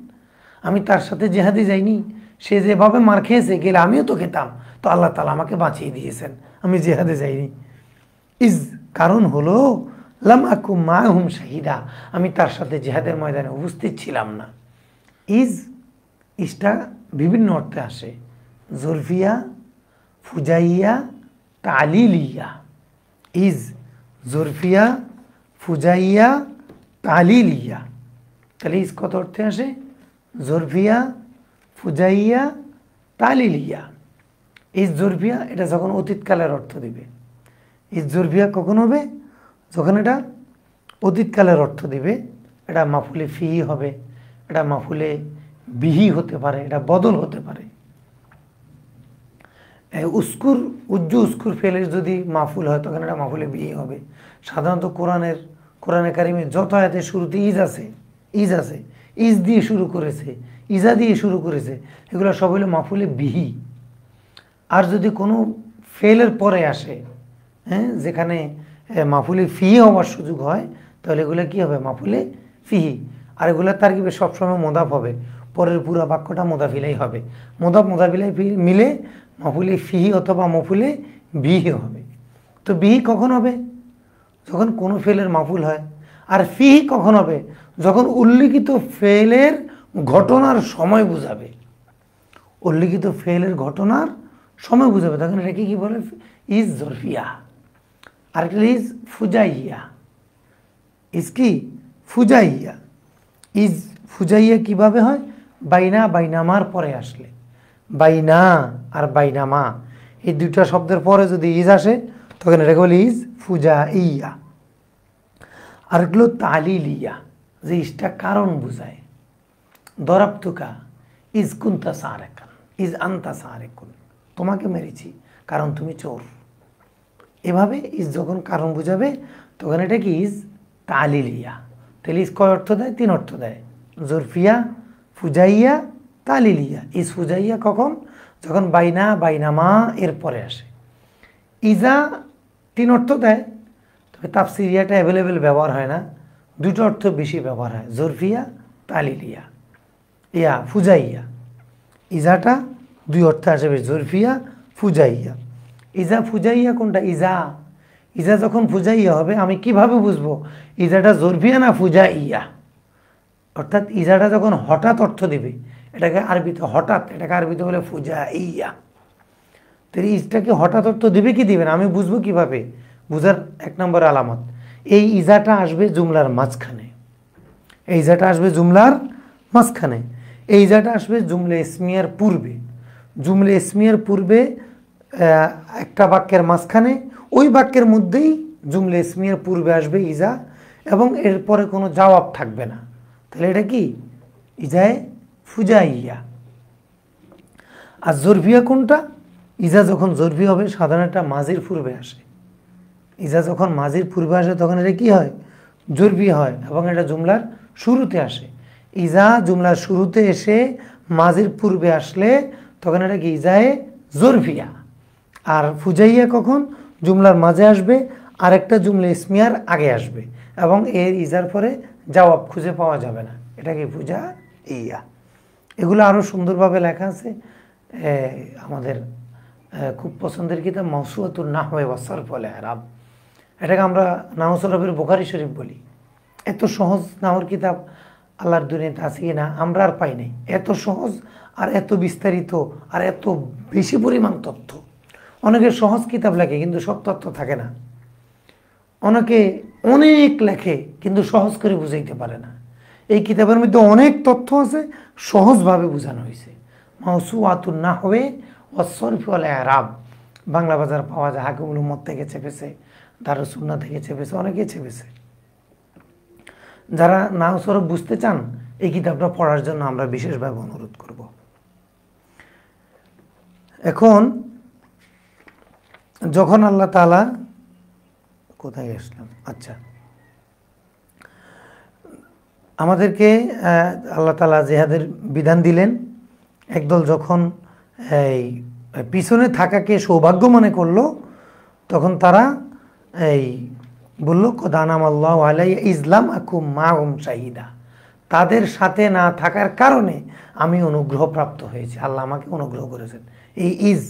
আমি তার সাথে জিহাদে যাইনি, সে যেভাবে মার খেয়েছে, গেলে আমিও তো খেতাম, তো আল্লাহ তাআলা আমাকে বাঁচিয়ে দিয়েছেন, আমি জিহাদে যাইনি। কারণ হলো লাম আকুম মাহুম শাহিদা, আমি তার সাথে জিহাদের ময়দানে উপস্থিত ছিলাম না। ইজটা বিভিন্ন অর্থে আসে, জরফিয়া, ফুজাইয়া, তালিলিয়া। জরফিয়া, ফুজাইয়া, তালিলিয়া। তাহলে কত অর্থে আসে? জরফিয়া, ফুজাইয়া, তালিলিয়া। জরফিয়া এটা যখন অতীতকালের অর্থ দিবে, জরফিয়া কখন হবে? যখন এটা অতীতকালের অর্থ দিবে, এটা মাফুলে ফিহি হবে, এটা মাফুলে বিহি হতে পারে, এটা বদল হতে পারে। উস্কুর ফেলের যদি মাফুল হয় তখন এটা মাফুলে বিহি হবে। সাধারণত কোরআনের কোরআনে কারিমে যত আয়াতের শুরুতে ইজ আছে, ইজ দিয়ে শুরু করেছে, ইজা দিয়ে শুরু করেছে, এগুলো সব হলো মাফুলে বিহি। আর যদি কোনো ফেলের পরে আসে, হ্যাঁ, যেখানে মাফুলে ফিহি হওয়ার সুযোগ হয়, তাহলে এগুলো কি হবে? মাফুলে ফিহি। আর এগুলো তারকিবে সবসময় মোদাফ হবে, পরের পুরো বাক্যটা মোদাফিলাই হবে। মোদাফিলাই মিলে মাফুলে ফিহি অথবা মাফুলে বিহি হবে। তো বিহি কখন হবে? যখন কোনো ফেলের মাফুল হয়। আর ফিহি কখন হবে? যখন উল্লিখিত ফেলের ঘটনার সময় বুঝাবে, উল্লিখিত ফেলের ঘটনার সময় বুঝাবে, তখন এটাকে কি বলে? ইজ জরফিয়া। আরেকটা ইজ ফুজাইয়া। ইজ কি? ফুজাইয়া। ইজ ফুজাইয়া কিভাবে হয়? বাইনা বাইনামার পরে আসলে, বাইনা আর বাইনামা এই দুইটা শব্দের পরে যদি ইজ আসে, তখন এটাকে বলে ইজ ফুজাইয়া। আরেকগুলো তালিলিয়া, যে ইজটা কারণ বুঝায়। দরাবতুকা ইজ কুনতা সারেকান, ইজ আনতা সারেকুন, তোমাকে মেরেছি কারণ তুমি চোর। এভাবে ইজ যখন কারণ বুঝাবে, তখন এটা কি? ইজ তালিলিয়া। তাহলে ইজ কয় অর্থ দেয়? 3 অর্থ দেয়, জরফিয়া, ফুজাইয়া, তালিলিয়া। ইজ ফুজাইয়া কখন? যখন বাইনা বাইনামা এর পরে আসে। ইজা 3 অর্থ দেয়, তবে তাফসিরিয়াটা অ্যাভেলেবেল ব্যবহার হয় না, 2টো অর্থ বেশি ব্যবহার হয়, জরফিয়া, তালিলিয়া, ইয়া ফুজাইয়া। ইজাটা 2 অর্থে আসবে, জরফিয়া, ফুজাইয়া। ইজা ফুজাইয়া কোনটা? ইজা যখন ফুজাইয়া হবে, আমি কিভাবে বুঝবো ইজাটা জরফিয়া না ফুজাইয়া? অর্থাৎ ইজাটা যখন হঠাৎ অর্থ দিবে, এটাকে আরবিতে হঠাৎ, এটাকে আরবিতে বলে ফুজাইয়া। তো ইজটাকে হঠাৎ অর্থ দিবে কি দিবে না, আমি বুঝবো কিভাবে? বুঝার 1 নম্বর আলামত, এই ইজাটা আসবে জুমলার মাঝখানে। এই ইজাটা আসবে জুমলার মাঝখানে। এই ইজাটা আসবে জুমলা ইসমিয়ার পূর্বে। জুমলা ইসমিয়ার পূর্বে একটা বাক্যের মাঝখানে, ওই বাক্যের মধ্যেই জুমলা ইসমিয়ার পূর্বে আসবে ইজা, এবং এরপরে কোনো জবাব থাকবে না। তাহলে এটা কি? ইজায়ে ফুজাইয়া। আর জরফিয়া কোনটা? ইজা যখন জরফি হবে, সাধারণত এটা মাজির পূর্বে আসে। ইজা যখন মাজির পূর্বে আসে, তখন এটা কি হয়? জরফি হয়, এবং এটা জুমলার শুরুতে আসে। ইজা জুমলার শুরুতে এসে মাজির পূর্বে আসলে, তখন এটা কি? ইজায়ে জরফিয়া। আর ফুজাইয়া কখন? জুমলার মাঝে আসবে, আরেকটা জুমলা ইসমিয়ার আগে আসবে, এবং এর ইজার পরে জবাব খুঁজে পাওয়া যাবে না, এটা কি? ফুজা ইয়া। এগুলো আরও সুন্দরভাবে লেখা আছে আমাদের খুব পছন্দের কিতাব মাওসুআতুন নাহওয়ে ওয়াস সরফ ওয়াল ইরাব। এটাকে আমরা নাহউ সরফের বুখারী শরীফ বলি। এত সহজ নাহর কিতাব আল্লাহর দুনিয়াতে আছে কিনা আমরা আর পাই নাই। এত সহজ আর এত বিস্তারিত আর এত বেশি পরিমাণ তথ্য। অনেকে সহজ কিতাব লেখে কিন্তু সব তথ্য থাকে না, অনেকে অনেক লেখে কিন্তু সহজ করে বুঝাইতে পারে না। এই কিতাবের মধ্যে অনেক তথ্য আছে, সহজভাবে বোঝানো হয়েছে। মাওসুআতুন নাহওয়ে ওয়াস সরফ ওয়াল ইরাব বাংলা বাজার পাওয়া যায়। হাকিমুল উম্মত থেকে চেপেছে, দারুস সুন্নাহ থেকে চেপেছে, অনেকেই চেপেছে। যারা নাহউ সরফ বুঝতে চান, এই কিতাবটা পড়ার জন্য আমরা বিশেষভাবে অনুরোধ করব। এখন যখন আল্লাহ তাআলা, কোথায় আসলাম? আচ্ছা, আমাদেরকে আল্লাহ তাআলা জিহাদের বিধান দিলেন। একদল যখন এই পিছনে থাকাকে সৌভাগ্য মনে করলো, তখন তারা এই বলল, কদানাম আল্লাহ আলাইয়া ইসলাম আকুম মাহুম শাহিদা, তাদের সাথে না থাকার কারণে আমি অনুগ্রহ প্রাপ্ত হয়েছি, আল্লাহ আমাকে অনুগ্রহ করেছেন। এই ইজ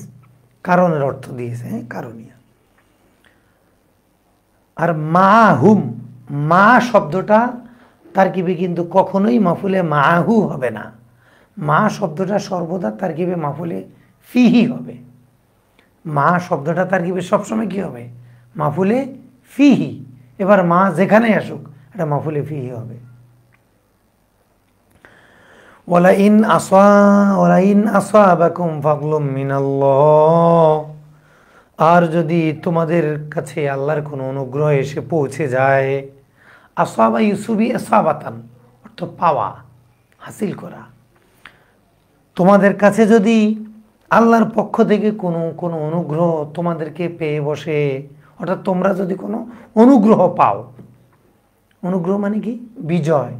কারণের অর্থ দিয়েছে, কারণিয়া। আর মাহুম, মা শব্দটা তারকিবে কিন্তু কখনোই মাফুলে মাহু হবে না। মা শব্দটা সর্বদা তারকিবে মাফুলে ফিহি হবে। মা শব্দটা তারকিবে সবসময় কি হবে? মাফুলে ফিহি। এবার মা যেখানে আসুক, এটা মাফুলে ফিহি হবে। ওয়ালাইন আসাবাকুম ফাদলুম মিনাল্লাহ, আর যদি তোমাদের কাছে আল্লাহর কোনো অনুগ্রহ এসে পৌঁছে যায়, আসাবা ইউসুবি আসাবাতান অর্থ পাওয়া, হাসিল করা। তোমাদের কাছে যদি আল্লাহর পক্ষ থেকে কোনো অনুগ্রহ তোমাদেরকে পেয়ে বসে, অর্থাৎ তোমরা যদি কোনো অনুগ্রহ পাও, অনুগ্রহ মানে কি? বিজয়,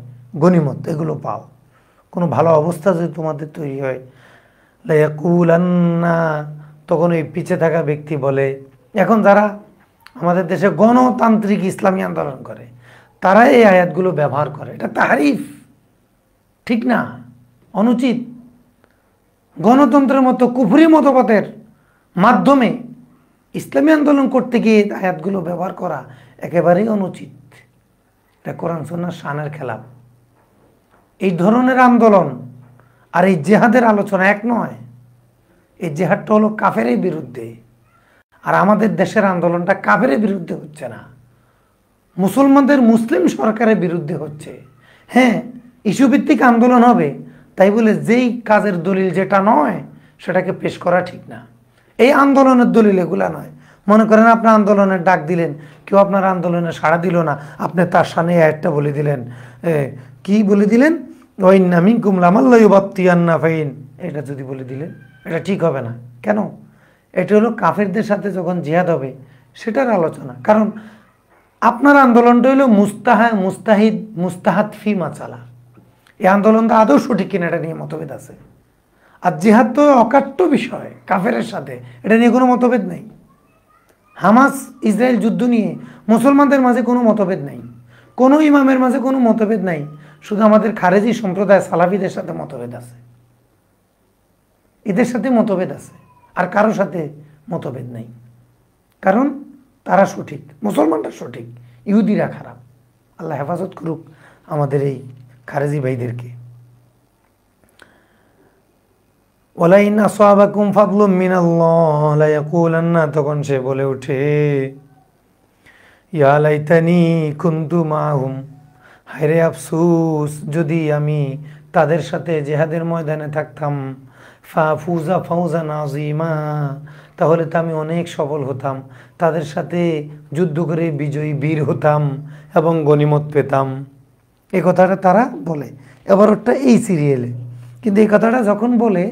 গনিমত, এগুলো পাও। কোনো ভালো অবস্থা যদি তোমাদের তৈরি হয়, লায়াকুলান্না, তখন ওই পিছে থাকা ব্যক্তি বলে, এখন যারা আমাদের দেশে গণতান্ত্রিক ইসলামী আন্দোলন করে তারা এই আয়াতগুলো ব্যবহার করে, এটা তাহরিফ, ঠিক না, অনুচিত। গণতন্ত্রের মতো কুফরি মতবাদের মাধ্যমে ইসলামী আন্দোলন করতে গিয়ে আয়াতগুলো ব্যবহার করা একেবারেই অনুচিত। এটা কোরআন সুন্নাহর শানের খেলাফ। এই ধরনের আন্দোলন আর এই জেহাদের আলোচনা এক নয়। এই জেহাদটা হলো কাফেরের বিরুদ্ধে, আর আমাদের দেশের আন্দোলনটা কাফেরের বিরুদ্ধে হচ্ছে না, মুসলমানদের মুসলিম সরকারের বিরুদ্ধে হচ্ছে। হ্যাঁ, ইস্যুভিত্তিক আন্দোলন হবে, তাই বলে যেই কাজের দলিল যেটা নয় সেটাকে পেশ করা ঠিক না। এই আন্দোলনের দলিল এগুলা নয়। মনে করেন আপনার আন্দোলনের ডাক দিলেন, কেউ আপনার আন্দোলনে সাড়া দিল না, আপনি তার সামনে একটা বলে দিলেন, কি বলে দিলেন, ওয়াইন্না মিনকুম লামাল্লা ইউবাত্তিয়ান্না ফাইন, এটা যদি বলে দিলেন, এটা ঠিক হবে না। কেন? এটা হলো কাফেরদের সাথে যখন জিহাদ হবে সেটার আলোচনা। কারণ আপনার আন্দোলনটা হলো মুস্তাহাদ ফি মাসালা, এই আন্দোলনটা আদৌ সঠিক কিনা এটা নিয়ে মতভেদ আছে। আর জিহাদ তো অকাট্য বিষয় কাফেরের সাথে, এটা নিয়ে কোনো মতভেদ নেই। হামাস ইসরায়েল যুদ্ধ নিয়ে মুসলমানদের মাঝে কোনো মতভেদ নাই, কোনো ইমামের মাঝে কোনো মতভেদ নাই, শুধু আমাদের খারেজি সম্প্রদায় সালাফিদের সাথে মতভেদ আছে, এদের সাথে মতভেদ আছে, আর কারোর সাথে মতভেদ নেই। কারণ তারা সঠিক, মুসলমানরা সঠিক, ইহুদিরা খারাপ। আল্লাহ হেফাজত করুক আমাদের এই খারেজি ভাইদেরকে। ওয়ালাইন আসাবাকুম ফাদলুম মিনাল্লাহ লায়াকুলান্না, তখন সে বলে ওঠে, ইয়া লাইতানি কুনতু মাহুম, হায়রে আফসোস যদি আমি তাদের সাথে জিহাদের ময়দানে থাকতাম, ফাফুজা ফাউজান আযীমা, তাহলে তো আমি অনেক সফল হতাম, তাদের সাথে যুদ্ধ করে বিজয়ী বীর হতাম এবং গনিমত পেতাম। এই কথাটা তারা বলে। এবার ওটা এই সিরিয়ালে, কিন্তু এই কথাটা যখন বলে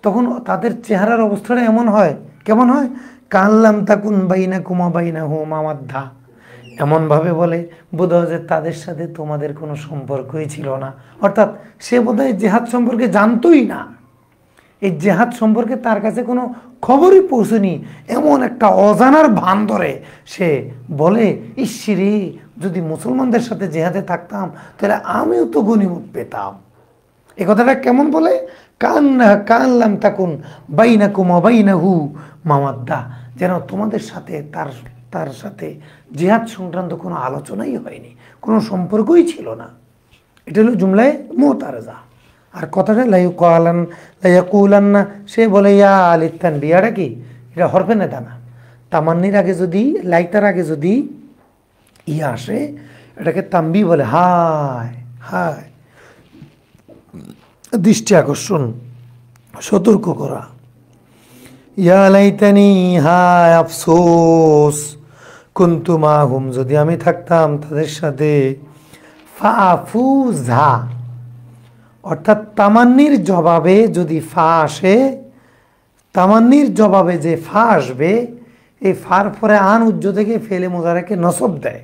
তখন তাদের চেহারার অবস্থাটা এমন হয়, কেমন হয়, কাল্লাম তাকুন বাইনা কুমা বাইনা হো মামাদ্ধা, এমনভাবে বলে বোধহয় যে তাদের সাথে তোমাদের কোনো সম্পর্কই ছিল না। অর্থাৎ সে বোধহয় জেহাদ সম্পর্কে জানতোই না, এই জেহাদ সম্পর্কে তার কাছে কোনো খবরই পৌঁছনি, এমন একটা অজানার ভান ধরে সে বলে, ইশ্বরে যদি মুসলমানদের সাথে জেহাদে থাকতাম তাহলে আমিও তো গনিমত পেতাম। এই কথাটা কেমন বলে, কানলাম তাকুন বাইনাকুম ওয়া বাইনাহু মাওয়াদ্দা, যেন তোমাদের সাথে তার সাথে জিহাদ সংক্রান্ত কোনো আলোচনাই হয়নি, কোনো সম্পর্কই ছিল না। এটা হলো জুমলায় মুতারাজা। আর কথাটা লায়াকুলান্না, সে বলে ইয়া আলিতান, বিয়াটা কি, এটা হরফে নেতা না, তামান্নির আগে যদি লাইটার আগে যদি ইয়া আসে এটাকে তাম্বি বলে, হায় হায়, দৃষ্টি আকর্ষণ, সতর্ক করা। ইয়া লাইতানি, হায় আফসোস, কুনতু মাহুম, যদি আমি থাকতাম তাদের সাথে, ফাফুজা, অর্থাৎ তামান্নির জবাবে যদি ফা আসে, তামান্নির জবাবে যে ফা আসবে, এই ফার পরে আন উজ্জ থেকে ফেলে মুজারাকে নসব দেয়,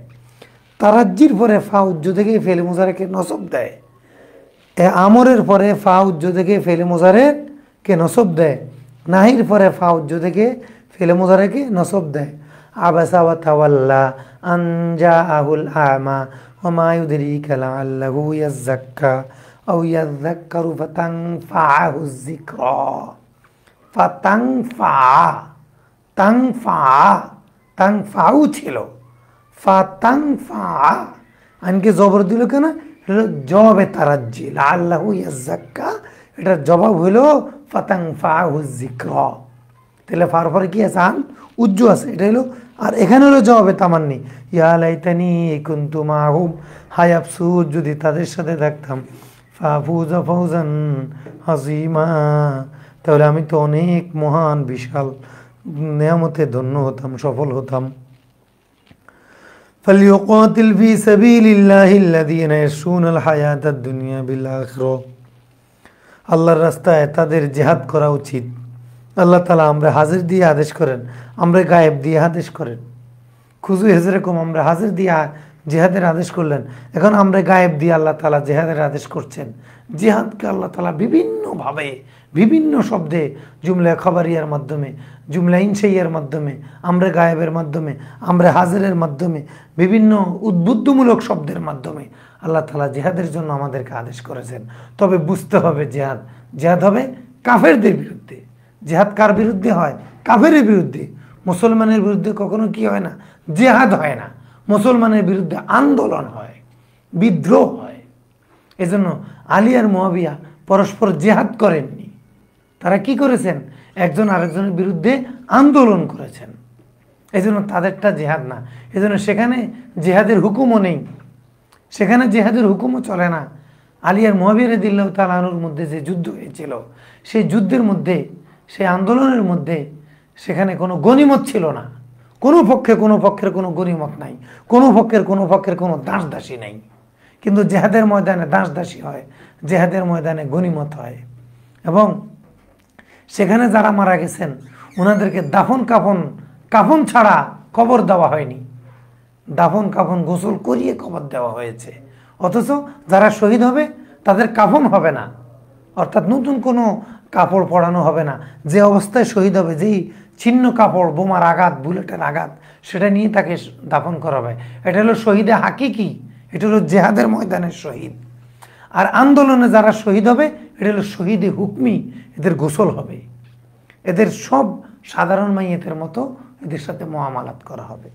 তারাজ্জির পরে ফা উজ্জ থেকে ফেলে মুজারাকে নসব দেয়, আমরের পরে ফা উজ্জ থেকে ফেলে মুজারেকে নসব দেয়, নাহির পরে ফা উজ্জ থেকে ফেলে মুজারেকে নসব দেয়। আবাসা ওয়া তাওয়াল্লা আন জাআহুল আমা ওয়া মা ইউদরিকা লাআল্লাহু ইয়াযাক্কা আও ইয়াযাক্কারু ফাতানফাআহু যিকরা। তাংফাউ ছিল, ফাতাংফা আনকে জবর দিল কেন, জবাবে তারাজ্জি, লাআল্লাহু ইয়াযাক্কা, এটার জবাব হইল ফাতানফাআহু যিকরা। তাহলে ফার পরে কি আছে, আন উজ্জ আছে, এটা হলো, আর এখানে হলো জবাবে তামান্নি, ইয়া লাইতানি কুনতু মাহুম, হায় আফসোস যদি তাদের সাথে থাকতাম, ফাফুজা ফাউজান আযীমা, তাহলে আমি তো অনেক মহান বিশাল নিয়ামতে ধন্য হতাম, সফল হতাম। ফালিয়াকাতিল ফি সাবিলিল্লাহিল্লাযীনা ইয়াশউনাল হায়াতাদ দুনিয়া বিল আখিরা, আল্লাহর রাস্তায় তাদের জিহাদ করা উচিত। আল্লাহ তাআলা আমরা হাজির দিয়ে আদেশ করেন, আমরা গায়েব দিয়ে আদেশ করেন। খুজু যেরকম আমরা হাজির দিয়ে জিহাদের আদেশ করলেন। এখন আমরা গায়েব দিয়ে আল্লাহ তাআলা জিহাদের আদেশ করছেন। জিহাদকে আল্লাহ তাআলা বিভিন্নভাবে বিভিন্ন শব্দে, জুমলা খবরিয়ার মাধ্যমে, জুমলা ইনশাইয়ার মাধ্যমে, আমরা গায়েবের মাধ্যমে, আমরা হাজিরের মাধ্যমে, বিভিন্ন উদ্বুদ্ধমূলক শব্দের মাধ্যমে আল্লাহ তাআলা জিহাদের জন্য আমাদেরকে আদেশ করেছেন। তবে বুঝতে হবে জিহাদ হবে কাফেরদের বিরুদ্ধে। জিহাদ কার বিরুদ্ধে হয়? কাফেরের বিরুদ্ধে। মুসলমানের বিরুদ্ধে কখনো কি হয় না? জিহাদ হয় না। মুসলমানের বিরুদ্ধে আন্দোলন হয়, বিদ্রোহ হয়। এজন্য আলী আর মুয়াবিয়া পরস্পর জিহাদ করেননি। তারা কি করেছেন? একজন আরেকজনের বিরুদ্ধে আন্দোলন করেছেন। এজন্য তাদেরটা জিহাদ না। এজন্য সেখানে জিহাদের হুকুমও নেই, সেখানে জিহাদের হুকুমও চলে না। আলী আর মুয়াবিয়া রাদিয়াল্লাহু তাআলা আনহুর মধ্যে যে যুদ্ধ হয়েছিল, সেই যুদ্ধের মধ্যে, সেই আন্দোলনের মধ্যে সেখানে কোনো গনিমত ছিল না। কোনো পক্ষের কোনো গনিমত নাই, কোনো পক্ষের কোনো দাস দাসী নাই। কিন্তু জিহাদের ময়দানে দাস দাসী হয়, জিহাদের ময়দানে গনিমত হয়। এবং সেখানে যারা মারা গেছেন ওনাদেরকে কাফন ছাড়া কবর দেওয়া হয়নি। কাফন গোসল করিয়ে কবর দেওয়া হয়েছে। অথচ যারা শহীদ হবে তাদের কাফন হবে না, অর্থাৎ নতুন কোনো কাপড় পরানো হবে না। যে অবস্থায় শহীদ হবে, যেই ছিন্ন কাপড়, বোমার আঘাত, বুলেটের আঘাত, সেটা নিয়ে তাকে দাফন করা হবে। এটা হলো শহীদে হাকিকি, এটা হলো জেহাদের ময়দানের শহীদ। আর আন্দোলনে যারা শহীদ হবে এটা হলো শহীদে হুকমি, এদের গোসল হবে, এদের সব সাধারণ মাইয়েতের মতো এদের সাথে মুআমালাত করা হবে।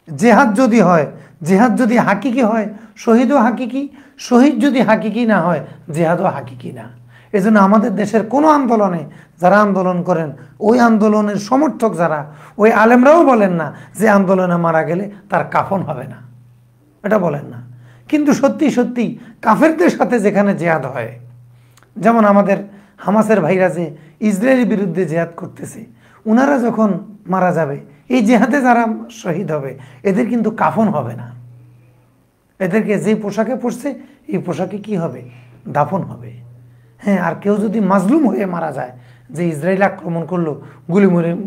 জেহাদ যদি হয়, জেহাদ যদি হাকিকি হয়, শহীদও হাকিকি, শহীদ যদি হাকিকি না হয়, জেহাদও হাকিকি না। এজন্য আমাদের দেশের কোনো আন্দোলনে যারা আন্দোলন করেন, ওই আন্দোলনের সমর্থক যারা, ওই আলেমরাও বলেন না যে আন্দোলনে মারা গেলে তার কাফন হবে না, এটা বলেন না। কিন্তু সত্যি কাফেরদের সাথে যেখানে জিহাদ হয়, যেমন আমাদের হামাসের ভাইরা যে ইসরায়েলের বিরুদ্ধে জিহাদ করতেছে, ওনারা যখন মারা যাবে, এই জিহাদে যারা শহীদ হবে এদের কিন্তু কাফন হবে না। এদেরকে যে পোশাকে পড়ছে এই পোশাকে কি হবে? দাফন হবে। হ্যাঁ, আর কেউ যদি মাজলুম হয়ে মারা যায়, যে ইসরায়েল আক্রমণ করলো,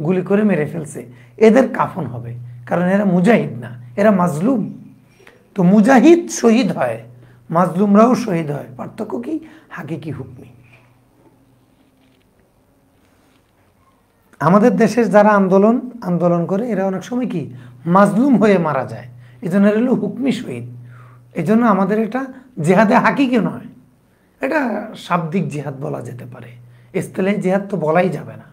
গুলি করে মেরে ফেলছে, এদের কাফন হবে, কারণ এরা মুজাহিদ না, এরা মাজলুম। তো মুজাহিদ শহীদ হয়, মাজলুমরাও শহীদ হয়। পার্থক্য কি? হাকিকি হুকমি। আমাদের দেশের যারা আন্দোলন করে এরা অনেক সময় কি মাজলুম হয়ে মারা যায়, এই জন্য এরা হলো হুকমি শহীদ। এই জন্য আমাদের এটা জেহাদে হাকিকি নয়, এটা শাব্দিক জিহাদ বলা যেতে পারে, ইসতিলাহি জিহাদ তো বলাই যাবে না।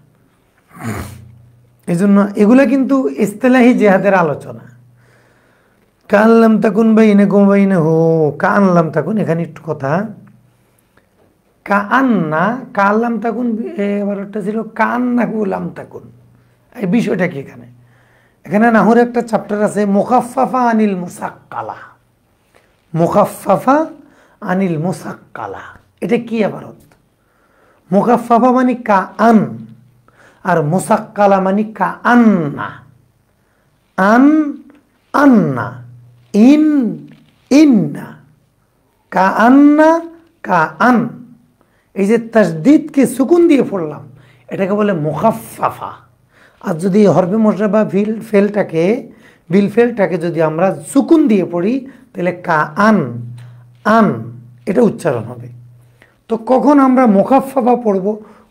এই জন্য এগুলো কিন্তু ইসতিলাহি জিহাদের আলোচনা। কানলাম তাকুন বাইনাকুম বাইনাহু, কানলাম তাকুন, এখানে একটু কথা, কানলাম তাকুন, এবার একটা ছিল কান্নাহু লাম তাকুন। এই বিষয়টা কি? এখানে নাহুর একটা চ্যাপ্টার আছে, মুখাফফাফা আনিল মুসাক্কালা। মুখাফফাফা আনিল মুসাক্কালা, এটা কি আবারত? মুখাফফাফা মানে কাআন, আর মুসাক্কালা মানে কাআন্না। আন্না, ইন্না, কাআন্না, কাআন। এই যে তাসদীদকে সুকুন দিয়ে পড়লাম, এটাকে বলে মুখাফফাফা। আর যদি হরফে মুশাব্বাহ বিল ফেলটাকে যদি আমরা সুকুন দিয়ে পড়ি, তাহলে কাআন, এটা উচ্চারণ হবে। তো কখন আমরা মুখাফফাফা পড়ব,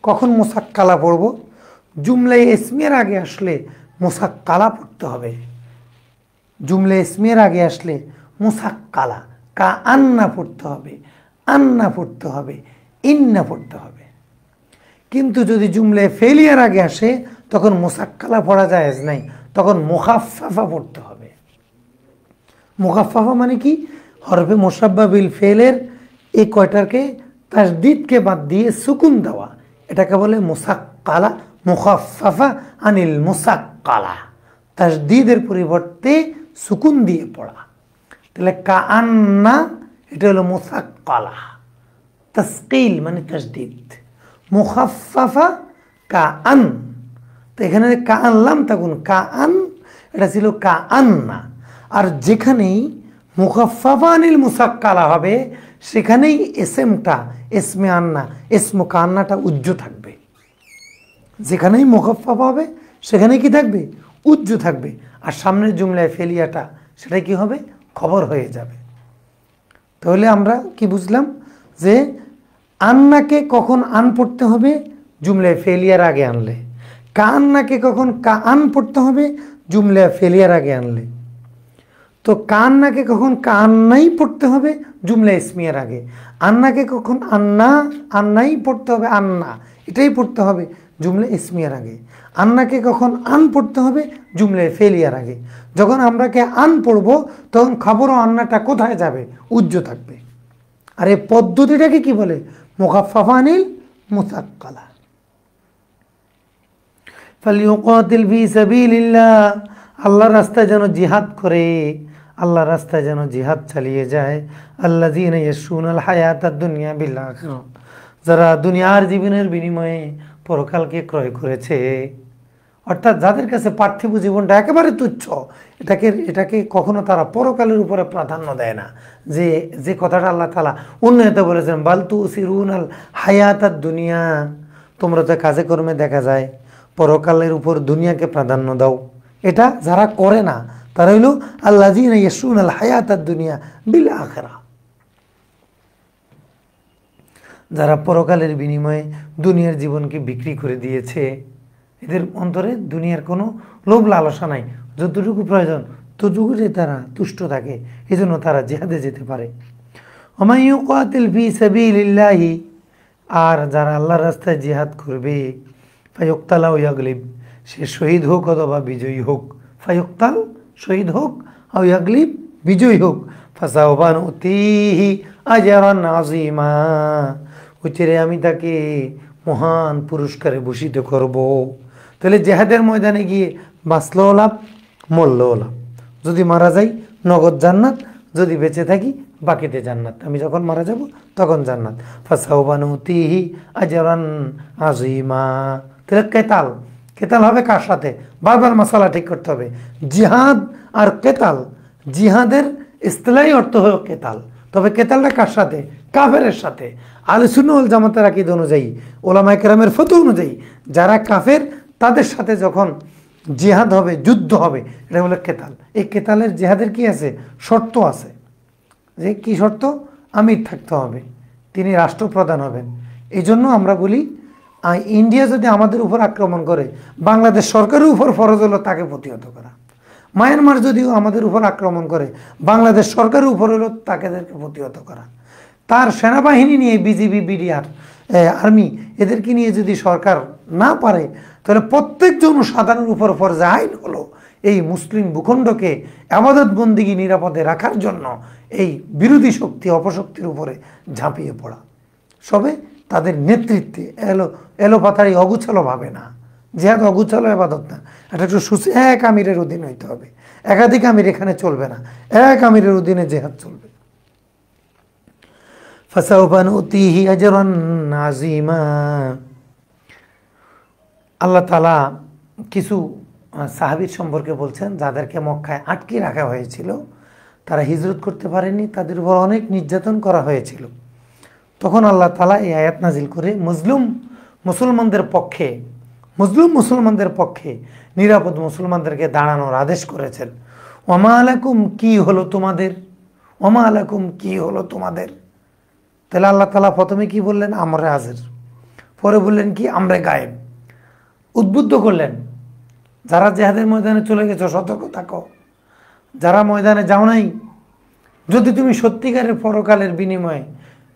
কখন মুসাক্কালা পড়ব? জুমলা ইসমিয়ার আগে আসলে মুসাক্কালা পড়তে হবে। জুমলা ইসমিয়ার আগে আসলে মুসাক্কালা, কাআন্না পড়তে হবে, আন্না পড়তে হবে, ইন্না পড়তে হবে। কিন্তু যদি জুমলায় ফেলিয়ার আগে আসে তখন মুসাক্কালা পড়া জায়েজ নাই, তখন মুখাফফাফা পড়তে হবে। মুখাফফাফা মানে কি? হরফে মুশাব্বাহ বিল ফেলের এই কয়টাকে তাসদীদকে বাদ দিয়ে সুকুন দেওয়া, এটাকে বলে মুসাক্কালা। মুখাফফাফা আনিল মুসাক্কালা, তাসদীদের পরিবর্তে সুকুন দিয়ে পড়া। তাহলে কাআন্না, এটা হলো মুসাক্কালা। তাসকিল মানে তাসদীদ। মুখাফফাফা কাআন, তো এখানে কাআনলাম তাকুন, কাআন, এটা ছিল কাআন্না। আর যেখানেই মুখাফফাফা আনিল মুসাক্কালা হবে সেখানেই এসমে আন্না, এসমু কান্নাটা উজ্জ থাকবে। যেখানেই মুখাফফাফা হবে সেখানে কি থাকবে? উজ্জ থাকবে। আর সামনের জুমলায় ফেলিয়াটা, সেটা কি হবে? খবর হয়ে যাবে। তাহলে আমরা কি বুঝলাম যে আন্নাকে কখন আন পড়তে হবে, জুমলায় ফেলিয়ার আগে আনলে। কান্নাকে কখন কান পড়তে হবে, জুমলায় ফেলিয়ার আগে আনলে। তো কান্নাকে কখন কান্নাই পড়তে হবে, জুমলা ইসমিয়ার আগে। আন্নাকে কখন আন্নাই পড়তে হবে, আন্না এটাই পড়তে হবে জুমলা ইসমিয়ার আগে। আন্নাকে কখন আন পড়তে হবে, জুমলায় ফেলিয়ার আগে। যখন আমরাকে আন পড়বো তখন খবর ও আন্নাটা কোথায় যাবে, উজ্জ থাকবে। আর এই পদ্ধতিটাকে কি বলে, মুখাফফানিল মুসাক্কালা। ফালিউকাতিল ফি সাবিলিল্লাহ, আল্লাহর রাস্তায় যেন জিহাদ করে, আল্লাহর রাস্তায় যেন জিহাদ চালিয়ে যায়। আল্লাযীনা ইয়াশরুনাল হায়াতাদ দুনিয়া বিল আখিরাহ, যারা দুনিয়ার জীবনের বিনিময়ে পরকালকে ক্রয় করেছে। অর্থাৎ যাদের কাছে পার্থিব জীবনটা একেবারে তুচ্ছ, এটাকে কখনো তারা পরকালের উপরে প্রাধান্য দেয় না। যে কথাটা আল্লাহ তাআলা অন্যতে বলেছেন, বাল তুসিরুনাল হায়াতাদ দুনিয়া, তোমরা তো কাজে কর্মে দেখা যায় পরকালের উপর দুনিয়াকে প্রাধান্য দাও। এটা যারা করে না তারা হইল আল্লাযীনা ইয়াশরুনাল হায়াতাদ দুনিয়া বিল আখিরাহ, যারা পরকালের বিনিময়ে দুনিয়ার জীবনকে বিক্রি করে দিয়েছে। এদের অন্তরে দুনিয়ার কোনো লোভ লালসা নাই, যতটুকু প্রয়োজন ততটুকুতে তারা তুষ্ট থাকে, এজন্য তারা জিহাদে যেতে পারে। ওয়া ইউকাতিল ফি সাবিলিল্লাহি, আর যারা আল্লাহর রাস্তায় জিহাদ করবে, ফায়ুক্তাল আও ইয়াগলিব, সে শহীদ হোক অথবা বিজয়ী হোক। ফায়ুক্তাল শহীদ হোক, আও ইয়াগলিব বিজয়ী হোক। ফাসাওফা নুতিহি আজরান আযীমা, উচিরে আমি তাকে মহান পুরস্কারে ভূষিত করব। তাহলে জেহাদের ময়দানে গিয়ে বাঁচলেও লাভ, মরলেও লাভ। যদি মারা যাই নগদ জান্নাত, যদি বেঁচে থাকি বাকিতে জান্নাত। আমি যখন মারা যাব তখন জান্নাত। ফাসাওফা নুতিহি আজরান আযীমা। তাহলে কেতাল হবে কার সাথে, বারবার মশালা ঠিক করতে হবে। জিহাদ আর কেতাল, জিহাদের ইসতিলাহি অর্থ হলো কেতাল, তবে কেতালটা কার সাথে, কাফেরের সাথে। আহলে সুন্নাহ ওয়াল জামাতের আকীদা অনুযায়ী, ওলামায়ে কেরামের ফতোয়া অনুযায়ী, যারা কাফের তাদের সাথে যখন জিহাদ হবে, যুদ্ধ হবে, এটা হলো কেতাল। এই কেতালের জিহাদের কি আছে, শর্ত আছে। যে কি শর্ত, আমির থাকতে হবে, তিনি রাষ্ট্রপ্রধান হবেন। এই জন্য আমরা বলি ইন্ডিয়া যদি আমাদের উপর আক্রমণ করে, বাংলাদেশ সরকারের উপর ফরজ হলো তাকে প্রতিহত করা। মায়ানমার যদিও আমাদের উপর আক্রমণ করে, বাংলাদেশ সরকারের উপর হলো তাদেরকে প্রতিহত করা। তার সেনাবাহিনী নিয়ে বিজিবি, বিডিআর, আর্মি, এদেরকে নিয়ে যদি সরকার না পারে, তাহলে প্রত্যেক জনসাধারণের উপর ফরজ আইন হলো এই মুসলিম ভূখণ্ডকে ইবাদত বন্দেগী নিরাপদে রাখার জন্য এই বিরোধী শক্তি, অপশক্তির উপরে ঝাঁপিয়ে পড়া। সবে তাদের নেতৃত্বে এলোপাতারি অগুছালো ভাবে না। জিহাদ অগুছালো ইবাদত না, এটা একটু এক আমিরের অধীন হইতে হবে। একাধিক আমির এখানে চলবে না, এক আমিরের অধীনে জিহাদ চলবে। ফাসাওফা নুতিহি আজরান আযীমা। আল্লাহ তাআলা কিছু সাহাবীর সম্পর্কে বলছেন, যাদেরকে মক্কায় আটকে রাখা হয়েছিল, তারা হিজরত করতে পারেনি, তাদের উপর অনেক নির্যাতন করা হয়েছিল। তখন আল্লাহ তাআলা এই আয়াত নাজিল করে মজলুম মুসলমানদের পক্ষে নিরাপদ মুসলমানদেরকে দাঁড়ানোর আদেশ করেছেন। ওমা আলাকুম, কি হলো তোমাদের, ওমা আলাকুম কি হলো তোমাদের। তাহলে আল্লাহ তাআলা প্রথমে কি বললেন, আমরা হাজির, পরে বললেন কি, আমরা গায়েব। উদ্বুদ্ধ করলেন, যারা জিহাদের ময়দানে চলে গেছো সতর্ক থাকো, যারা ময়দানে যাও নাই, যদি তুমি সত্যিকারের পরকালের বিনিময়ে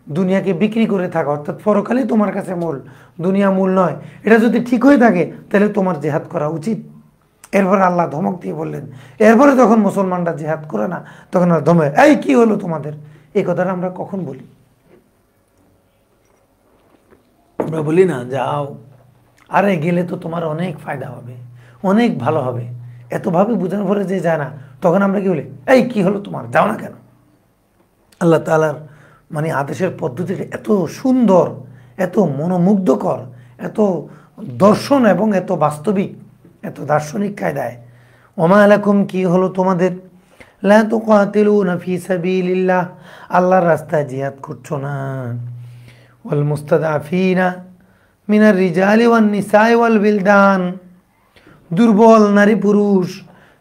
দুনিয়াকে বিক্রি করে থাকো, অর্থাৎ পরকালই তোমার কাছে মূল, দুনিয়া মূল নয়, এটা যদি ঠিক হয়ে থাকে তাহলে তোমার জিহাদ করা উচিত। এরপরে আল্লাহ ধমক দিয়ে বললেন, এরপরে যখন মুসলমানরা জিহাদ করে না, তখন আর ধমক, এই কি হলো তোমাদের। এই কথাটা আমরা কখন বলি? আমরা বলি না, যাও, আরে গেলে তো তোমার অনেক ফায়দা হবে, অনেক ভালো হবে, এতভাবে বোঝানোর পরে যে যায় না, তখন আমরা কি বলি, এই কি হলো তোমার, যাও না কেন। আল্লাহ তাআলার মানে আদেশের পদ্ধতিটা এত সুন্দর, এত মনোমুগ্ধকর, এত দর্শন এবং এত বাস্তবিক, এত দার্শনিক কায়দায়। ওমা আলাকুম, কি হলো তোমাদের, লা তুকাতিলুনা ফি সাবিলিল্লাহ, আল্লাহর রাস্তায় জিহাদ করছো না। ওয়াল মুস্তাদআফিনা মিনার রিজালি ওয়ান নিসাই ওয়াল বিলদান, দুর্বল নারী পুরুষ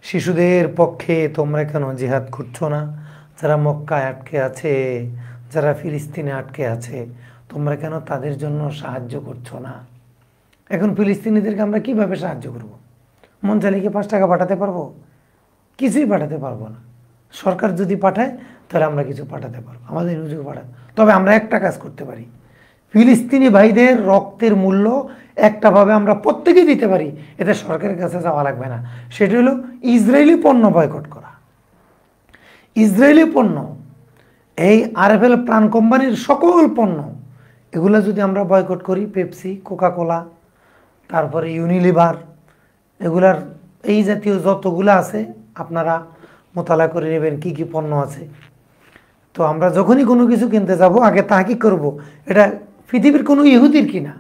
শিশুদের পক্ষে তোমরা কেন জিহাদ করছো না। যারা মক্কায় আটকে আছে, যারা ফিলিস্তিনে আটকে আছে, তোমরা কেন তাদের জন্য সাহায্য করছো না? এখন ফিলিস্তিনিদেরকে আমরা কিভাবে সাহায্য করব? মন চাইলে কি 5 টাকা পাঠাতে পারবো? কিছুই পাঠাতে পারবো না। সরকার যদি পাঠায় তাহলে আমরা কিছু পাঠাতে পারবো, আমাদের রুজু পাঠায়। তবে আমরা একটা কাজ করতে পারি, ফিলিস্তিনি ভাইদের রক্তের মূল্য একটাভাবে আমরা প্রত্যেকেই দিতে পারি, এতে সরকারের কাছে যাওয়া লাগবে না। সেটা হলো ইসরায়েলি পণ্য বয়কট করা। ইসরায়েলি পণ্য, এই আরএফএল প্রাণ কোম্পানির সকল পণ্য, এগুলো যদি আমরা বয়কট করি, পেপসি, কোকা-কোলা, তারপরে ইউনিলিভার, এগুলার এই জাতীয় যতগুলো আছে আপনারা মোতালা করে নেবেন কি কি পণ্য আছে। তো আমরা যখনই কোনো কিছু কিনতে যাব আগে তাহকিক করব এটা পৃথিবীর কোনো ইহুদির কিনা।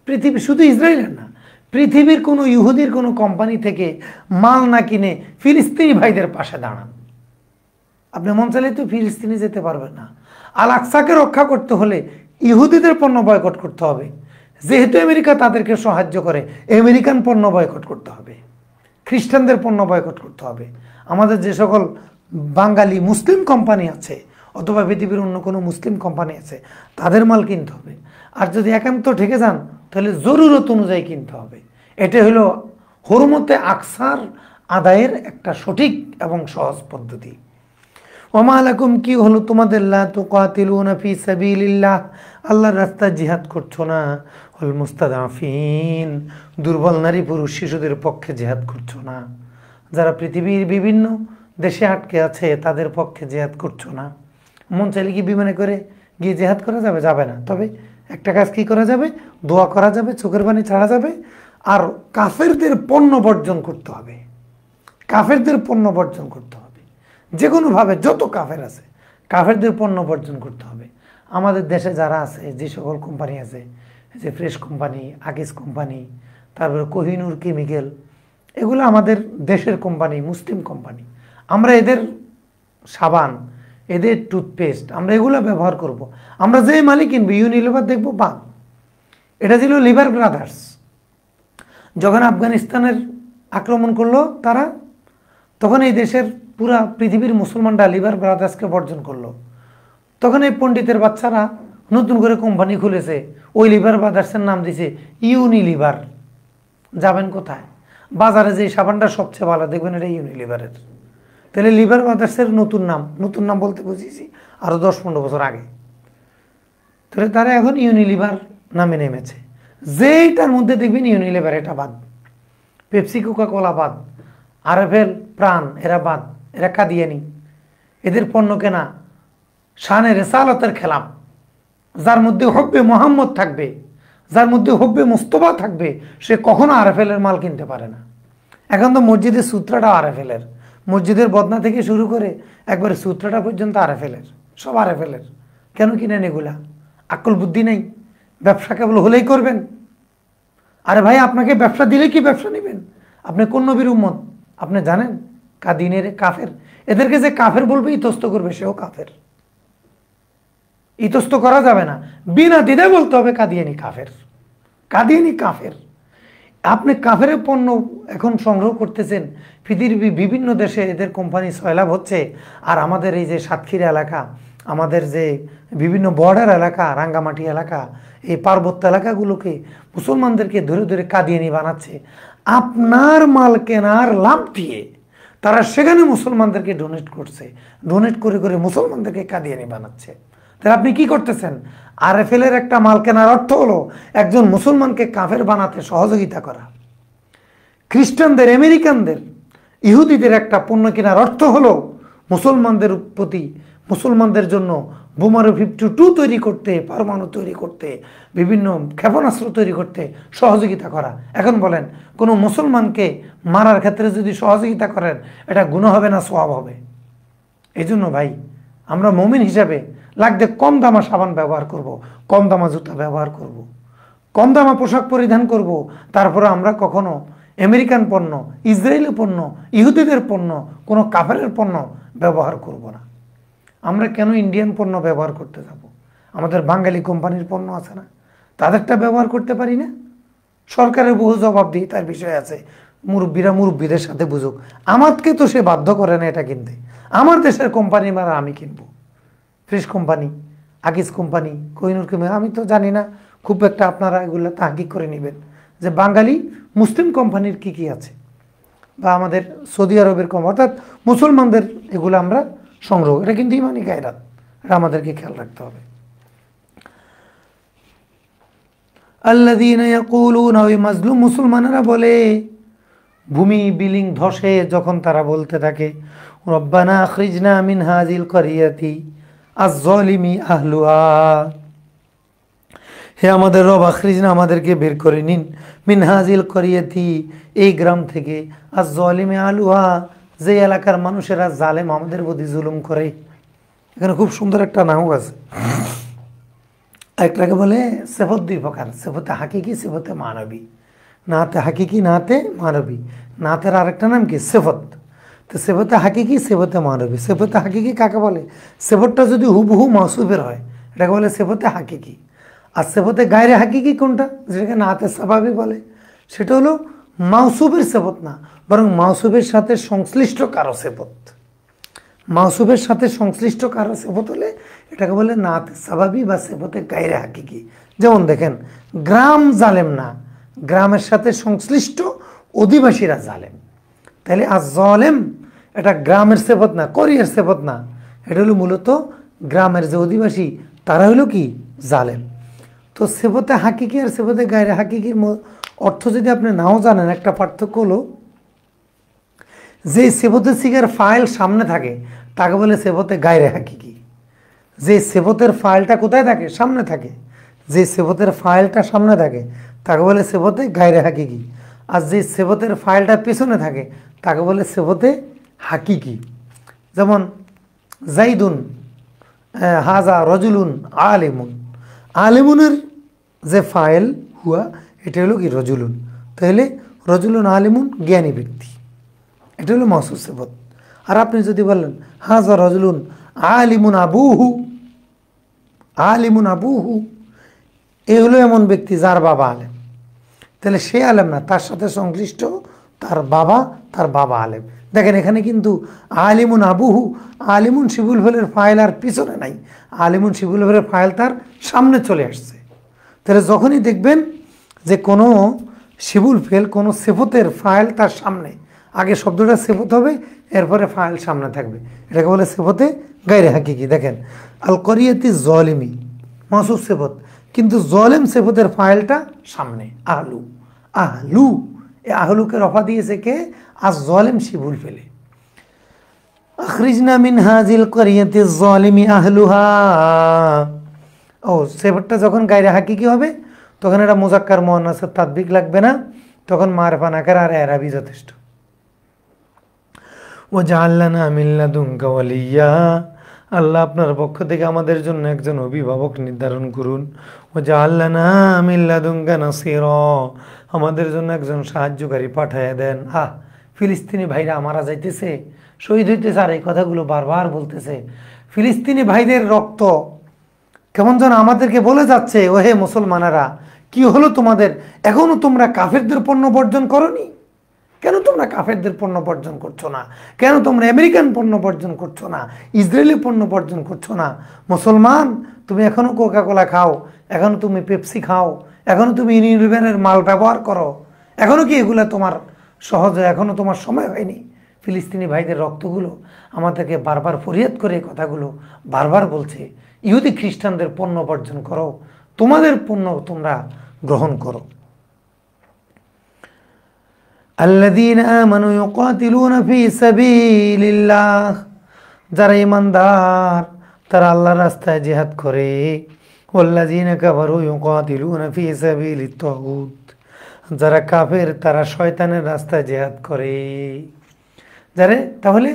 পৃথিবী শুধু ইসরায়েলের না, পৃথিবীর কোনো ইহুদির কোনো কোম্পানি থেকে মাল না কিনে ফিলিস্তিনি ভাইদের পাশে দাঁড়ান। আপনি মন চাইলে তো ফিলিস্তিনে যেতে পারবেন না। আল আকসাকে রক্ষা করতে হলে ইহুদিদের পণ্য বয়কট করতে হবে। যেহেতু আমেরিকা তাদেরকে সাহায্য করে, আমেরিকান পণ্য বয়কট করতে হবে, খ্রিস্টানদের পণ্য বয়কট করতে হবে। আমাদের যে সকল বাঙালি মুসলিম কোম্পানি আছে অথবা পৃথিবীর অন্য কোনো মুসলিম কোম্পানি আছে তাদের মাল কিনতে হবে। আর যদি একান্ত ঠেকে যান তাহলে জরুরত অনুযায়ী কিনতে হবে। এটা হলো হুরমতে আকসার আদায়ের একটা সঠিক এবং সহজ পদ্ধতি। ওমা লাকুম, কি হলো তোমাদের, লা তুকাতিলুনা ফি সাবিলিল্লাহ, আল্লাহর রাস্তায় জিহাদ করছো না, ওয়াল মুস্তাদাফিন, দুর্বল নারী পুরুষ শিশুদের পক্ষে জিহাদ করছো না, যারা পৃথিবীর বিভিন্ন দেশে আটকে আছে তাদের পক্ষে জিহাদ করছো না। মন চাইলে কি বিমানে করে গিয়ে জিহাদ করা যাবে? যাবে না। তবে একটা কাজ কি করা যাবে, দোয়া করা যাবে, চোখের পানি ছাড়া যাবে, আর কাফেরদের পণ্য বর্জন করতে হবে। কাফেরদের পণ্য বর্জন করতে হবে, যে কোনোভাবে যত কাফের আছে কাফেরদের পণ্য বর্জন করতে হবে। আমাদের দেশে যারা আছে, যে সকল কোম্পানি আছে, যে ফ্রেশ কোম্পানি, আকিস কোম্পানি, তারপরে কোহিনুর কেমিক্যাল, এগুলো আমাদের দেশের কোম্পানি, মুসলিম কোম্পানি। আমরা এদের সাবান, এদের টুথপেস্ট, আমরা এগুলো ব্যবহার করব। আমরা যে মালিক কিনবো, ইউনিলিভার দেখবো বাদ। এটা ছিল লিভার ব্রাদার্স। যখন আফগানিস্তানের আক্রমণ করলো তারা, তখন এই দেশের পুরা পৃথিবীর মুসলমানরা লিভার ব্রাদার্সকে বর্জন করলো। তখন এই পণ্ডিতের বাচ্চারা নতুন করে কোম্পানি খুলেছে, ওই লিভার ব্রাদার্সের নাম দিছে ইউনিলিভার। যাবেন কোথায়? বাজারে যে সাবানটা সবচেয়ে ভালো দেখবেন এটা ইউনিলিভারের। তাহলে লিভার ব্রাদার্সের নতুন নাম, নতুন নাম বলতে বুঝেছি আরও 10-15 বছর আগে। তাহলে তারা এখন ইউনিলিভার নামে নেমেছে। যেইটার মধ্যে দেখবেন ইউনিলিভার, এটা বাদ। পেপসি, কোকা-কোলা বাদ, আরএফএল, প্রাণ, এরা বাদ। এরা কাদিয়ানি, এদের পণ্য কেনা শানে রেসালতের খেলাফ। যার মধ্যে হব্বে মোহাম্মদ থাকবে, যার মধ্যে হব্বে মুস্তফা থাকবে, সে কখনো আরএফএলের মাল কিনতে পারে না। এখন তো মসজিদের সূত্রটা আরএফএলের, মসজিদের বদনা থেকে শুরু করে একবারে সূত্রটা পর্যন্ত আরএফএলের, সব আরএফএলের। কেন কিনেন এগুলা? আকল বুদ্ধি নেই, ব্যবসা কেবল হলেই করবেন। আরে ভাই, আপনাকে ব্যবসা দিলে কি ব্যবসা নেবেন? আপনি কোন নবীর উম্মত আপনি জানেন? কাদিনের কাফের। এদেরকে যে কাফের বলবে, ইতস্ত করবে, সেও কাফের। ইতস্ত করা যাবে না, বিনা দ্বিধায় বলতে হবে কাদিয়ানি কাফের, কাদিয়ানি কাফের। আপনি কাফের পণ্য এখন সংগ্রহ করতেছেন, পৃথিবীর বিভিন্ন দেশে এদের কোম্পানি সয়লাভ হচ্ছে। আর আমাদের এই যে সাতক্ষীরা এলাকা, আমাদের যে বিভিন্ন বর্ডার এলাকা, রাঙ্গামাটি এলাকা, এই পার্বত্য এলাকাগুলোকে মুসলমানদেরকে ধরে ধরে কাদিয়ানি বানাচ্ছে। আপনার মাল কেনার লাভ দিয়ে তারা সেখানে মুসলমানদেরকে ডোনেট করছে, ডোনেট করে করে মুসলমানদেরকে কাদিয়ানি বানাচ্ছে। তাহলে আপনি কি করতেছেন? আরএফএলের একটা মাল কেনার অর্থ হলো একজন মুসলমানকে কাফের বানাতে সহযোগিতা করা। খ্রিস্টানদের, আমেরিকানদের, ইহুদিদের একটা পণ্য কেনার অর্থ হলো মুসলমানদের প্রতি, মুসলমানদের জন্য বোমারু 52 তৈরি করতে, পরমাণু তৈরি করতে, বিভিন্ন ক্ষেপণাস্ত্র তৈরি করতে সহযোগিতা করা। এখন বলেন, কোনো মুসলমানকে মারার ক্ষেত্রে যদি সহযোগিতা করেন, এটা গুনাহ হবে না সওয়াব হবে? এই জন্য ভাই, আমরা মুমিন হিসাবে লাগবে কম দামা সাবান ব্যবহার করব, কম দামা জুতা ব্যবহার করব, কম দামা পোশাক পরিধান করব। তারপরে আমরা কখনো আমেরিকান পণ্য, ইসরায়েলি পণ্য, ইহুদিদের পণ্য, কোনো কাফেরের পণ্য ব্যবহার করব না। আমরা কেন ইন্ডিয়ান পণ্য ব্যবহার করতে যাব? আমাদের বাঙালি কোম্পানির পণ্য আছে না, তাদেরটা ব্যবহার করতে পারি না? সরকারের বহু জবাবদিহিতার বিষয় আছে, মুরব্বীরা মুরব্বীদের সাথে বুঝুক। আমাকে তো সে বাধ্য করে না এটা কিনতে, আমার দেশের কোম্পানি মারা আমি কিনবো, ফ্রিজ কোম্পানি, আকিস কোম্পানি, কোহিনুর কোম্পানি, আমি তো জানি না খুব একটা, আপনারা এগুলো তাহকিক করে নেবেন যে বাঙালি মুসলিম কোম্পানির কি কি আছে, বা আমাদের সৌদি আরবের কোম্পানি, অর্থাৎ মুসলমানদের এগুলো আমরা সংগ্রহ, এটা কিন্তু ইমানি গায়রাত, এটা আমাদেরকে খেয়াল রাখতে হবে। আল্লাযীনা ইয়াকুলুনা, ওই মাজলুম মুসলমানেরা বলে, ভূমি বিলিং ধসে যখন তারা বলতে থাকে, রব্বানা আখরিজনা মিন হাযিল ক্বরিয়াতি আয-যালিমি আহলুহা, হে আমাদের রব, আখরিজনা আমাদেরকে বের করে নিন, মিন হাযিল ক্বরিয়াতি এই গ্রাম থেকে, আয-যালিমি আহলুহা যে এলাকার মানুষেরা জালেম, আমাদের প্রতি জুলুম করে। এখানে খুব সুন্দর একটা নাম আছে, একটাকে বলে সিফত দুই প্রকার, সিফতে হাকিকি, সিফতে মানবী। নাতে হাকিকি, নাতে মানবী। নাতের আরেকটা নাম কি? সিফত। তো সিফতে হাকিকি, সিফতে মানবী। সিফতে হাকিকি কাকে বলে? সিফতটা যদি হুবহু মাসুফের হয় এটাকে বলে সিফতে হাকিকি। আর সিফতে গায়রে হাকিকি কোনটা, যেটাকে নাতে সাবাবি বলে, সেটা হলো মাউসুফের সিফত না, বরং মাউসুফের সাথে সংশ্লিষ্ট কারো সিফত। মাউসুফের সাথে সংশ্লিষ্ট কারো সিফত হলে এটাকে বলে নাতে সাবাবি বা সিফতে গায়রে হাকিকি। যেমন দেখেন, গ্রাম জালেম না, গ্রামের সাথে সংশ্লিষ্ট অধিবাসীরা জালেম। তাহলে আজ-জালেম এটা গ্রামের সিফত না, করিয়ার সিফত না, এটা হলো মূলত গ্রামের যে অধিবাসী তারা হলো কি? জালেম। তো সিফতে হাকিকি আর সিফতে গায়রে হাকিকির অর্থ যদি আপনি নাও জানেন, একটা পার্থক্য হলো, যে সিফতে সিগার ফাইল সামনে থাকে তাকে বলে সিফতে গায়রে হাকিকি। যে সিফতের ফাইলটা কোথায় থাকে? সামনে থাকে। যে সিফতের ফাইলটা সামনে থাকে তাকে বলে সিফতে গায়রে হাকিকি। আর যে সিফতের ফাইলটা পিছনে থাকে তাকে বলে সিফতে হাকিকি। যেমন জাইদুন হাজা রজুলুন আলিমুন, আলিমুনের যে ফাইল হুয়া এটা হলো কি? রজুলুন। তাহলে রজুলুন আলিমুন জ্ঞানী ব্যক্তি, এটা হলো মাসুস সিফত। আর আপনি যদি বলেন হাজা রজুলুন আলিমুন আবুহু, আলিমুন আবুহু, এ হলো এমন ব্যক্তি যার বাবা আলেম, তাহলে সে আলেম না, তার সাথে সংশ্লিষ্ট তার বাবা আলেম। দেখেন এখানে কিন্তু আলিমুন আবুহু, আলিমুন শিবুল ফেলের ফাইল আর পিছনে নাই, আলিমুন শিবুল ফেলের ফাইল তার সামনে চলে আসছে। তাহলে যখনই দেখবেন যে কোনো শিবুল ফেল, কোনো সিফতের ফাইল তার সামনে, আগে শব্দটা সিফত হবে, এরপরে ফাইল সামনে থাকবে, এটাকে বলে সিফতে গায়রে হাকিকি। দেখেন আল করিয়াতি জালিমি মাসুস সিফত, কিন্তু জালেম সিফতের ফাইলটা সামনে, আহলু। আহলু, এই আহলুকে রফা দিয়েছে কে? আজ জালিম শিবুল ফেলে। আখরিজনা মিন হাযিল করিয়াতি যালিমি আহলুহা, ও সিফতটা যখন গায়রে হাকিকি হবে তখন এটা মুযাক্কার মুআন্নাসের তাদবিক লাগবে না, তখন মারফা নাকারা আর ইরাবি যথেষ্ট। ওয়াজআল লানা মিন লাদুনকা ওয়ালিয়্যা, আল্লাহ আপনার পক্ষ থেকে আমাদের জন্য একজন অভিভাবক নির্ধারণ করুন। ওয়াজআল লানা মিন লাদুনকা নাসীরা, আমাদের জন্য একজন সাহায্যকারী পাঠায় দেন। ফিলিস্তিনি ভাইরা মারা যাইতেছে, শহীদ হইতেছে, আর এই কথাগুলো বারবার বলতেছে। ফিলিস্তিনি ভাইদের রক্ত কেমন যেন আমাদেরকে বলে যাচ্ছে, ওহে মুসলমানেরা, কি হলো তোমাদের? এখনো তোমরা কাফেরদের পণ্য বর্জন করনি? কেন তোমরা কাফেরদের পণ্য বর্জন করছো না? কেন তোমরা আমেরিকান পণ্য বর্জন করছো না? ইসরায়েলি পণ্য বর্জন করছো না? মুসলমান, তুমি এখনো কোকা কোলা খাও, এখনো তুমি পেপসি খাও, এখনো তুমি ইউনিলিভারের মাল ব্যবহার করো, এখনো কি এগুলো তোমার সহজে, এখনো তোমার সময় হয়নি? ফিলিস্তিনি ভাইদের রক্তগুলো আমাদেরকে বারবার ফরিয়াদ করে কথাগুলো বারবার বলছে, ইহুদি খ্রিস্টানদের পণ্য বর্জন করো, তোমাদের পণ্য তোমরা গ্রহণ করো। আল্লাযীনা আমানু ইউকাতিলুনা ফী সাবিলিল্লাহ, যারা ঈমানদার তারা আল্লাহর রাস্তায় জিহাদ করে। ওয়াল্লাযীনা কাফারু ইউকাতিলুনা ফী সাবিলিত তাগুত, যারা কাফের তারা শয়তানের রাস্তায় জিহাদ করে। তাহলে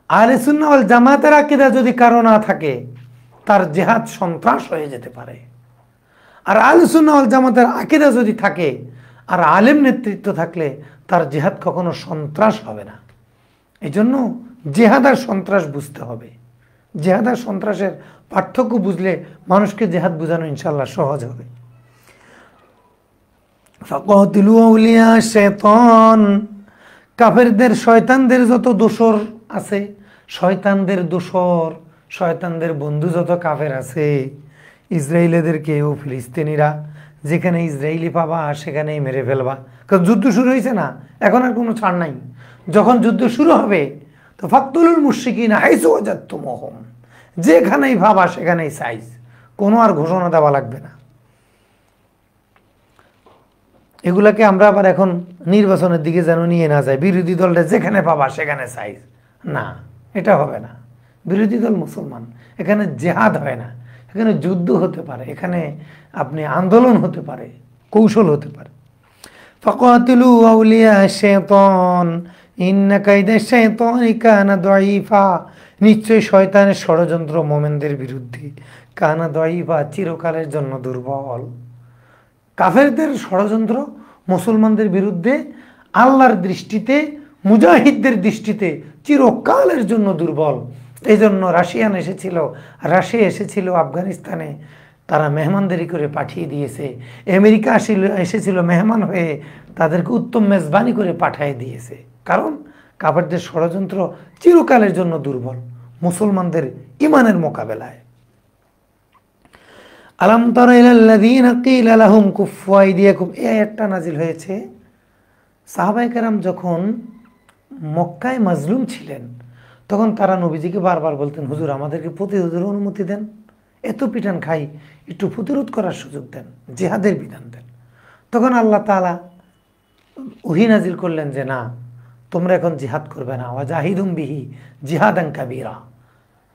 আহলে সুন্নাহ ওয়াল জামাতের আকীদা যদি কারো না থাকে তার জিহাদ সন্ত্রাস হয়ে যেতে পারে। আর আহলে সুন্নাহ ওয়াল জামাতের আকীদা যদি থাকে আর আলেম নেতৃত্ব থাকলে তার জিহাদ কখনো সন্ত্রাস হবে না। এই জন্য জিহাদ আর সন্ত্রাস বুঝতে হবে। জিহাদ আর সন্ত্রাসের পার্থক্য বুঝলে মানুষকে জিহাদ বোঝানো ইনশাআল্লাহ সহজ হবে। ফাকাতিলু আউলিয়া শাইতান, কাফেরদের শয়তানদের যত দোসর আছে, শয়তানদের দোসর, শয়তানদের বন্ধু যত কাফের আছে, ইসরায়েলিদেরকে ও ফিলিস্তিনিরা যেখানে ইসরায়েলি পাবা সেখানেই মেরে ফেলবা। কারণ যুদ্ধ শুরু হয়েছে না, এখন আর কোনো ছাড় নাই। যখন যুদ্ধ শুরু হবে তো ফাকতুলুল মুশরিকিনা হাইসু ওয়াজাদতুমুহুম, যেখানেই ভাবা সেখানেই সাইজ, কোনো আর ঘোষণা দেওয়া লাগবে না। এগুলাকে আমরা আবার এখন নির্বাচনের দিকে যেন নিয়ে না যায়, বিরোধী দলটা যেখানে পাবা সেখানে সাইজ, না, এটা হবে না। বিরোধী দল মুসলমান, এখানে জেহাদ হয় না, এখানে যুদ্ধ হতে পারে, এখানে আপনি আন্দোলন হতে পারে, কৌশল হতে পারে। ফাকাতিলু আউলিয়া শাইতান ইন্না কাইদা শাইতানি কানা দাঈফা, নিশ্চয়ই শয়তানের ষড়যন্ত্র মোমেনদের বিরুদ্ধে কানা দাঈফা, চিরকালের জন্য দুর্বল। কাফেরদের ষড়যন্ত্র মুসলমানদের বিরুদ্ধে আল্লাহর দৃষ্টিতে, মুজাহিদদের দৃষ্টিতে চিরকালের জন্য দুর্বল। এই জন্য রাশিয়া এসেছিল আফগানিস্তানে, তারা মেহমানদারি করে পাঠিয়ে দিয়েছে। আমেরিকা এসেছিল মেহমান হয়ে, তাদেরকে উত্তম মেজবানি করে পাঠিয়ে দিয়েছে। কারণ কাফেরদের ষড়যন্ত্র চিরকালের জন্য দুর্বল মুসলমানদের ইমানের মোকাবেলায়। আলাম তারা ইলাল্লাযীনা ক্বিলা লাহুম কুফফু আইদিয়াকুম, এই আয়াতটা নাজিল হয়েছে সাহাবায়ে কেরাম যখন মক্কায় মাজলুম ছিলেন, তখন তারা নবীজিকে বারবার বলতেন, হুজুর আমাদেরকে প্রতিরোধের অনুমতি দেন, এত পিটান খাই, একটু প্রতিরোধ করার সুযোগ দেন, জিহাদের বিধান দেন। তখন আল্লাহ তাআলা ওহী নাজিল করলেন যে না, তোমরা এখন জিহাদ করবে না, ওয়াজাহিদুম বিহি জিহাদান কাবীরা,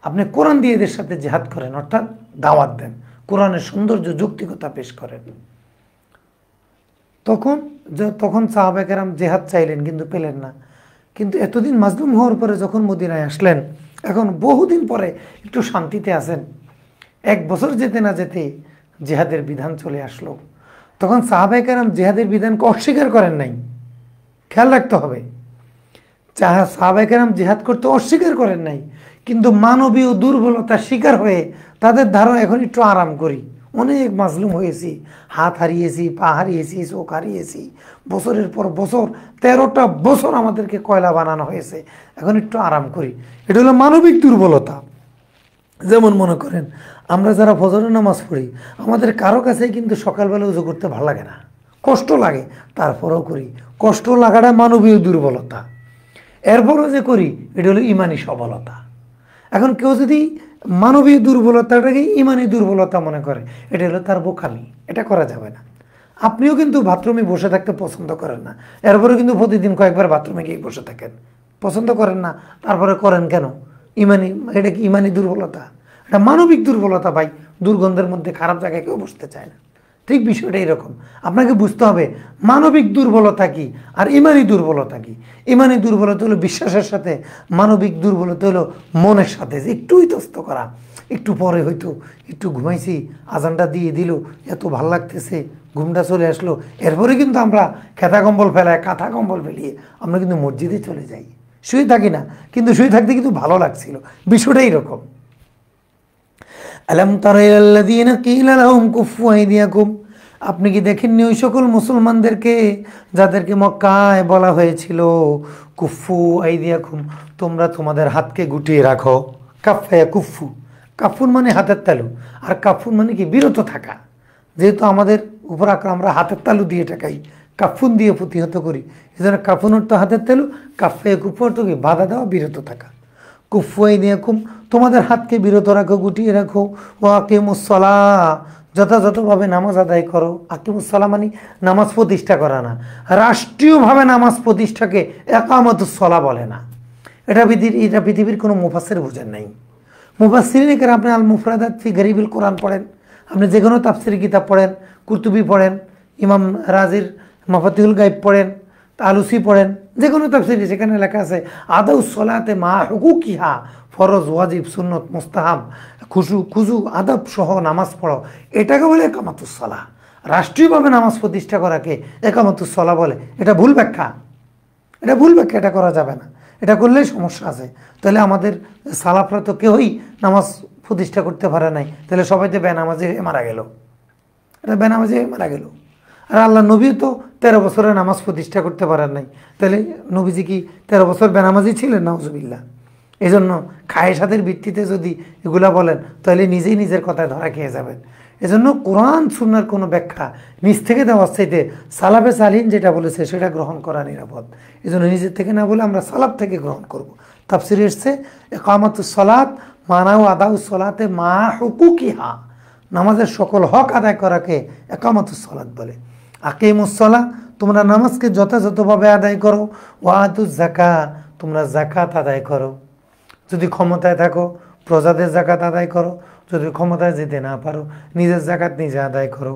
আপনি কোরআন দিয়ে এদের সাথে জিহাদ করেন, অর্থাৎ দাওয়াত দেন, কোরআনের সৌন্দর্য যৌক্তিকতা পেশ করেন। তখন সাহাবায়ে কেরাম জিহাদ চাইলেন কিন্তু পেলেন না। কিন্তু এতদিন মাজলুম হওয়ার পরে যখন মদিনায় আসলেন, এখন বহুদিন পরে একটু শান্তিতে আছেন, 1 বছর যেতে না যেতে জিহাদের বিধান চলে আসলো। তখন সাহাবায়ে কেরাম জিহাদের বিধানকে অস্বীকার করেন নাই, খেয়াল রাখতে হবে। সাহাবায়ে কেরাম জিহাদ করতে অস্বীকার করেন নাই, কিন্তু মানবীয় দুর্বলতার শিকার হয়ে তাদের ধারণা এখন একটু আরাম করি, অনেক মাজলুম হয়েছি, হাত হারিয়েছি, পা হারিয়েছি, চোখ হারিয়েছি, বছরের পর বছর, 13টা বছর আমাদেরকে কয়লা বানানো হয়েছে, এখন একটু আরাম করি। এটা হলো মানবিক দুর্বলতা। যেমন মনে করেন আমরা যারা ফজরের নামাজ পড়ি, আমাদের কারো কাছে কিন্তু সকালবেলা উজু করতে ভালো লাগে না, কষ্ট লাগে, তারপরেও করি। কষ্ট লাগাটা মানবীয় দুর্বলতা, এরপরও যে করি এটা হলো ইমানি সবলতা। এখন কেউ যদি মানবীয় দুর্বলতাটাকে ইমানি দুর্বলতা মনে করে, এটা হলো তার বোকামি, এটা করা যাবে না। আপনিও কিন্তু বাথরুমে বসে থাকতে পছন্দ করেন না, এরপরে কিন্তু প্রতিদিন কয়েকবার বাথরুমে গিয়ে বসে থাকেন, পছন্দ করেন না, তারপরে করেন কেন? এটা কি ইমানি দুর্বলতা? এটা মানবিক দুর্বলতা ভাই। দুর্গন্ধের মধ্যে খারাপ জায়গায় কেউ বসতে চায় না। ঠিক বিষয়টা এরকম, আপনাকে বুঝতে হবে মানবিক দুর্বলতা কি আর ইমানি দুর্বলতা কি। ইমানি দুর্বলতা হলো বিশ্বাসের সাথে, মানবিক দুর্বলতা হলো মনের সাথে, যে একটু ইতস্ত করা, একটু পরে হয়তো একটু ঘুমাইছি, আজানটা দিয়ে দিল, এত ভাল লাগতেছে, ঘুমটা চলে আসলো, এরপরে কিন্তু আমরা খেতা কম্বল ফেলায়, কাঁথা কম্বল ফেলিয়ে আমরা কিন্তু মসজিদে চলে যাই, শুয়ে থাকি না, কিন্তু শুয়ে থাকতে কিন্তু ভালো লাগছিল। বিষয়টা এইরকম। আলাম তারা ইলাল্লাযীনা ক্বিলা লাহুম কুফফু আইদিয়াকুম, আপনি কি দেখেননি ওই সকল মুসলমানদেরকে যাদেরকে মক্কায় বলা হয়েছিল কুফফু আইদিয়াকুম, তোমরা তোমাদের হাতকে গুটিয়ে রাখো। কাফায়া কুফফু, কাফুন মানে হাতের তালু, আর কাফুন মানে কি বিরত থাকা। যেহেতু আমাদের উপর আমরা হাতের তালু দিয়ে ঠেকাই, কাফুন দিয়ে প্রতিহত করি, এই জন্য কাফুন অর্থ হাতের তালু, কাফায়া কুফফু অর্থ কি বাধা দেওয়া, বিরত থাকা। কুফফু আইদিয়াকুম, তোমাদের হাতকে বিরত রাখো, গুটিয়ে রাখো। ওয়া আকিমুস সালাহ, যথাযথভাবে নামাজ আদায় করো। আকিমুস সালাহ মানে নামাজ প্রতিষ্ঠা করা না, রাষ্ট্রীয়ভাবে নামাজ প্রতিষ্ঠাকে ইকামাতুস সালাহ বলে না। এটা পৃথিবীর কোনো মুফাসসির বুঝেন নাই। মুফাসসিরিনে কেরাম, আপনি আল মুফরাদাত ফি গরিবিল কোরআন পড়েন, আপনি যে কোনো তাফসির কিতাব পড়েন, কুরতুবি পড়েন, ইমাম রাজির মাফাতিহুল গায়ব পড়েন, আলুসি পড়েন, যে কোনো তাফসির, সেখানে লেখা আছে আদাউস সালাতে মা হুকুকিহা, ফরজ, ওয়াজিব, সুন্নত, মুস্তাহাব, খুজু আদব সহ নামাজ পড়ো, এটাকে বলে ইকামাতুস সালাহ। রাষ্ট্রীয়ভাবে নামাজ প্রতিষ্ঠা করাকে ইকামাতুস সালাহ বলে, এটা ভুল ব্যাখ্যা, এটা করা যাবে না, এটা করলেই সমস্যা আছে। তাহলে আমাদের সালাফরা তো কেউই নামাজ প্রতিষ্ঠা করতে পারে নাই, তাহলে সবাই তো বেনামাজি হয়ে মারা গেল, এটা বেনামাজি হয়ে মারা গেল। আর আল্লাহ নবী তো 13 বছরে নামাজ প্রতিষ্ঠা করতে পারেন নাই, তাহলে নবীজি কি 13 বছর বেনামাজি ছিলেন? নাউজুবিল্লাহ। এই জন্য খায়েশাতের ভিত্তিতে যদি এগুলা বলেন তাহলে নিজেই নিজের কথায় ধরা খেয়ে যাবেন। এজন্য কোরআন সুন্নাহর কোনো ব্যাখ্যা নিজ থেকে দেওয়ার চাইতে সালাফে সালিহিন যেটা বলেছে সেটা গ্রহণ করা নিরাপদ। এই জন্য নিজের থেকে না বলে আমরা সালাফ থেকে গ্রহণ করব। তাফসিরে এসছে ইকামাতুস সালাত মানাউ আদাউস সালাতে মা হুকুকিহা, নামাজের সকল হক আদায় করাকে ইকামাতুস সালাত বলে। আকিমুস সালাহ, তোমরা নামাজকে যথাযথভাবে আদায় করো। ওয়া আতুজ যাকাত, তোমরা যাকাত আদায় করো। যদি ক্ষমতায় থাকো প্রজাদের যাকাত আদায় করো, যদি ক্ষমতায় যেতে না পারো নিজের যাকাত নিজে আদায় করো,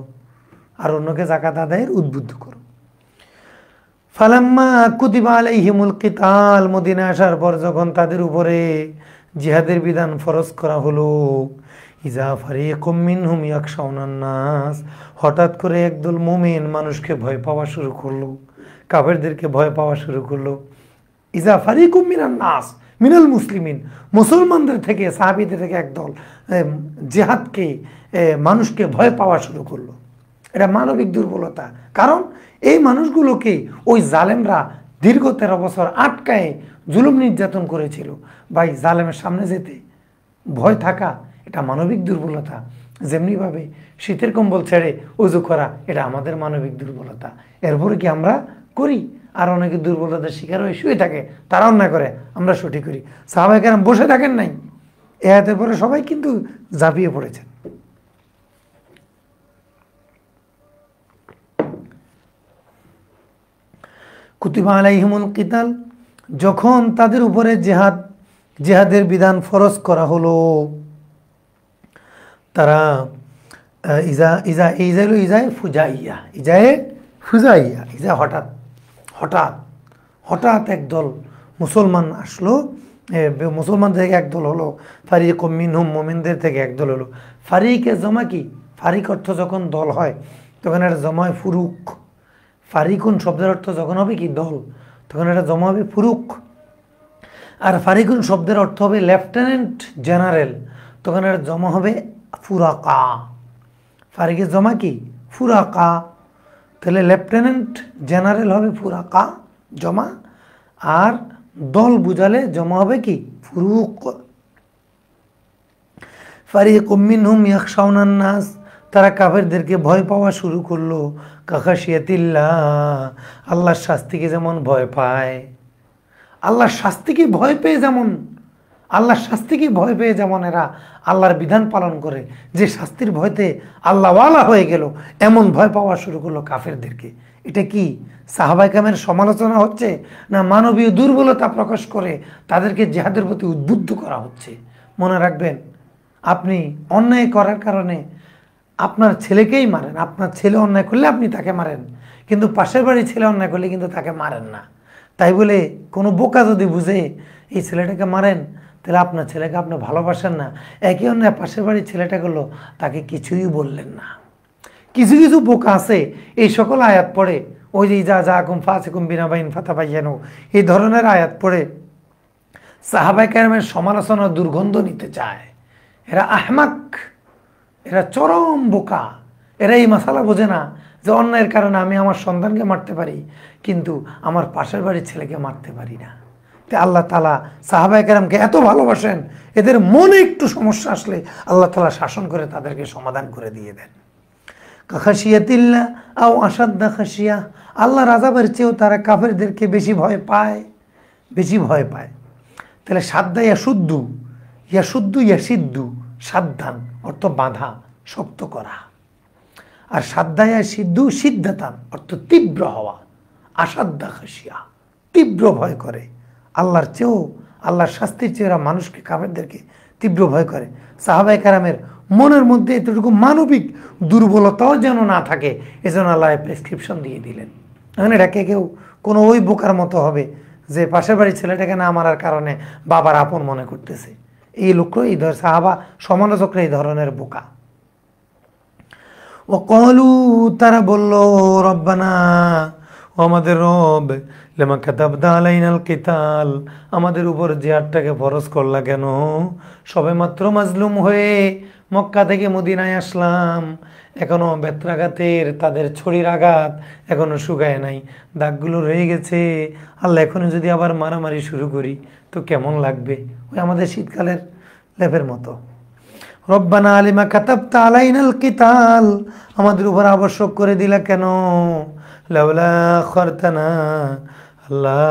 আর অন্যকে যাকাত আদায়ের উদ্বুদ্ধ করো। ফালাম্মা কুতিবা আলাইহিমুল কিতাল, মদিনা আসার পর যখন তাদের উপরে জিহাদের বিধান ফরজ করা হলো, ইজা ফারিকুম মিনহুম ইয়াখশাউনান নাস, হঠাৎ করে একদল মুমিন মানুষকে ভয় পাওয়া শুরু করলো, কাফেরদেরকে ভয় পাওয়া শুরু করলো। ইজা ফারিকুম মিনান নাস মিনাল মুসলিমিন, মুসলমানদের থেকে সাহাবীদের থেকে একদল জিহাদকে মানুষকে ভয় পাওয়া শুরু করলো। এটা মানবিক দুর্বলতা, কারণ এই মানুষগুলোকে ওই জালেমরা দীর্ঘ 13 বছর আটকায় জুলুম নির্যাতন করেছিল। ভাই, জালেমের সামনে যেতে ভয় থাকা এটা মানবিক দুর্বলতা। যেমনিভাবে শীতের কম্বল ছেড়ে উজু করা এটা আমাদের মানবিক দুর্বলতা। এরপরে কি আমরা করি? আর অনেকে দুর্বলতার শিকার হয়ে শুয়ে থাকে, তারা অন্যায় করে, আমরা সঠিক করি। সাহাবায়ে কেরাম বসে থাকেন নাই, এ আয়াতের পরে সবাই কিন্তু ঝাঁপিয়ে পড়েছেন। কুতিবা আলাইহিমুল কিতাল, যখন তাদের উপরে জিহাদের বিধান ফরজ করা হলো, তারা হঠাৎ একদল মুসলমান আসলো, মুসলমান থেকে একদল হলো। ফারিকুম মিনহুম, মুমিনদের থেকে একদল হলো। ফারিকের জমা কি? ফারিক অর্থ যখন দল হয় তখন এটা জমা হয় ফুরুক। ফারিকুন শব্দের অর্থ যখন হবে কি দল, তখন এটা জমা হবে ফুরুক। আর ফারিকুন শব্দের অর্থ হবে লেফটেন্যান্ট জেনারেল, তখন এটা জমা হবে ফুরাকা। ফারিকের জমা কি? ফুরাকা। তাহলে লেফটেন্যান্ট জেনারেল হবে ফুরাকা জমা, আর দল বুঝালে জমা হবে কি? ফুরুক। ফারিকুম মিনহুম ইয়াখশাউনান নাস, তারা কাফেরদেরকে ভয় পাওয়া শুরু করলো। কাখাশিয়াতিল্লাহ, আল্লাহর শাস্তিকে যেমন ভয় পায়, আল্লাহর শাস্তিকে ভয় পেয়ে যেমন এরা আল্লাহর বিধান পালন করে, যে শাস্তির ভয়তে আল্লাহওয়ালা হয়ে গেল, এমন ভয় পাওয়া শুরু করলো কাফেরদেরকে। এটা কি সাহাবায়ে কেরামের সমালোচনা হচ্ছে, না মানবীয় দুর্বলতা প্রকাশ করে তাদেরকে জিহাদের প্রতি উদ্বুদ্ধ করা হচ্ছে? মনে রাখবেন, আপনি অন্যায় করার কারণে আপনার ছেলেকেই মারেন, আপনার ছেলে অন্যায় করলে আপনি তাকে মারেন, কিন্তু পাশের বাড়ির ছেলে অন্যায় করলে কিন্তু তাকে মারেন না। তাই বলে কোনো বোকা যদি বুঝে এই ছেলেটাকে মারেন, তাহলে আপনার ছেলেকে আপনি ভালোবাসেন না। একই অন্যায় পাশের বাড়ির ছেলেটা করলো, তাকে কিছুই বললেন না। কিছু কিছু বোকা আছে এই সকল আয়াত পড়ে, ওই যে যা কুম ফাসিকুম বিনাবাইন ফাতাবাইয়ানু, এই ধরনের আয়াত পড়ে সাহাবায়ে কেরামের সমালোচনার দুর্গন্ধ নিতে চায়। এরা আহমাক, এরা চরম বোকা। এরা এই মাসালা বোঝে না যে অন্যায়ের কারণে আমি আমার সন্তানকে মারতে পারি, কিন্তু আমার পাশের বাড়ির ছেলেকে মারতে পারি না। তো আল্লাহ তাআলা সাহাবায়ে কেরামকে এত ভালোবাসেন, এদের মনে একটু সমস্যা আসলে আল্লাহ তাআলা শাসন করে তাদেরকে সমাধান করে দিয়ে দেন। কাখাশিয়াতিল্লাহ আও আসাদ্দা খাশিয়া, আল্লাহর আযাবের চেয়েও তারা কাফেরদেরকে বেশি ভয় পায়। তাহলে সাদ্দা ইয়াসিদ্দু, সাবধান অর্থ বাঁধা, শক্ত করা। আর সাদ্দা ইয়াসিদ্দু সিদ্ধাতান অর্থ তীব্র হওয়া। আসাদ্দা খাশিয়া, তীব্র ভয় করে আল্লাহর চেয়েও, আল্লাহর শাস্তির চেয়ে এরা মানুষকে, কাফেরদেরকে তীব্র ভয় করে। সাহাবায়ে কেরামের মনের মধ্যে এতটুকু মানবিক দুর্বলতাও যেন না থাকে, এজন্য আল্লাহ প্রেসক্রিপশন দিয়ে দিলেন। এখন এটাকে কেউ কোনো ওই বোকার মতো হবে যে পাশের বাড়ির ছেলেটাকে না মারার কারণে বাবার আপন মনে করতেছে। এই লোকরা, এই সাহাবা সমালোচকরা এই ধরনের বোকা। ও কলু, তারা বলল, রব্বানা, ও আমাদের রব, লিমা কাতাবতা আলাইনাল কিতাল, আমাদের উপর জিহাদটাকে ফরজ করলা কেন? সবে মাত্র মাজলুম হয়ে মক্কা থেকে মদিনায় আসলাম, এখনো বেত্রাঘাতের তাদের ছড়ির আঘাত এখনো শুকায় নাই, দাগগুলো রয়ে গেছে। আল্লাহ এখনো যদি আবার মারামারি শুরু করি তো কেমন লাগবে? ওই আমাদের শীতকালের লেপের মতো। রব্বানা আলিমা কাতাবতা আলাইনাল কিতাল, আমাদের উপর আবশ্যক করে দিলা কেন? লাউলা আখারতানা, আল্লাহ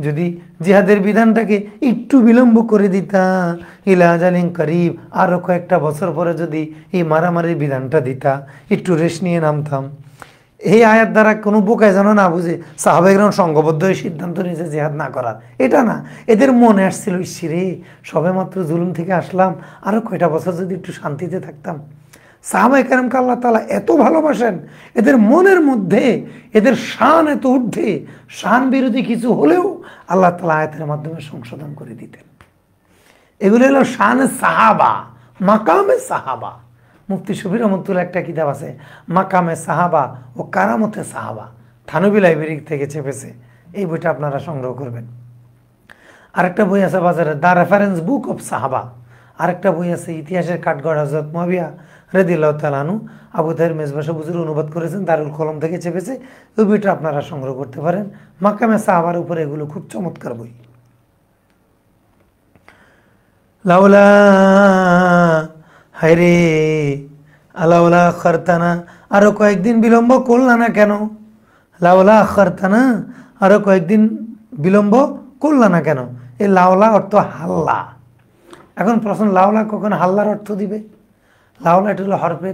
যদি জিহাদের বিধানটাকে একটু বিলম্ব করে দিতা, ইলা আজালিন করিব, আরো কয়েকটা বছর পরে যদি এই মারামারির বিধানটা দিতা, একটু রেস্ট নিয়ে নামতাম। এই আয়াত দ্বারা কোনো বোকায় যেন না বুঝে সাহাবায়ে সংঘবদ্ধ হয়ে সিদ্ধান্ত নিয়েছে জিহাদ না করার, এটা না। এদের মনে আসছিল, ইসরে সবে মাত্র জুলুম থেকে আসলাম, আরো কয়টা বছর যদি একটু শান্তিতে থাকতাম। সাহাবায়ে কেরামকে আল্লাহ তাআলা এত ভালোবাসেন, এদের মনের মধ্যে এদের শান এত ঊর্ধ্বে, শান বিরোধী কিছু হলেও আল্লাহ তাআলা আয়াতের মাধ্যমে সংশোধন করে দিতেন। এগুলো হলো শানে সাহাবা, মাকামে সাহাবা। মুফতি শফি রহমতুল্লাহ একটা কিতাব আছে, মাকামে সাহাবা ও কারামতে সাহাবা, থানবী লাইব্রেরি থেকে চেপেছে, এই বইটা আপনারা সংগ্রহ করবেন। আরেকটা বই আছে বাজারে, দ্য রেফারেন্স বুক অফ সাহাবা। আরেকটা বই আছে ইতিহাসের কাঠগড়, হযরত মুআবিয়া রাদিয়াল্লাহু তাআলা আনহু, আবু তাহের মেজবা সাহেব হুজুর অনুবাদ করেছেন, দারুল কলম থেকে চেপেছে। ওই বইটা আপনারা সংগ্রহ করতে পারেন। মাকামে সাহাবার উপরে এগুলো খুব চমৎকার বই। লাউলা, হায়রে আলাউলা আখারতানা, আরো কয়েকদিন বিলম্ব করলা না কেন? লাউলা আখারতানা, আরো কয়েকদিন বিলম্ব করলা না কেন? এই লাউলা অর্থ হাল্লা। এখন প্রশ্ন, লাউলা কখন হাল্লার অর্থ দিবে? লাউলা এটা হলো হরফে,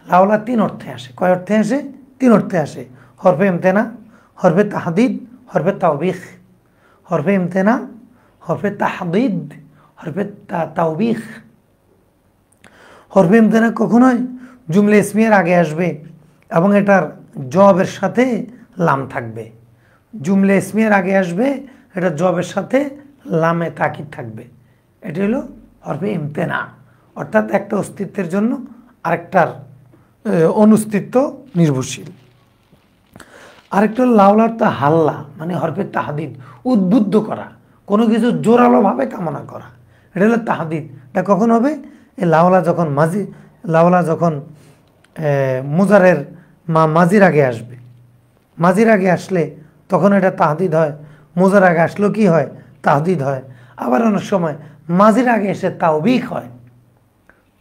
লাউলা তিন অর্থে আসে। কয় অর্থে আসে? তিন অর্থে আসে। হরফে ইমতেনা, হরফে তাহদিদ, হরফে তাওবিখ। হরফে ইমতেনা, হরফে তাহদিদ, হরফে তাওবিখ। হরফে ইমতেনা কখন হয়? জুমলে ইসমিয়ার আগে আসবে এবং এটার জবাবের সাথে লাম থাকবে। জুমলে ইসমিয়ার আগে আসবে, এটা জবাবের সাথে লামে তাকিদ থাকবে। এটা হলো হরফে ইমতেনা, অর্থাৎ একটা অস্তিত্বের জন্য আরেকটার অনুস্তিত্ব নির্ভরশীল। আরেকটা হলো লাউলা অর্থ হাল্লা, মানে হরফে তাহদিদ, উদ্বুদ্ধ করা, কোনো কিছু জোরালোভাবে কামনা করা, এটা হলো তাহদিদ। এটা কখন হবে? এই লাউলা যখন মাঝি, লাউলা যখন মুজারের মাঝির আগে আসবে, মাঝির আগে আসলে তখন এটা তাহদিদ হয়। মুজার আগে আসলেও কি হয়? তাহদিদ হয়। আবার অনেক সময় মাঝির আগে এসে তাওবিক হয়।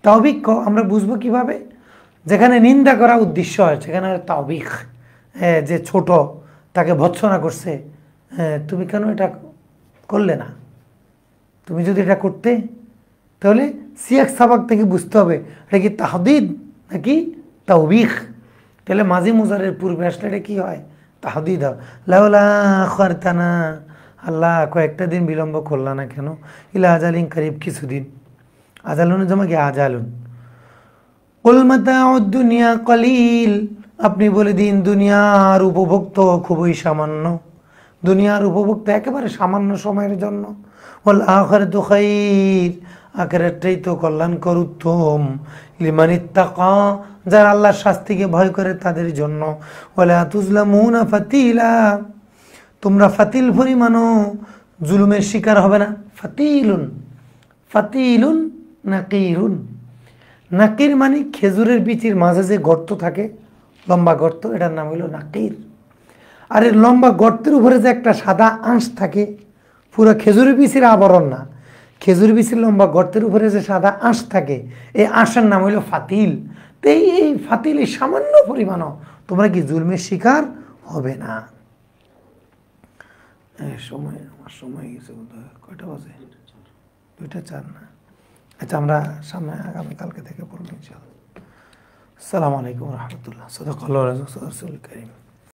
তাওবিক আমরা বুঝবো কিভাবে? যেখানে নিন্দা করা উদ্দেশ্য হয় সেখানে তাওবিক, যে ছোট তাকে ভৎসনা করছে, তুমি কেন এটা করলে না? তুমি যদি এটা করতে, তাহলে সিয়াক সাবাক থেকে বুঝতে হবে এটা কি তাহদিদ নাকি তাওবিখ। তাহলে মাঝি মুজারের পূর্বে আসলে এটা কি হয়? তাহদিদ হয়। লাউলা আখারতানা, আল্লাহ কয়েকটা দিন বিলম্ব করলা না কেন? ইলা আজালিন করিব, কিছুদিন। আজালুন জমা কি আজালুন। কুল মাতাউদ দুনিয়া কলিল, আপনি বলে দিন দুনিয়ার উপভোক্ত খুবই সামান্য, দুনিয়ার উপভোক্ত একেবারে সামান্য সময়ের জন্য। ওয়াল আখিরাতু খাইর, আখিরাতটাই তো কল্যাণকর, উত্তম। লিমান ইত্তাকা, যারা আল্লাহর শাস্তিকে ভয় করে তাদের জন্য। ওয়ালা তুজলামুনা ফাতিলা, তোমরা ফাতিল পরিমাণও জুলুমের শিকার হবে না। ফাতিলুন, ফাতিলুন নাকিরুন। নাকির মানে খেজুরের বিচির মাঝে যে গর্ত থাকে, লম্বা গর্ত, এটার নাম হলো নাকির। আর এর লম্বা গর্তের উপরে যে একটা সাদা আঁশ থাকে, পুরো খেজুরের বিচির আবরণ না, খেজুর বিচির লম্বা গর্তের উপরে যে সাদা আঁশ থাকে, এই আঁশের নাম হইল ফাতিল। তো এই ফাতিল, এই সামান্য পরিমাণও তোমরা কি জুলমের শিকার হবে না। সময়, আমার সময় গেছে, কয়টা বাজে? 2:04 না? আচ্ছা, আমরা সামনে আগামীকালকে থেকে পড়বো ইনশাআল্লাহ। আসসালামু আলাইকুম রহমতুল্লাহ। সাদাকাল্লাহু রাসূলুল কারীম।